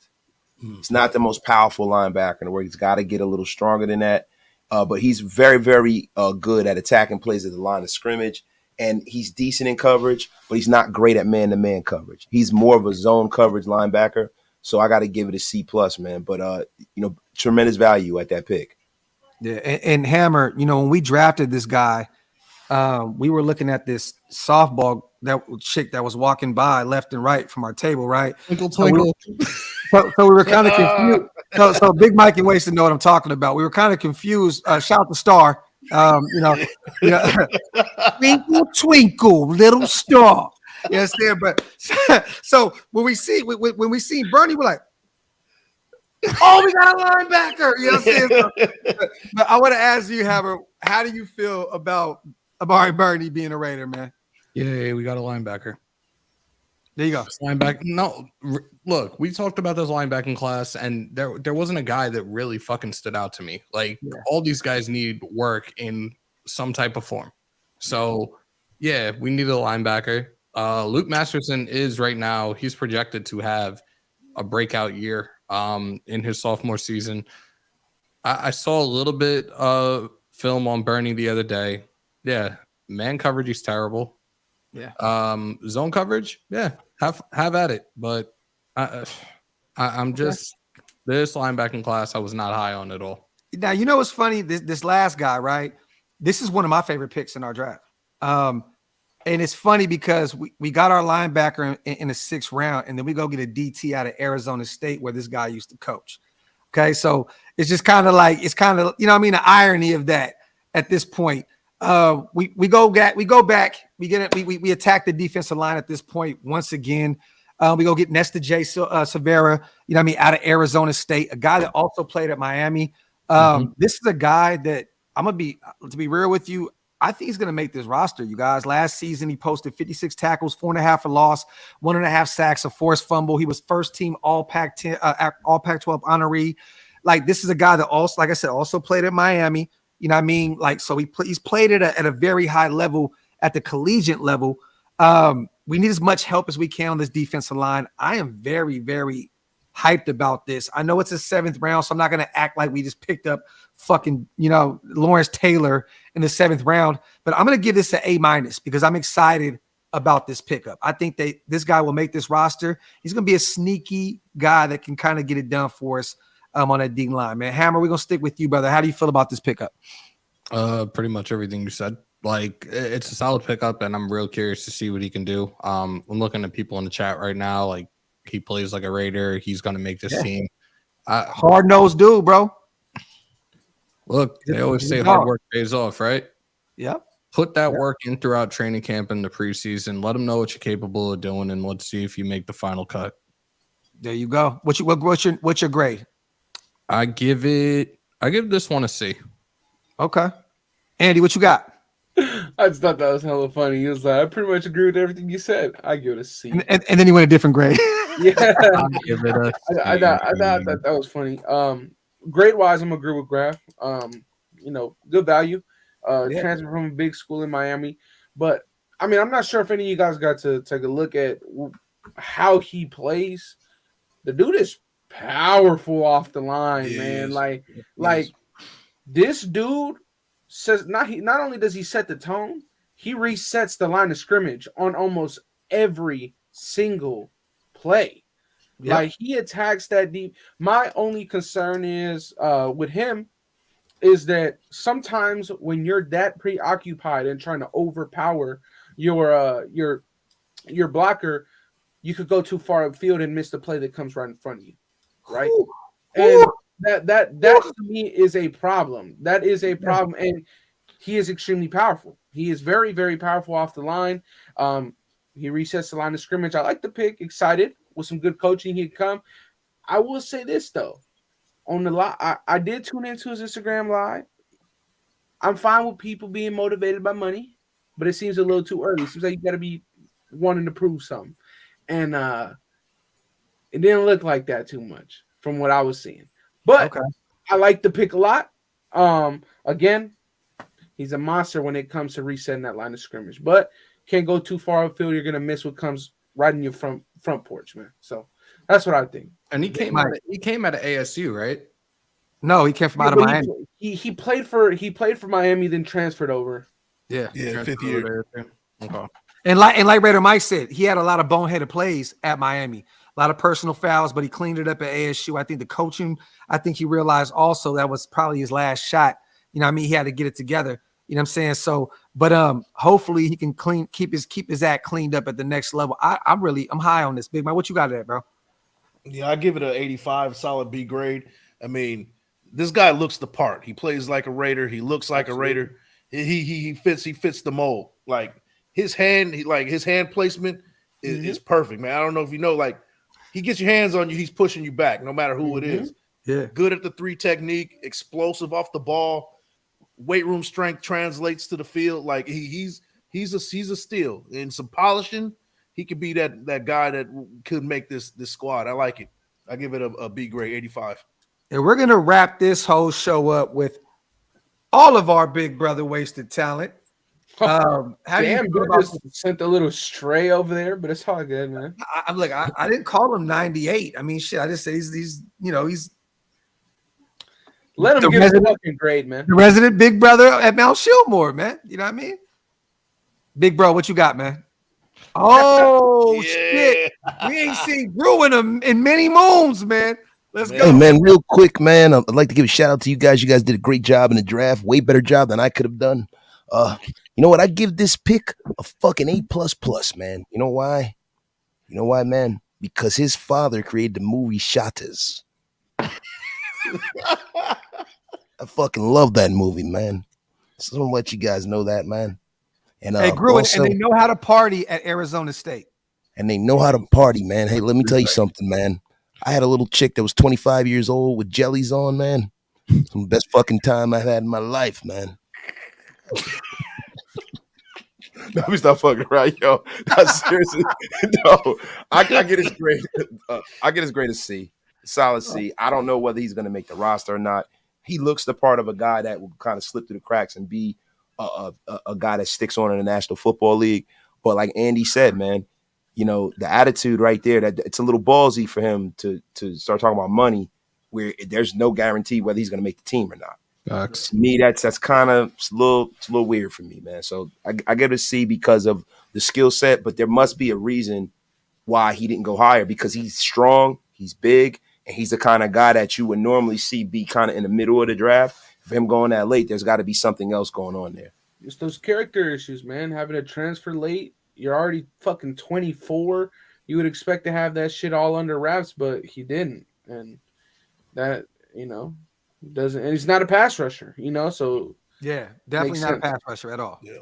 It's not the most powerful linebacker in the world. He's got to get a little stronger than that. But he's very, very good at attacking plays at the line of scrimmage. And he's decent in coverage, but he's not great at man-to-man coverage. He's more of a zone coverage linebacker. So I got to give it a C+, man. But, tremendous value at that pick. Yeah, and Hammer, when we drafted this guy, we were looking at this softball chick that was walking by left and right from our table, right? Twinkle. So we were kind of confused. So Big Mike and Wasted know what I'm talking about. We were kind of confused. Shout to Star. Twinkle, twinkle, little star. You understand? But so when we see Burney, we're like, oh, we got a linebacker. You know what I'm saying? But I want to ask you, Hammer, how do you feel about Amari Burney being a Raider, man? Yeah, we got a linebacker. There you go. Linebacker. No, look, we talked about this linebacking class, and there wasn't a guy that really fucking stood out to me. All these guys need work in some type of form. So, yeah, we need a linebacker. Luke Masterson is right now, he's projected to have a breakout year in his sophomore season. I saw a little bit of film on Burney the other day. Yeah, man coverage is terrible. Yeah. Zone coverage, yeah, have at it. But I'm just this linebacking class I was not high on at all. Now what's funny? This last guy, right? This is one of my favorite picks in our draft. And it's funny because we got our linebacker in the 6th round, and then we go get a DT out of Arizona State where this guy used to coach. Okay, so it's just kind of like the irony of that at this point. We go back. We attack the defensive line at this point once again. We go get Nesta J. Severa, out of Arizona State, a guy that also played at Miami. This is a guy that to be real with you, I think he's going to make this roster, you guys. Last season, he posted 56 tackles, 4.5 for loss, 1.5 sacks, a forced fumble. He was first team All Pac-10, All Pac-12 honoree. This is a guy that also, like I said, also played at Miami. So he's played at a very high level at the collegiate level. We need as much help as we can on this defensive line. I am very, very hyped about this. I know it's a 7th round, so I'm not going to act like we just picked up fucking, Lawrence Taylor in the 7th round, but I'm going to give this an A- because I'm excited about this pickup. I think this guy will make this roster. He's going to be a sneaky guy that can kind of get it done for us on that D line, man. Hammer, we're going to stick with you, brother. How do you feel about this pickup? Pretty much everything you said. It's a solid pickup, and I'm real curious to see what he can do. I'm looking at people in the chat right now. He plays like a Raider. He's going to make this team. Hard-nosed dude, bro. Look, they always say hard work pays off, right? Yep. Put that work in throughout training camp and the preseason. Let them know what you're capable of doing, and let's see if you make the final cut. There you go. What's your grade? I give this one a C. Okay. Andy, what you got? I just thought that was hella funny. He was like, I pretty much agree with everything you said. I give it a C. And then he went a different grade. Yeah. I'll give it a C. I thought that was funny. Grade wise, I'm agree with Graphk. Good value. Transfer from a big school in Miami. But I'm not sure if any of you guys got to take a look at how he plays. The dude is powerful off the line, man. Like this dude says not only does he set the tone, he resets the line of scrimmage on almost every single play. Yep. Like he attacks that deep. My only concern is with him is that sometimes when you're that preoccupied and trying to overpower your blocker, you could go too far upfield and miss the play that comes right in front of you, right? Ooh. And that to me is a problem. That is a problem, and he is extremely powerful. He is very, very powerful off the line. He resets the line of scrimmage. I like the pick. Excited with some good coaching. He'd come. I will say this though. On the live, I did tune into his Instagram live. I'm fine with people being motivated by money, but it seems a little too early. It seems like you got to be wanting to prove something. And it didn't look like that too much from what I was seeing. But I like the pick a lot. Again, he's a monster when it comes to resetting that line of scrimmage. But can't go too far upfield. You're going to miss what comes right in your front porch, man. So that's what I think. And he came out of ASU, right? No, he came from out of Miami. He played for Miami, then transferred over. Yeah, fifth year. Okay. And like Raider Mike said, he had a lot of boneheaded plays at Miami, a lot of personal fouls, but he cleaned it up at ASU. I think the coaching, I think he realized also that was probably his last shot. You know what I mean? He had to get it together. You know what I'm saying? So, but hopefully he can keep his act cleaned up at the next level. I'm high on this, Big Man. What you got there, bro? Yeah, I give it an 85, solid B grade. I mean, this guy looks the part. He plays like a Raider. He looks like a Raider. He fits the mold. Like his hand placement is perfect, man. I don't know if you know, like he gets your hands on you, he's pushing you back, no matter who it is. Yeah, good at the 3 technique, explosive off the ball, weight room strength translates to the field. Like he's a steal. And some polishing, he could be that guy that could make this squad. I like it. I give it a B grade, 85. And we're gonna wrap this whole show up with all of our big brother wasted talent. How Damn, do you just sent a little stray over there, but it's all good, man. I didn't call him 98. I mean, shit. I just say he's let him get a fucking grade, man. The resident big brother at Mount ShieldMore, man. You know what I mean? Big bro, what you got, man? Oh shit! We ain't seen Brew in many moons, man. Let's go. Hey, man, real quick, man. I'd like to give a shout out to you guys. You guys did a great job in the draft. Way better job than I could have done. You know what? I give this pick a fucking A++, man. You know why? You know why, man? Because his father created the movie Shatters. I fucking love that movie, man. So I'm gonna let you guys know that, man. And hey, Grew, also, and they know how to party at Arizona State. And they know how to party, man. Hey, let me tell you something, man. I had a little chick that was 25 years old with jellies on, man. Some the best fucking time I've had in my life, man. No, we stop fucking around, yo. No, seriously, no. I get his grade. I get his grade a C, solid C. I don't know whether he's going to make the roster or not. He looks the part of a guy that will kind of slip through the cracks and be a guy that sticks on in the National Football League. But like Andy said, man, you know, the attitude right there, that it's a little ballsy for him to start talking about money where there's no guarantee whether he's going to make the team or not. To me, that's kind of a little weird for me, man. So I give it a C because of the skill set, but there must be a reason why he didn't go higher, because he's strong, he's big, and he's the kind of guy that you would normally see be kind of in the middle of the draft. For him going that late, there's got to be something else going on there. It's those character issues, man. Having a transfer late, you're already fucking 24. You would expect to have that shit all under wraps, but he didn't. And that, you know, doesn't, and he's not a pass rusher, you know, so yeah, definitely not a pass rusher at all. Yeah.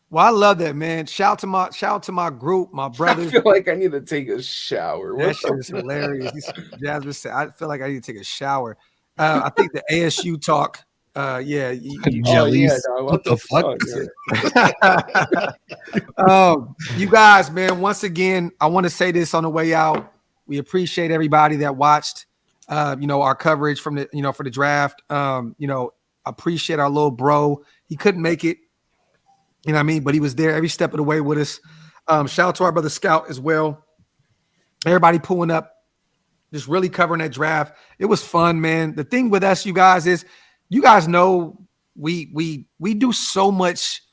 Well, I love that, man. Shout out to my group, my brothers. I feel like I need to take a shower. That shit is hilarious. Jasmine said, I feel like I need to take a shower. I think the ASU talk. Jellies. What the fuck? You guys, man. Once again, I want to say this on the way out. We appreciate everybody that watched. Our coverage from the, for the draft. Appreciate our little bro. He couldn't make it, you know what I mean? But he was there every step of the way with us. Shout out to our brother Scout as well. Everybody pulling up just really covering that draft. It was fun, man. The thing with us, you guys, is you guys know we do so much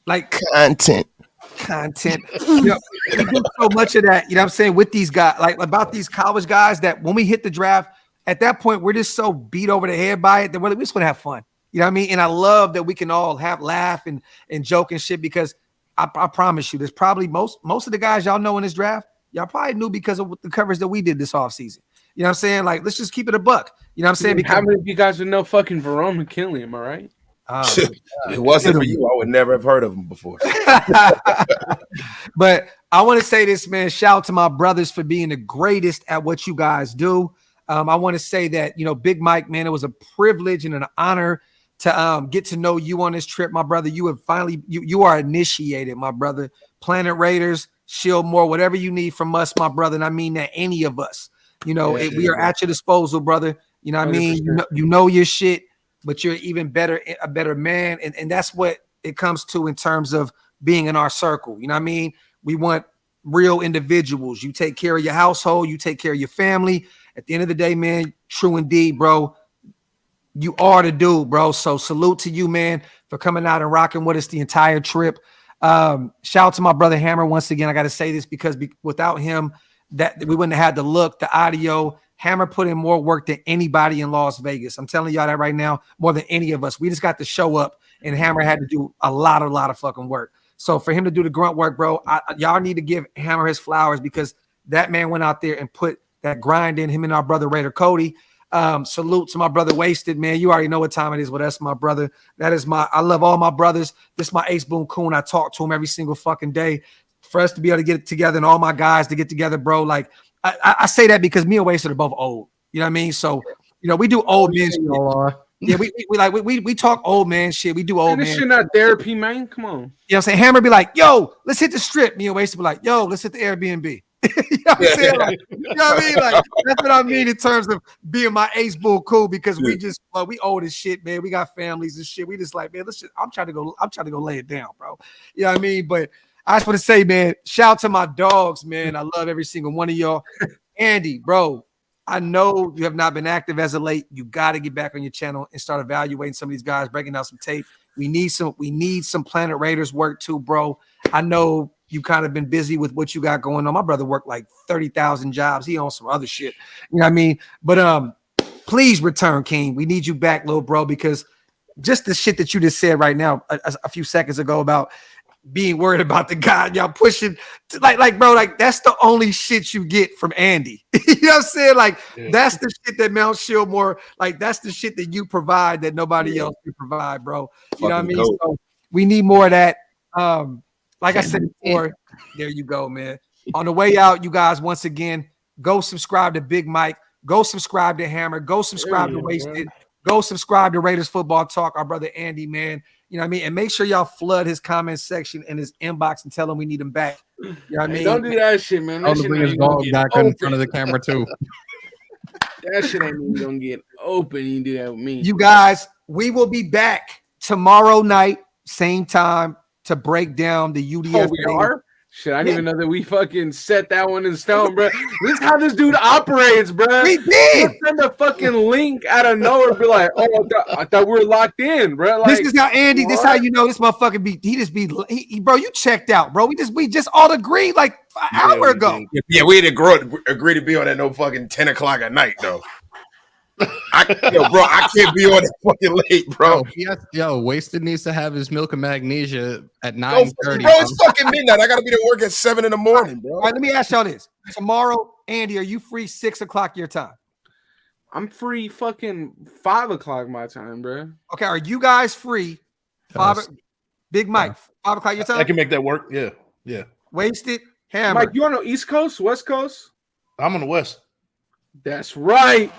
like content. You know, we do so much of that, you know what I'm saying, with these guys, like about these college guys, that when we hit the draft, at that point, we're just so beat over the head by it that we just want to have fun. You know what I mean? And I love that we can all laugh and joke and shit, because I promise you, there's probably most of the guys y'all know in this draft, y'all probably knew because of the coverage that we did this offseason. You know what I'm saying? Like, let's just keep it a buck. You know what I'm saying? Because how many of you guys would know fucking Verone McKinley? Am I right? It wasn't for you, I would never have heard of him before. But I want to say this, man. Shout out to my brothers for being the greatest at what you guys do. I want to say that, you know, Big Mike, man, it was a privilege and an honor to get to know you on this trip, my brother. You have finally, you are initiated, my brother. Planet Raiders, ShieldMore, whatever you need from us, my brother. And I mean that, any of us, you know, we are at your disposal, brother. You know what I mean? You know your shit, but you're even better, a better man. And that's what it comes to in terms of being in our circle. You know what I mean? We want real individuals. You take care of your household. You take care of your family. At the end of the day, man, true indeed, bro. You are the dude, bro. So salute to you, man, for coming out and rocking with us the entire trip. Shout out to my brother Hammer once again. I got to say this because without him, that we wouldn't have had the look, the audio. Hammer put in more work than anybody in Las Vegas. I'm telling y'all that right now, more than any of us. We just got to show up, and Hammer had to do a lot of fucking work. So for him to do the grunt work, bro, y'all need to give Hammer his flowers, because that man went out there and put that grind in, him and our brother Raider Cody. Salute to my brother Wasted, man. You already know what time it is with us, my brother. I love all my brothers. This is my ace boom coon. I talk to him every single fucking day. For us to be able to get it together and all my guys to get together, bro, like I say that because me and Wasted are both old. You know what I mean? So, you know, we do old men shit. Yeah, we talk old man shit. We do old man. This shit not therapy, man. Come on. You know what I'm saying? Hammer be like, yo, let's hit the strip. Me and Wasted be like, yo, let's hit the Airbnb. You know what I'm saying? Like, you know what I mean? Like, that's what I mean in terms of being my ace bull cool, because we just we old as shit, man. We got families and shit. We just like, man, I'm trying to go lay it down, bro. You know what I mean? But I just want to say, man, shout out to my dogs, man. I love every single one of y'all. Andy, bro, I know you have not been active as of late. You got to get back on your channel and start evaluating some of these guys, breaking out some tape. We need some Planet Raiders work too, bro. I know you kind of been busy with what you got going on. My brother worked like 30,000 jobs. He on some other shit. You know what I mean? But please return, King. We need you back, little bro, because just the shit that you just said right now a few seconds ago about being worried about the guy y'all pushing, like bro, like that's the only shit you get from Andy. You know what I'm saying? Like that's the shit that Mount ShieldMore, like that's the shit that you provide that nobody else can provide, bro. You know what I mean? So we need more of that. Like I said before, there you go, man. On the way out, you guys, once again, go subscribe to Big Mike, go subscribe to Hammer, go subscribe to Wasted, go subscribe to Raiders Football Talk, our brother Andy, man. You know what I mean? And make sure y'all flood his comment section and his inbox and tell him we need him back. You know what I mean? Don't do that shit, man. That shit bring his dog back in front of the camera too. That shit ain't even gonna get open. You do that with me. You guys, we will be back tomorrow night, same time, to break down the UDF. Oh, we are? Shit, I didn't even know that we fucking set that one in stone, bro. This is how this dude operates, bro. We did. Send a fucking link out of nowhere, be like, oh, I thought we were locked in, bro. Like, this is how Andy. What? This is how you know this motherfucker be. He just be, bro. You checked out, bro. We just all agreed like an hour ago. Yeah, we didn't agree to be on at no fucking 10 o'clock at night though. Bro, I can't be on that fucking late, bro. Wasted needs to have his milk and magnesia at 9:30. Bro, it's fucking midnight. I gotta be to work at 7 a.m, bro. All right, let me ask y'all this. Tomorrow, Andy, are you free 6 o'clock your time? I'm free fucking 5 o'clock my time, bro. Okay, are you guys free? Big Mike, 5 o'clock your time? I can make that work. Yeah. Wasted, Hammer. Mike, you on the East Coast, West Coast? I'm on the West. That's right.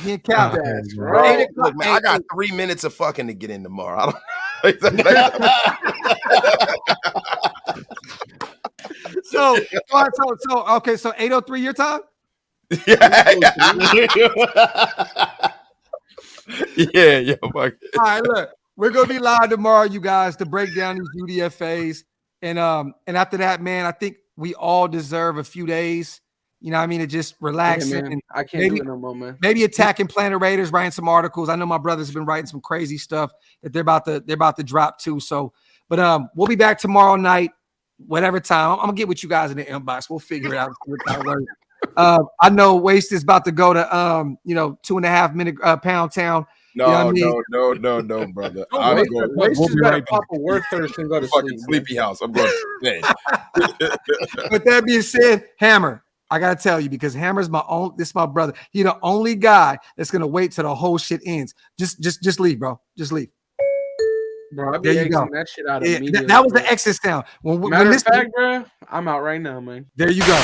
Me and Cal. That's right. Look, man, I got 3 minutes of fucking to get in tomorrow. So 8:03 your time? Yeah, Mike. All right, look, we're gonna be live tomorrow, you guys, to break down these UDFAs. And after that, man, I think we all deserve a few days. You know what I mean? To just relax. Yeah, and I can't do it no more, man. Maybe attacking Planet Raiders, writing some articles. I know my brothers have been writing some crazy stuff that they're about to drop too. So, but we'll be back tomorrow night, whatever time. I'm gonna get with you guys in the inbox. We'll figure it out. I know Waste is about to go to 2.5 minute Pound Town. No, no, brother. Waste is got to pop a word first and go to fucking sleepy house. I'm going to bed. With that being said, Hammer, I gotta tell you, because Hammer's this is my brother. He's the only guy that's gonna wait till the whole shit ends. Just leave, bro. Just leave. Bro, I'll be exiting that shit out immediately. That was the exit sound. Matter of fact, bro, I'm out right now, man. There you go.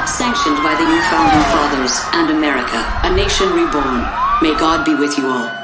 Sanctioned by the new founding fathers and America, a nation reborn. May God be with you all.